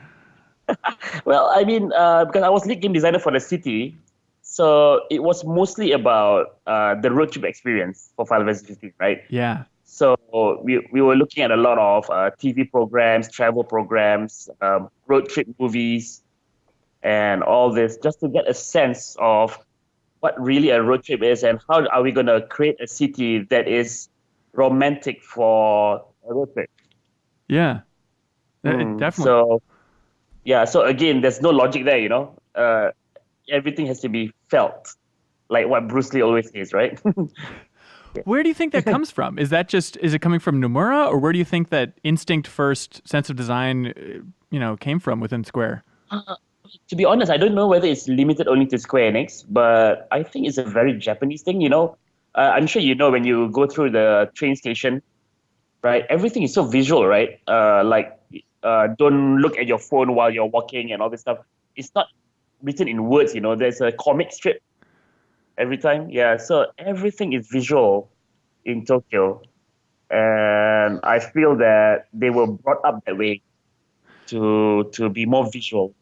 Well, I mean, because I was lead game designer for the city, so it was mostly about the road trip experience for Final Fantasy 15, right? Yeah. So we were looking at a lot of TV programs, travel programs, road trip movies, and all this, just to get a sense of what really a road trip is and how are we going to create a city that is romantic for a road trip. Yeah. Definitely. So again, there's no logic there, everything has to be felt, like what Bruce Lee always says, right? Where do you think that comes from? Is it coming from Nomura, or where do you think that instinct first sense of design, came from within Square? To be honest, I don't know whether it's limited only to Square Enix, but I think it's a very Japanese thing, I'm sure when you go through the train station, right? Everything is so visual, right? Don't look at your phone while you're walking and all this stuff. It's not written in words, There's a comic strip every time. Yeah, so everything is visual in Tokyo. And I feel that they were brought up that way to be more visual.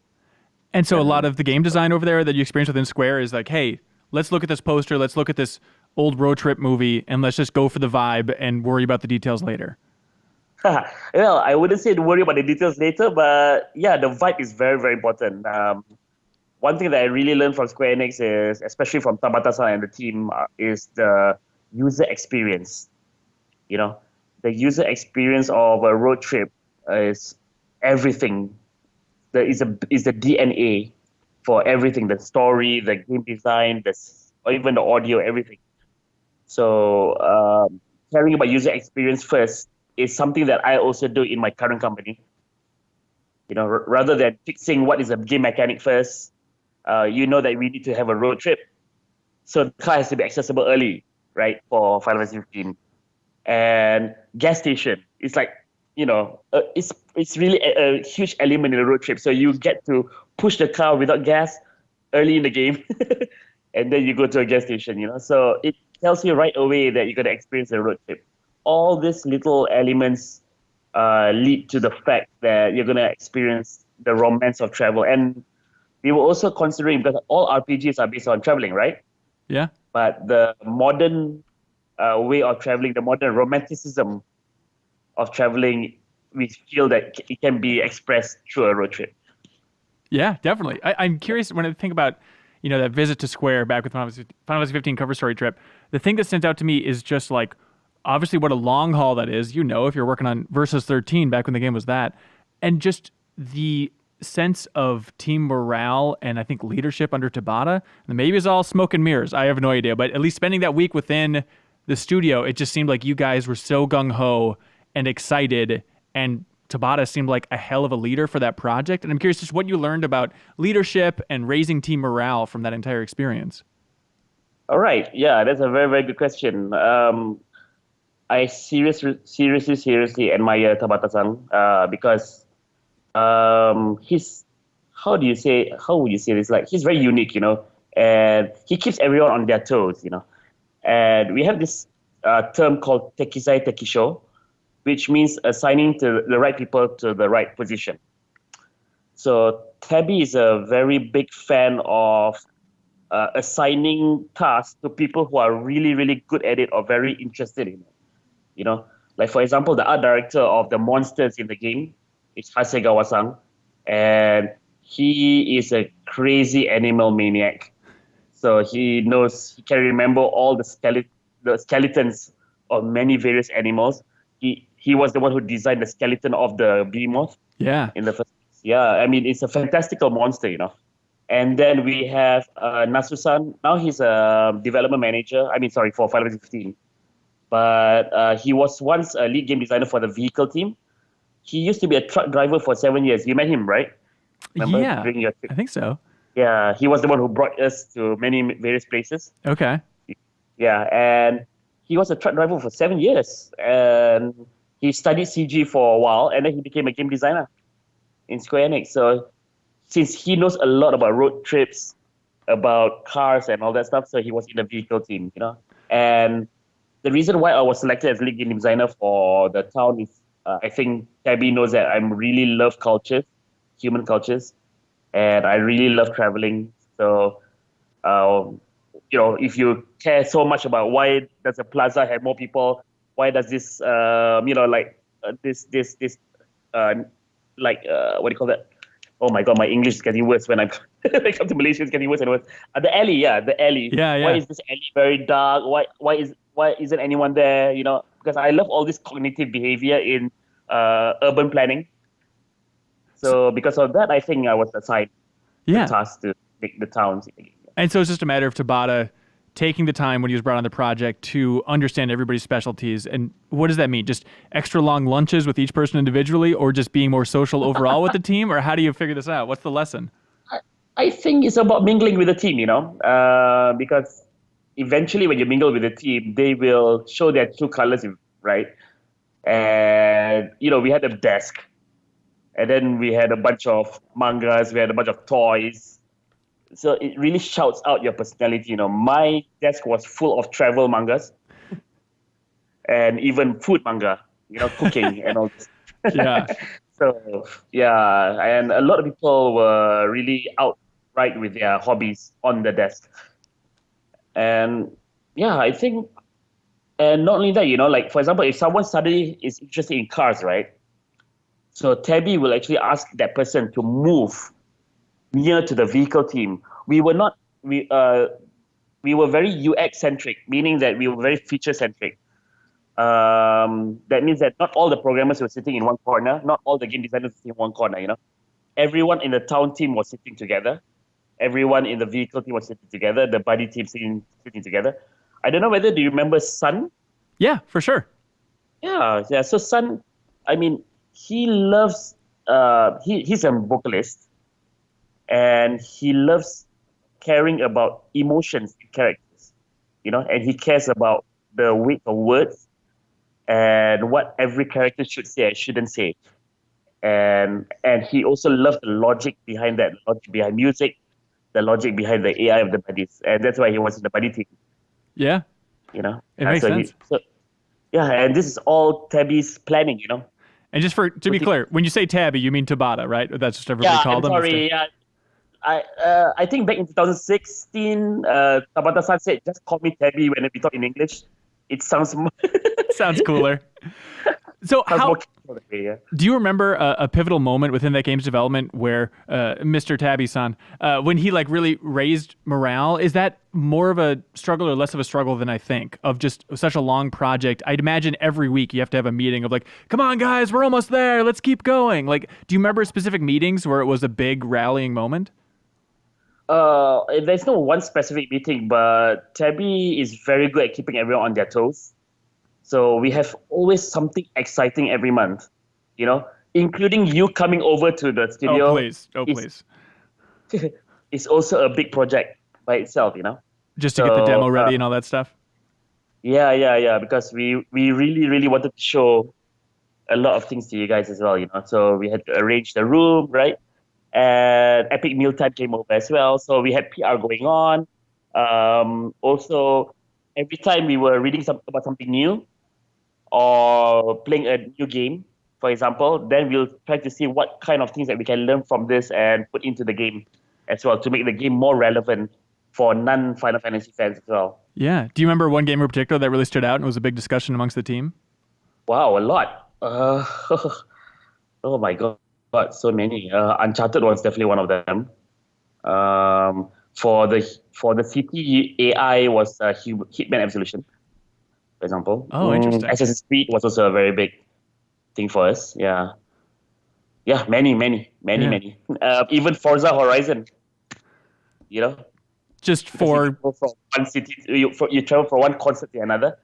And so a lot of the game design over there that you experience within Square is like, hey, let's look at this poster, let's look at this old road trip movie, and let's just go for the vibe and worry about the details later. Well, I wouldn't say to worry about the details later, but yeah, the vibe is very, very important. One thing that I really learned from Square Enix is, especially from Tabata-san and the team, is the user experience. The user experience of a road trip is everything. Is the DNA for everything, the story, the game design, or even the audio, everything. So caring about user experience first is something that I also do in my current company. Rather than fixing what is a game mechanic first, that we need to have a road trip. So the car has to be accessible early, right, for Final Fantasy 15. And gas station, it's like, it's really a huge element in a road trip. So you get to push the car without gas early in the game, and then you go to a gas station, So it tells you right away that you're going to experience a road trip. All these little elements lead to the fact that you're going to experience the romance of travel. And we were also considering, because all RPGs are based on traveling, right? Yeah. But the modern way of traveling, the modern romanticism of traveling, we feel that it can be expressed through a road trip. Yeah, definitely. I'm curious when I think about, that visit to Square back with Final Fantasy 15 cover story trip. The thing that stands out to me is just like, obviously what a long haul that is, if you're working on Versus 13 back when the game was that, and just the sense of team morale and I think leadership under Tabata. And maybe it's all smoke and mirrors. I have no idea, but at least spending that week within the studio, it just seemed like you guys were so gung-ho and excited, and Tabata seemed like a hell of a leader for that project. And I'm curious just what you learned about leadership and raising team morale from that entire experience. All right. Yeah, that's a very, very good question. I seriously admire Tabata-san because he's, how would you say this? Like, he's very unique, and he keeps everyone on their toes, And we have this term called tekizai tekisho, which means assigning to the right people to the right position. So Tabby is a very big fan of assigning tasks to people who are really, really good at it or very interested in it. You know, like for example, the art director of the monsters in the game is Hasegawa-san, and he is a crazy animal maniac. So he can remember all the skeletons of many various animals. He was the one who designed the skeleton of the behemoth. Yeah. In the first place. Yeah, I mean, it's a fantastical monster, you know. And then we have Nasu-san. Now he's a development manager. For Final Fantasy 15. But he was once a lead game designer for the vehicle team. He used to be a truck driver for 7 years. You met him, right? Remember? Yeah, During your trip? I think so. Yeah, he was the one who brought us to many various places. Okay. Yeah, and he was a truck driver for 7 years. And he studied CG for a while, and then he became a game designer in Square Enix. So since he knows a lot about road trips, about cars and all that stuff, so he was in the vehicle team, you know. And the reason why I was selected as lead game designer for the town is I think Tabby knows that I really love cultures, human cultures, and I really love traveling. So, if you care so much about why does a plaza have more people, why does this, what do you call that? Oh my God, my English is getting worse when I come to Malaysia. It's getting worse and worse. The alley. Yeah. Why is this alley very dark? Why isn't anyone there? You know, because I love all this cognitive behavior in urban planning. So because of that, I think I was assigned the task to make the towns in the game. And so it's just a matter of Tabata taking the time when he was brought on the project to understand everybody's specialties. And what does that mean? Just extra long lunches with each person individually, or just being more social overall with the team? Or how do you figure this out? What's the lesson? I think it's about mingling with the team, you know, because eventually when you mingle with the team, they will show their true colors, right? And, we had a desk. And then we had a bunch of mangas, we had a bunch of toys. So it really shouts out your personality. My desk was full of travel mangas and even food manga, cooking and all this. Yeah. So, and a lot of people were really outright with their hobbies on the desk. And I think, and not only that, like, for example, if someone suddenly is interested in cars, right? So Tabby will actually ask that person to move near to the vehicle team. We were very UX centric, meaning that we were very feature centric. That means that not all the programmers were sitting in one corner, not all the game designers were sitting in one corner. Everyone in the town team was sitting together. Everyone in the vehicle team was sitting together. The buddy team sitting together. I don't know whether do you remember Sun? Yeah, for sure. Yeah. So Sun, he loves. He's a vocalist. And he loves caring about emotions in characters, and he cares about the weight of words and what every character should say and shouldn't say. And he also loves the logic behind that, the logic behind music, the logic behind the AI of the buddies. And that's why he was in the buddy team. Yeah. It makes sense. And this is all Tabby's planning, And just to be clear, when you say Tabby, you mean Tabata, right? That's just everybody called him? Sorry, yeah. I think back in 2016, Tabata-san said, just call me Tabby when we talk in English. It sounds sounds cooler. So do you remember a pivotal moment within that game's development where Mr. Tabby-san, when he really raised morale? Is that more of a struggle or less of a struggle than I think, of just such a long project? I'd imagine every week you have to have a meeting of come on guys, we're almost there, let's keep going. Do you remember specific meetings where it was a big rallying moment? There's no one specific meeting, but Tabby is very good at keeping everyone on their toes. So we have always something exciting every month, including you coming over to the studio. Oh, please. It's also a big project by itself, Just to get the demo ready and all that stuff? Yeah, because we really, really wanted to show a lot of things to you guys as well, So we had to arrange the room, right? And Epic Mealtime came over as well. So we had PR going on. Also, every time we were reading about something new or playing a new game, for example, then we'll try to see what kind of things that we can learn from this and put into the game as well to make the game more relevant for non-Final Fantasy fans as well. Yeah. Do you remember one game in particular that really stood out and was a big discussion amongst the team? Wow, a lot. Oh my God, so many. Uncharted was definitely one of them. For the city, AI was Hitman Absolution, for example. Oh, interesting. Assassin's Creed was also a very big thing for us. Yeah, many. Even Forza Horizon. You know, Just because for you travel from one city, you travel from one concert to another,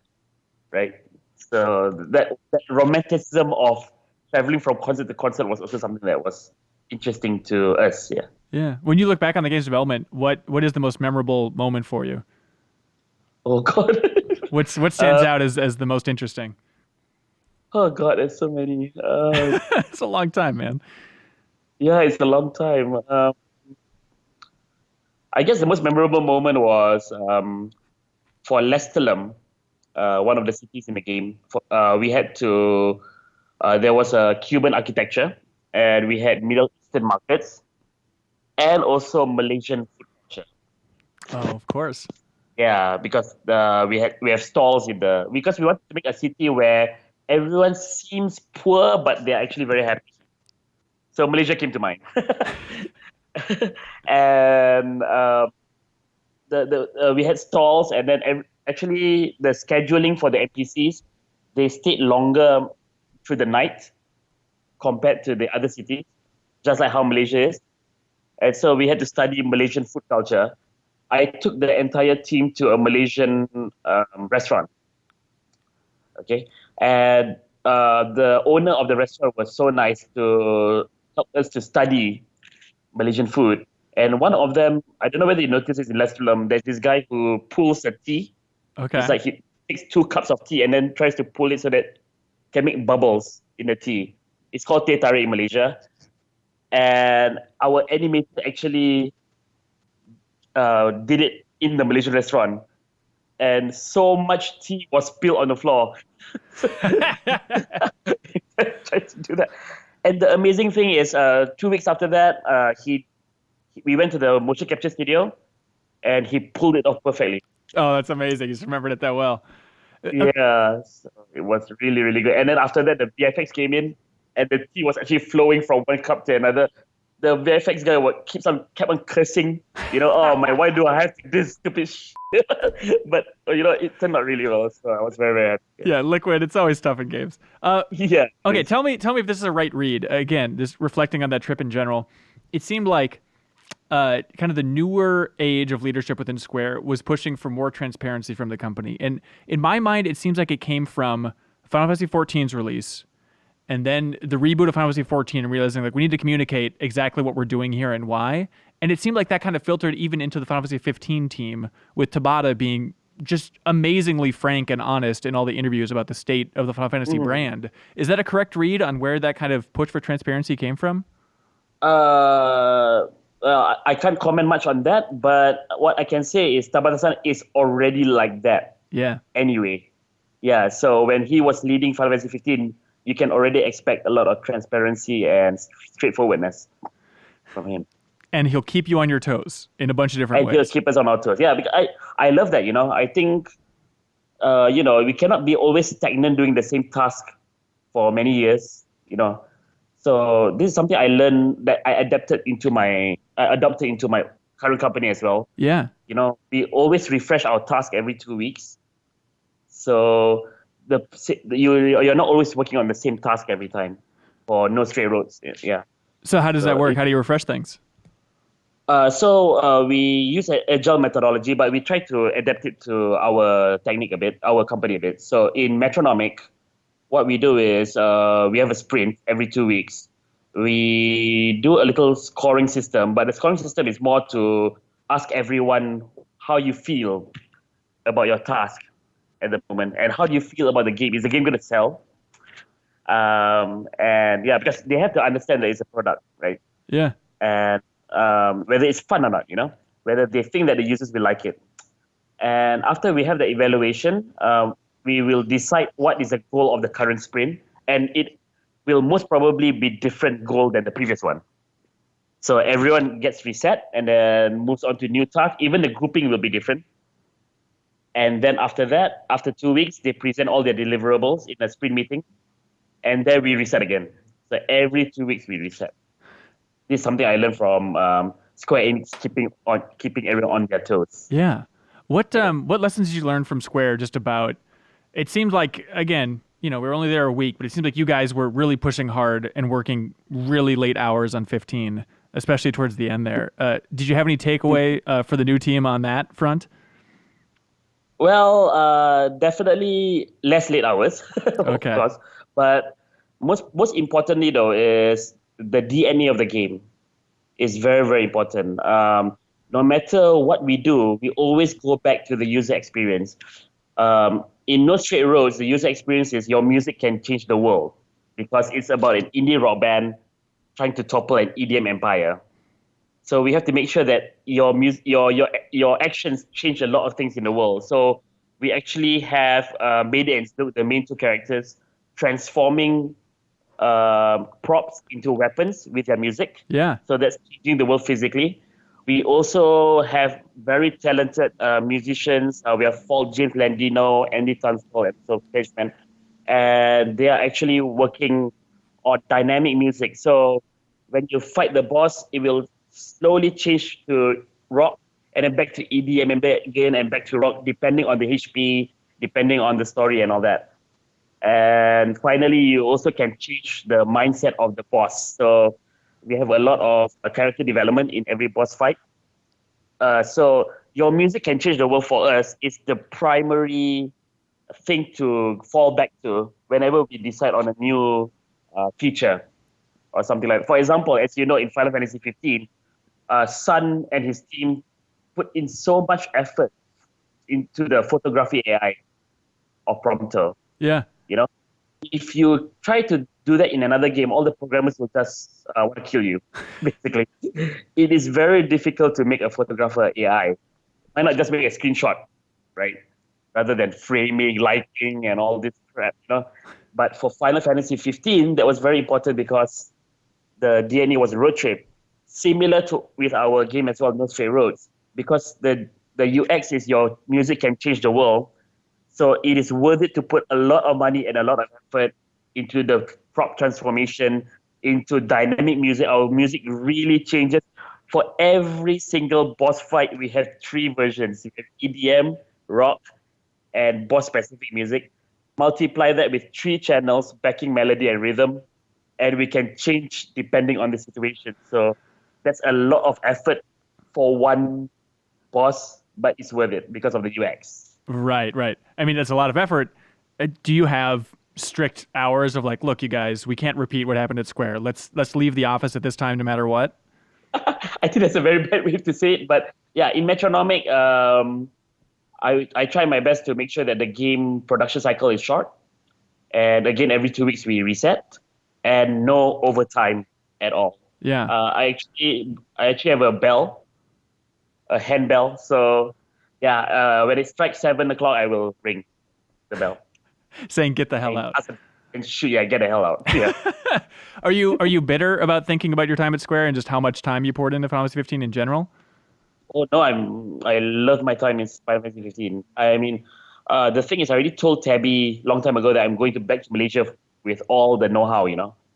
right? So that romanticism of traveling from concert to concert was also something that was interesting to us. Yeah. yeah. When you look back on the game's development, what is the most memorable moment for you? Oh God. What stands out as the most interesting? Oh God, there's so many. It's a long time, man. Yeah, it's a long time. I guess the most memorable moment was for Lestalem, one of the cities in the game. We had to. There was a Cuban architecture, and we had Middle Eastern markets, and also Malaysian food culture. Oh, of course. Yeah, because we have stalls because we want to make a city where everyone seems poor, but they're actually very happy. So Malaysia came to mind. And we had stalls, and then actually the scheduling for the NPCs, they stayed longer through the night compared to the other cities, just like how Malaysia is. And so we had to study Malaysian food culture. I took the entire team to a Malaysian restaurant. Okay, and the owner of the restaurant was so nice to help us to study Malaysian food. And one of them, I don't know whether you noticed this in Lestalem, there's this guy who pulls a tea. Okay. It's like he takes 2 cups of tea and then tries to pull it so that can make bubbles in the tea. It's called teh tarik in Malaysia. And our animator actually did it in the Malaysian restaurant. And so much tea was spilled on the floor. Tried to do that. And the amazing thing is, 2 weeks after that, we went to the motion capture studio, and he pulled it off perfectly. Oh, that's amazing. He's remembered it that well. Yeah, so it was really, really good. And then after that, the VFX came in, and the tea was actually flowing from one cup to another. The VFX guy kept on cursing, oh my, why do I have to do this stupid shit? But it turned out really well, so I was very, very happy. Yeah, Liquid. It's always tough in games. Yeah. Okay, tell me if this is a right read. Again, just reflecting on that trip in general, it seemed like kind of the newer age of leadership within Square was pushing for more transparency from the company. And in my mind, it seems like it came from Final Fantasy XIV's release, and then the reboot of Final Fantasy XIV, and realizing like we need to communicate exactly what we're doing here and why. And it seemed like that kind of filtered even into the Final Fantasy XV team, with Tabata being just amazingly frank and honest in all the interviews about the state of the Final Fantasy brand. Is that a correct read on where that kind of push for transparency came from? Well, I can't comment much on that, but what I can say is Tabata-san is already like that. Yeah. Anyway. Yeah, so when he was leading Final Fantasy 15, you can already expect a lot of transparency and straightforwardness from him. And he'll keep you on your toes in a bunch of different ways. And he'll keep us on our toes. Yeah, because I love that, I think, we cannot be always stagnant doing the same task for many years, So this is something I learned that I adopted into my current company as well. Yeah. We always refresh our task every 2 weeks. So you're not always working on the same task every time, or no straight roads. Yeah. So how does that work? How do you refresh things? So we use an agile methodology, but we try to adapt it to our technique a bit, our company a bit. So in Metronomic, what we do is we have a sprint every 2 weeks. We do a little scoring system, but the scoring system is more to ask everyone how you feel about your task at the moment, and how do you feel about the game? Is the game going to sell? And yeah, because they have to understand that it's a product, right? Yeah. And whether it's fun or not, whether they think that the users will like it. And after we have the evaluation, we will decide what is the goal of the current sprint. And will most probably be different goal than the previous one. So everyone gets reset and then moves on to new task. Even the grouping will be different. And then after that, after 2 weeks, they present all their deliverables in a sprint meeting. And then we reset again. So every 2 weeks we reset. This is something I learned from Square Enix, keeping everyone on their toes. Yeah. What lessons did you learn from Square just about, it seems like, again, we were only there a week, but it seems like you guys were really pushing hard and working really late hours on 15, especially towards the end there. Did you have any takeaway for the new team on that front? Well, definitely less late hours, Okay. of course. But most importantly, though, is the DNA of the game is very, very important. No matter what we do, we always go back to the user experience. In No Straight Roads, the user experience is your music can change the world because it's about an indie rock band trying to topple an EDM empire. So we have to make sure that your actions change a lot of things in the world. So we actually have Mayday and Snoop, the main two characters, transforming props into weapons with their music. Yeah. So that's changing the world physically. We also have very talented musicians. We have Paul James Landino, Andy Tunstall, and so Cashman. And they are actually working on dynamic music. So when you fight the boss, it will slowly change to rock and then back to EDM and back again and back to rock, depending on the HP, depending on the story and all that. And finally, you also can change the mindset of the boss. So we have a lot of character development in every boss fight. So your music can change the world for us. It's the primary thing to fall back to whenever we decide on a new feature or something like that. For example, as you know, in Final Fantasy 15, Sun and his team put in so much effort into the photography AI of Prompto. Yeah. If you try to do that in another game, all the programmers will just want to kill you, basically. It is very difficult to make a photographer AI. Why not just make a screenshot, right? Rather than framing, lighting, and all this crap, But for Final Fantasy 15, that was very important because the DNA was a road trip, similar to with our game as well, No Straight Roads. Because the UX is your music can change the world. So it is worth it to put a lot of money and a lot of effort into the prop transformation, into dynamic music. Our music really changes. For every single boss fight, we have 3 versions. We have EDM, rock, and boss-specific music. Multiply that with 3 channels, backing melody and rhythm, and we can change depending on the situation. So that's a lot of effort for one boss, but it's worth it because of the UX. Right. I mean, that's a lot of effort. Do you have strict hours of like, look, you guys, we can't repeat what happened at Square. Let's leave the office at this time no matter what? I think that's a very bad way to say it. But yeah, in Metronomic, I try my best to make sure that the game production cycle is short. And again, every 2 weeks we reset and no overtime at all. Yeah. I actually have a bell, a hand bell. So yeah, when it strikes 7 o'clock, I will ring the bell. Saying get the hell out. And shoot, yeah, get the hell out. Yeah. Are you bitter about thinking about your time at Square and just how much time you poured into Final Fantasy 15 in general? Oh no, I love my time in Final Fantasy 15. I mean, the thing is, I already told Tabby long time ago that I'm going back to Malaysia with all the know-how,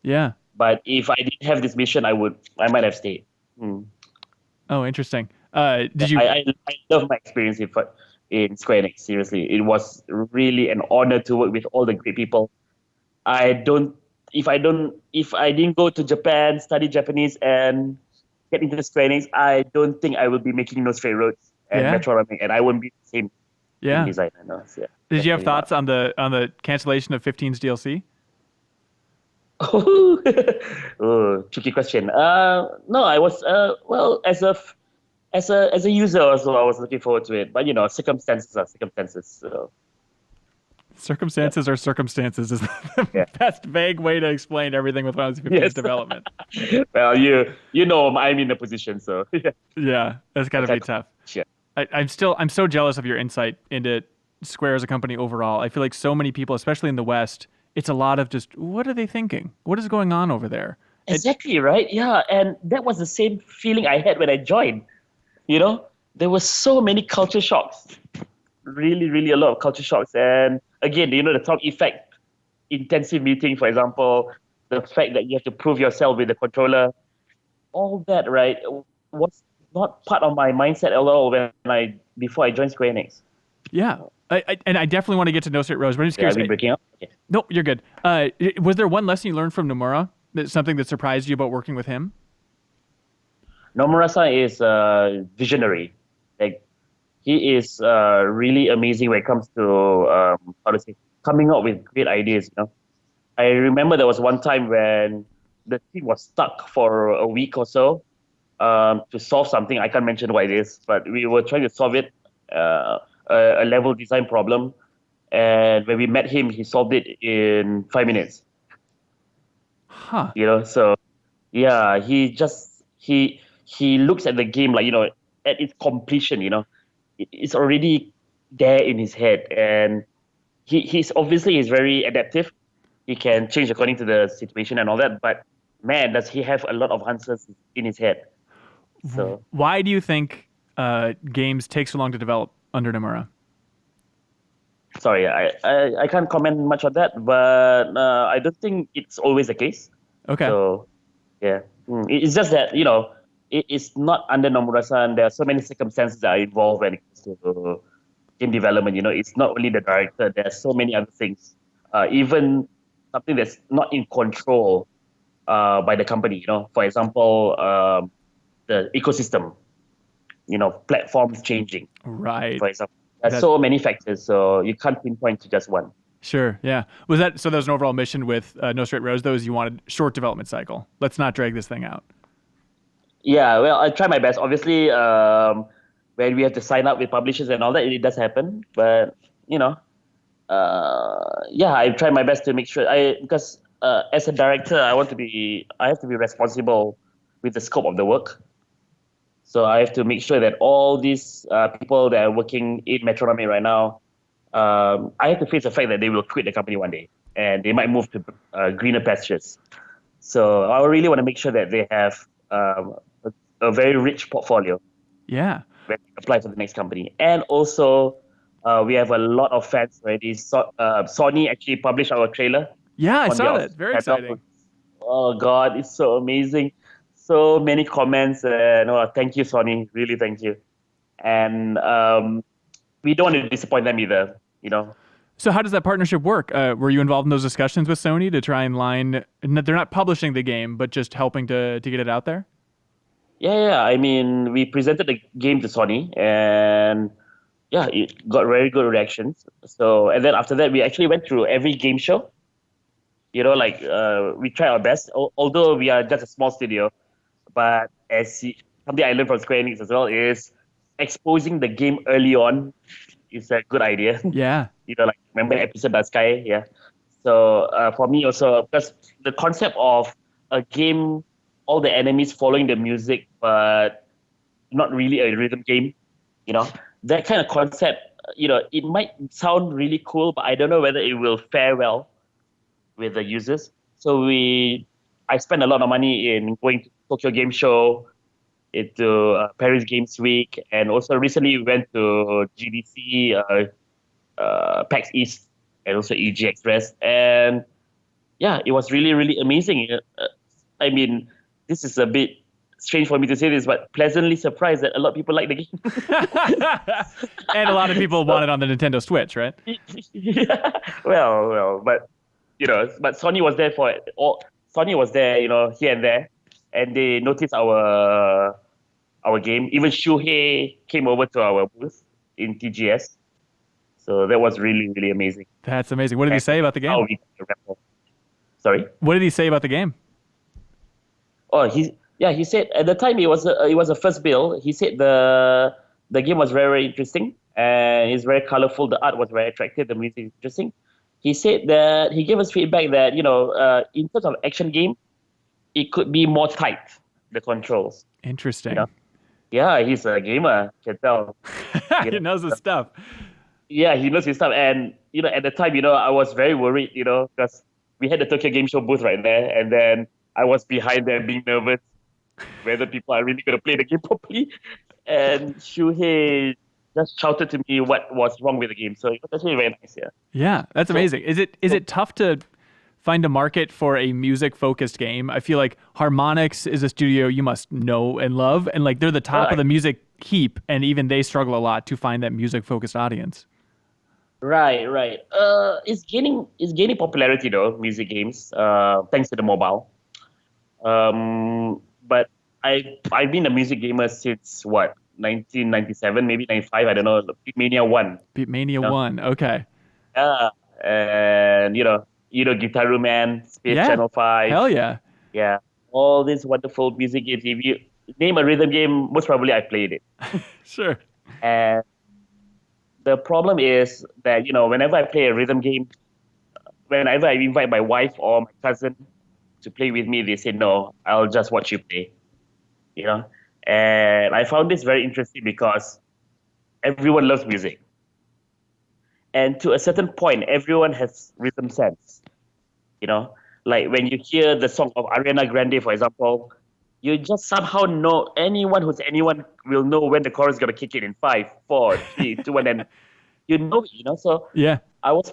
Yeah. But if I didn't have this mission, I might have stayed. Oh, interesting. Did you? I love my experience in Square Enix. Seriously, it was really an honor to work with all the great people. If I didn't go to Japan, study Japanese, and get into Square Enix, I don't think I will be making No Straight Roads and Metronomic, and I wouldn't be the same designer. No, so, Did you have thoughts on the cancellation of 15's DLC? Oh, tricky question. No, I was as a user also, I was looking forward to it. But circumstances are circumstances. So. Circumstances are circumstances is the best vague way to explain everything with Final Fantasy 15's development. Well, I'm in a position, so yeah, that's gotta be tough. Yeah. I'm so jealous of your insight into Square as a company overall. I feel like so many people, especially in the West, it's a lot of just, what are they thinking? What is going on over there? Exactly, right? Yeah, and that was the same feeling I had when I joined. You know, there were so many culture shocks. Really, really a lot of culture shocks. And again, the talk effect, intensive meeting, for example, the fact that you have to prove yourself with the controller, all that, right, was not part of my mindset at all before I joined Square Enix. Yeah. And I definitely want to get to No Straight Rose, but I'm just Yeah, curious. are we breaking up? Okay. No, you're good. Was there one lesson you learned from Nomura? Something that surprised you about working with him? Nomura-san is visionary. Like, he is really amazing when it comes to coming up with great ideas. I remember there was one time when the team was stuck for a week or so to solve something. I can't mention what it is, but we were trying to solve it, a level design problem. And when we met him, he solved it in 5 minutes. Huh. So yeah, he looks at the game like, at its completion, it's already there in his head. And he's very adaptive. He can change according to the situation and all that. But man, does he have a lot of answers in his head. So why do you think games take so long to develop under Nomura? Sorry, I can't comment much on that, but I don't think it's always the case. Okay. So, yeah. It's just that, it's not under Nomura-san. There are so many circumstances that are involved when it comes to game development. It's not only the director. There are so many other things. Even something that's not in control by the company. For example, the ecosystem. Platforms changing. Right. For example, there's so many factors, so you can't pinpoint to just one. Sure. Yeah. That was an overall mission with No Straight Rose, though, is you wanted short development cycle. Let's not drag this thing out. Yeah, well, I try my best. Obviously, when we have to sign up with publishers and all that, it does happen. But I try my best to make sure. Because as a director, I have to be responsible with the scope of the work. So I have to make sure that all these people that are working in Metronomy right now, I have to face the fact that they will quit the company one day and they might move to greener pastures. So I really want to make sure that they have a very rich portfolio. Yeah. When they apply for the next company. And also, we have a lot of fans already. Sony actually published our trailer. Yeah, I saw that. Very exciting. Oh, God, it's so amazing. So many comments. Thank you, Sony. Really, thank you. And we don't want to disappoint them either, So how does that partnership work? Were you involved in those discussions with Sony to try and they're not publishing the game, but just helping to get it out there? Yeah. I mean, we presented the game to Sony and it got very good reactions. So, and then after that, we actually went through every game show. We try our best, although we are just a small studio. But something I learned from Square Enix as well is exposing the game early on is a good idea. Yeah. Remember episode of Sky? Yeah. So for me also, because the concept of a game, all the enemies following the music, but not really a rhythm game, that kind of concept, it might sound really cool, but I don't know whether it will fare well with the users. So I spent a lot of money in going to Tokyo Game Show, into Paris Games Week, and also recently we went to GDC, PAX East, and also EG Express. And it was really, really amazing. I mean, this is a bit strange for me to say this, but pleasantly surprised that a lot of people like the game. And a lot of people want it on the Nintendo Switch, right? Yeah. Well, but but Sony was there for it. Sony was there, here and there, and they noticed our game. Even Shuhei came over to our booth in TGS. So that was really, really amazing. That's amazing. What did he say about the game? Sorry? What did he say about the game? Oh, he said at the time it was a first build. He said the game was very, very interesting and it's very colorful. The art was very attractive. The music is interesting. He said that he gave us feedback that in terms of action game, it could be more tight, the controls. Interesting. Yeah, he's a gamer, can tell. He knows his stuff. Yeah, he knows his stuff, and at the time, I was very worried, because we had the Tokyo Game Show booth right there, and then I was behind there being nervous whether people are really going to play the game properly. And Shuhei just shouted to me what was wrong with the game. So it was actually very nice, yeah. Yeah, that's amazing. Is it tough to find a market for a music-focused game? I feel like Harmonix is a studio you must know and love, and like they're the top of the music heap, and even they struggle a lot to find that music-focused audience. Right. It's gaining popularity though, music games, thanks to the mobile. But I've been a music gamer since 1997, maybe 95, I don't know, Beatmania 1. Beatmania 1, okay. And Guitar Man, Space Channel 5. Hell yeah. Yeah. All these wonderful music games. If you name a rhythm game, most probably I played it. Sure. And the problem is that, whenever I play a rhythm game, whenever I invite my wife or my cousin to play with me, they say, no, I'll just watch you play. And I found this very interesting because everyone loves music. And to a certain point, everyone has rhythm sense. Like when you hear the song of Ariana Grande, for example, you just somehow know anyone will know when the chorus is going to kick in 5, 4, 3, 2, 1, and you know it, So yeah. I was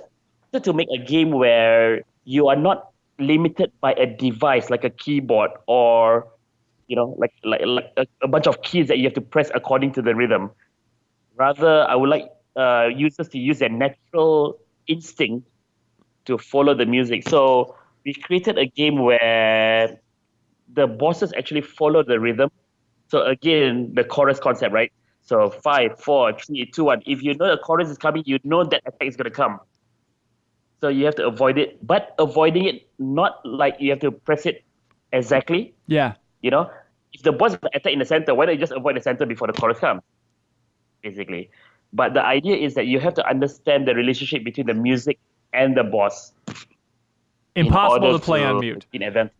to make a game where you are not limited by a device like a keyboard or, like a bunch of keys that you have to press according to the rhythm. Rather, I would like users to use their natural instinct to follow the music. So we created a game where the bosses actually follow the rhythm. So again, the chorus concept, right? So 5, 4, 3, 2, 1. If you know the chorus is coming, you know that attack is going to come. So you have to avoid it, but avoiding it not like you have to press it exactly. Yeah. If the boss is attack in the center, why don't you just avoid the center before the chorus comes? Basically. But the idea is that you have to understand the relationship between the music and the boss. Impossible to play on mute. In event.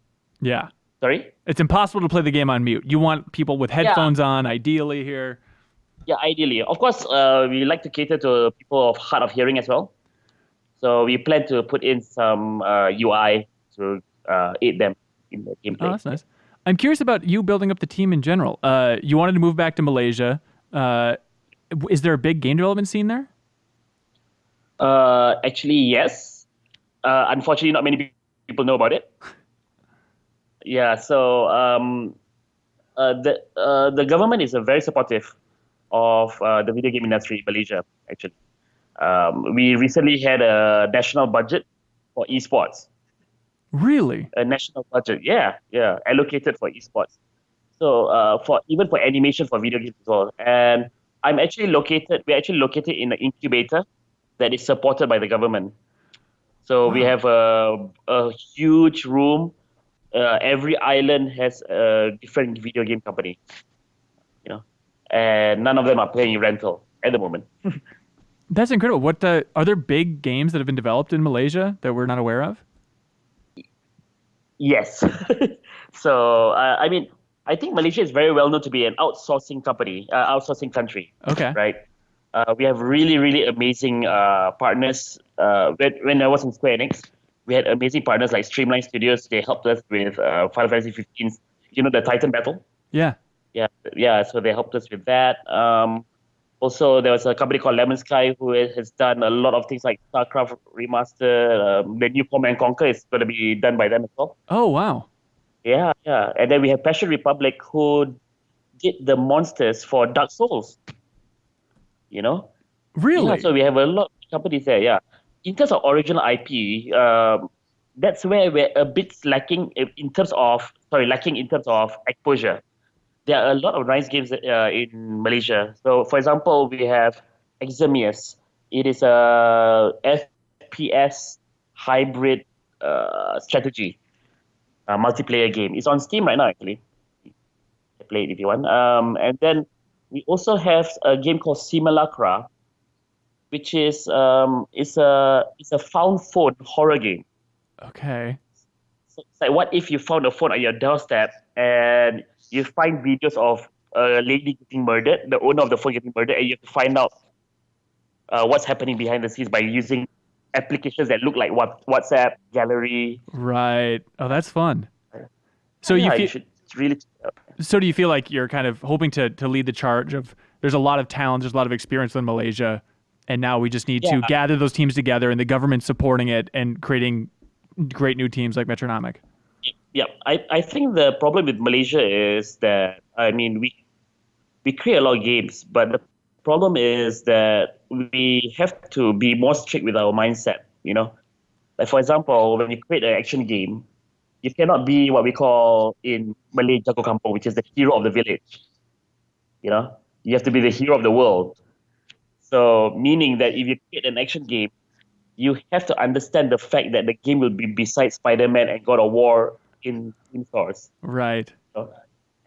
Yeah. Sorry? It's impossible to play the game on mute. You want people with headphones on, ideally here. Yeah, ideally. Of course, we like to cater to people of hard of hearing as well. So we plan to put in some UI to aid them in the gameplay. Oh, that's nice. I'm curious about you building up the team in general. You wanted to move back to Malaysia. Is there a big game development scene there? Actually, yes. Unfortunately, not many people know about it. Yeah, so the government is very supportive of the video game industry in Malaysia, actually. We recently had a national budget for esports. Really? A national budget, yeah, allocated for esports. So for animation for video games as well. And we're actually located in an incubator that is supported by the government. So we have a huge room. Every island has a different video game company, and none of them are paying rental at the moment. That's incredible. Are there big games that have been developed in Malaysia that we're not aware of? Yes. So I think Malaysia is very well known to be an outsourcing country. Okay. Right. We have really, really amazing partners. When I was in Square Enix, we had amazing partners like Streamline Studios. They helped us with Final Fantasy 15, the Titan Battle. Yeah. Yeah. So they helped us with that. Also, there was a company called Lemon Sky who has done a lot of things like StarCraft Remaster. The new Command & Conquer is going to be done by them as well. Oh, wow. Yeah. And then we have Passion Republic who did the monsters for Dark Souls. Really? Yeah, so we have a lot of companies there, yeah. In terms of original IP, that's where we're a bit lacking in terms of exposure. There are a lot of nice games in Malaysia. So, for example, we have Examius. It is a FPS hybrid strategy multiplayer game. It's on Steam right now, actually. Play it if you want. And then we also have a game called Simulacra, which is it's a found phone horror game. Okay. So it's like, what if you found a phone on your doorstep and you find videos of a lady getting murdered, the owner of the phone getting murdered, and you have to find out what's happening behind the scenes by using applications that look like WhatsApp, gallery. Right. Oh, that's fun. So Yeah, you you feel, should really. so do you feel like you're kind of hoping to lead the charge of there's a lot of talent, there's a lot of experience in Malaysia, and now we just need to gather those teams together and the government supporting it and creating great new teams like Metronomic? Yeah, I think the problem with Malaysia is that, I mean, we create a lot of games, but the problem is that we have to be more strict with our mindset, you know? Like, for example, when you create an action game, you cannot be what we call in Malay Jago Kampung, which is the hero of the village. You know? You have to be the hero of the world. So, meaning that if you create an action game, you have to understand the fact that the game will be beside Spider-Man and God of War in stores. Right.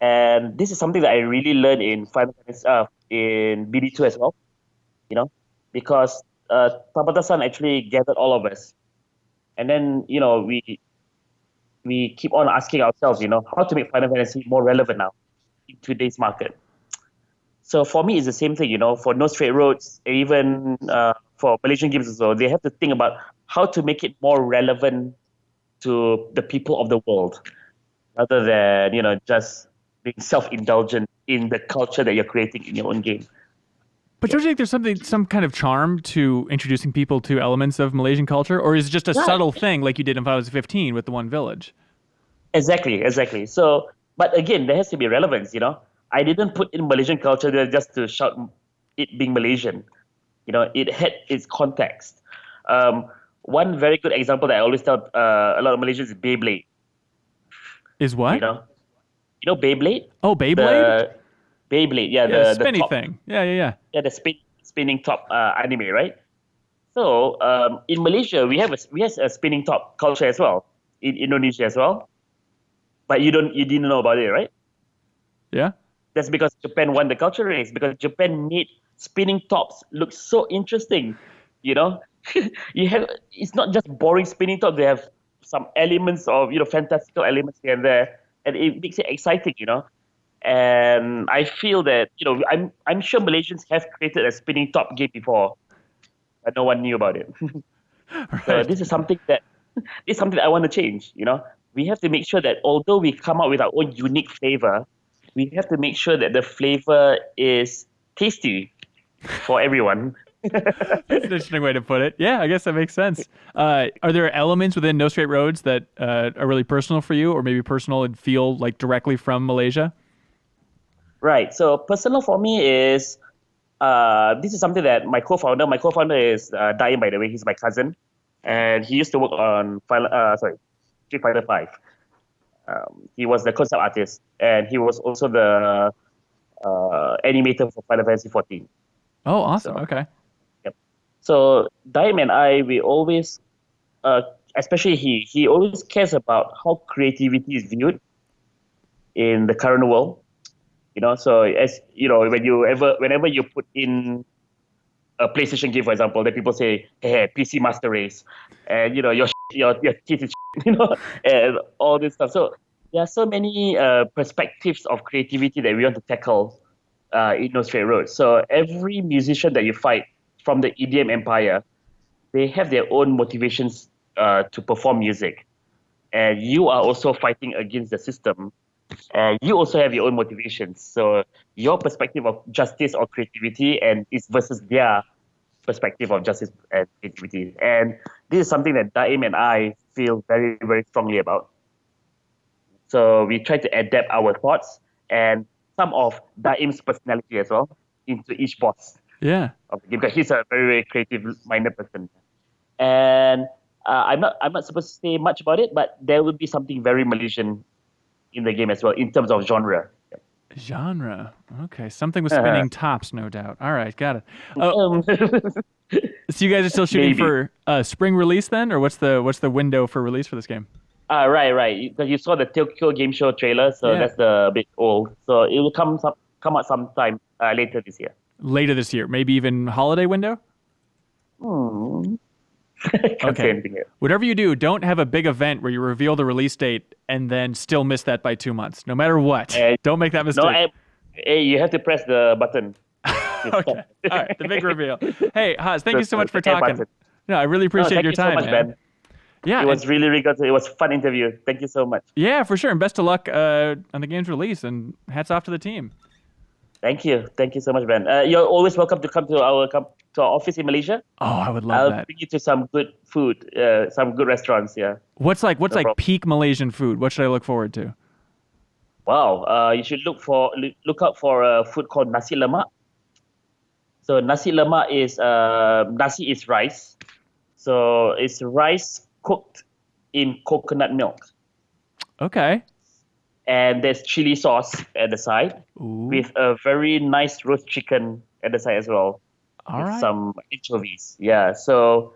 And this is something that I really learned in Final Fantasy, in BD2 as well, you know, because Tabata-san actually gathered all of us, and then we keep on asking ourselves, how to make Final Fantasy more relevant now in today's market. So for me, it's the same thing, for No Straight Roads, even for Malaysian games as well, they have to think about how to make it more relevant to the people of the world, rather than just being self-indulgent in the culture that you're creating in your own game. But don't you think there's some kind of charm to introducing people to elements of Malaysian culture, or is it just a subtle thing like you did in Final Fantasy 15 with the One Village? Exactly. So, but again, there has to be relevance. I didn't put in Malaysian culture there just to shout it being Malaysian. It had its context. One very good example that I always tell a lot of Malaysians is Beyblade. Is what? You know Beyblade? Oh, Beyblade? Beyblade, yeah. The spinny top thing. Yeah. Yeah, the spinning top anime, right? So in Malaysia, we have a spinning top culture as well. In Indonesia as well. But you didn't know about it, right? Yeah. That's because Japan won the culture race, because Japan made spinning tops look so interesting. It's not just boring spinning top. They have some elements of fantastical elements here and there, and it makes it exciting. And I feel that I'm sure Malaysians have created a spinning top game before, but no one knew about it. Right. So this is something that I want to change. We have to make sure that although we come up with our own unique flavor, we have to make sure that the flavor is tasty for everyone. That's an interesting way to put it. Yeah, I guess that makes sense. Are there elements within No Straight Roads that are really personal for you, or maybe personal and feel like directly from Malaysia? Right. So personal for me is this is something that my co-founder is Daim, by the way. He's my cousin, and he used to work on Street Fighter 5. He was the concept artist, and he was also the animator for Final Fantasy 14. Oh, awesome. Okay. Yep. So Daim and I, we always, especially he always cares about how creativity is viewed in the current world. So as whenever you put in a PlayStation game, for example, then people say, "Hey, PC Master Race," and your kit is and all this stuff. So there are so many perspectives of creativity that we want to tackle in No Straight Roads. So every musician that you fight from the EDM empire, they have their own motivations to perform music, and you are also fighting against the system. And you also have your own motivations. So your perspective of justice or creativity and is versus their perspective of justice and creativity. And this is something that Daim and I feel very, very strongly about. So we try to adapt our thoughts and some of Daim's personality as well into each boss. Yeah. Of the game, because he's a very, very creative-minded person. And I'm not supposed to say much about it, but there will be something very Malaysian in the game as well, in terms of genre. Genre. Okay. Something with spinning tops, no doubt. All right. Got it. Oh, so you guys are still shooting for spring release then? Or what's the window for release for this game? Right. Because you saw the Tokyo Game Show trailer, so that's a bit old. So it will come out sometime later this year. Later this year. Maybe even holiday window? Can't say anything yet. Whatever you do, don't have a big event where you reveal the release date and then still miss that by 2 months. No matter what. Don't make that mistake. You have to press the button. Okay. All right. The big reveal. Hey, Haz, thank you so much for talking. No, I really appreciate thank your you time, so much, man. Ben. Yeah, It was really, really good. It was a fun interview. Thank you so much. yeah, for sure. And best of luck on the game's release. And hats off to the team. Thank you. Thank you so much, Ben. You're always welcome to come to our office in Malaysia. Oh, I would love I'll that. bring you to some good food, some good restaurants. Yeah. What's like problem. peak Malaysian food? What should I look forward to? Wow. You should look out for a food called nasi lemak. So nasi lemak is nasi is rice. So it's rice cooked in coconut milk, Okay. and there's chili sauce at the side Ooh. with a very nice roast chicken at the side as well. All with right. some anchovies. Yeah. So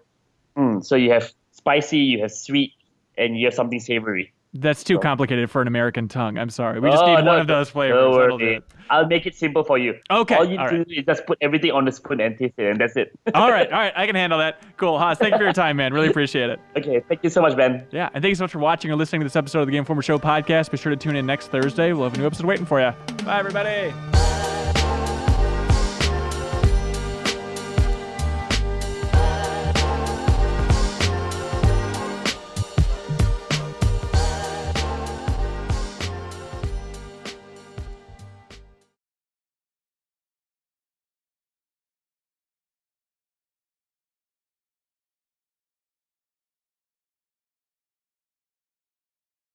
you have spicy, you have sweet, and you have something savory. That's too complicated for an American tongue. I'm sorry. We just need one of those flavors. Don't That'll do worry. it. I'll make it simple for you. Okay, All you all do right. is just put everything on the spoon and taste it, and that's it. All right. I can handle that. Cool. Haas, thank you for your time, man. Really appreciate it. Okay. Thank you so much, Ben. Yeah, and thank you so much for watching or listening to this episode of the Game Informer Show podcast. Be sure to tune in next Thursday. We'll have a new episode waiting for you. Bye, everybody.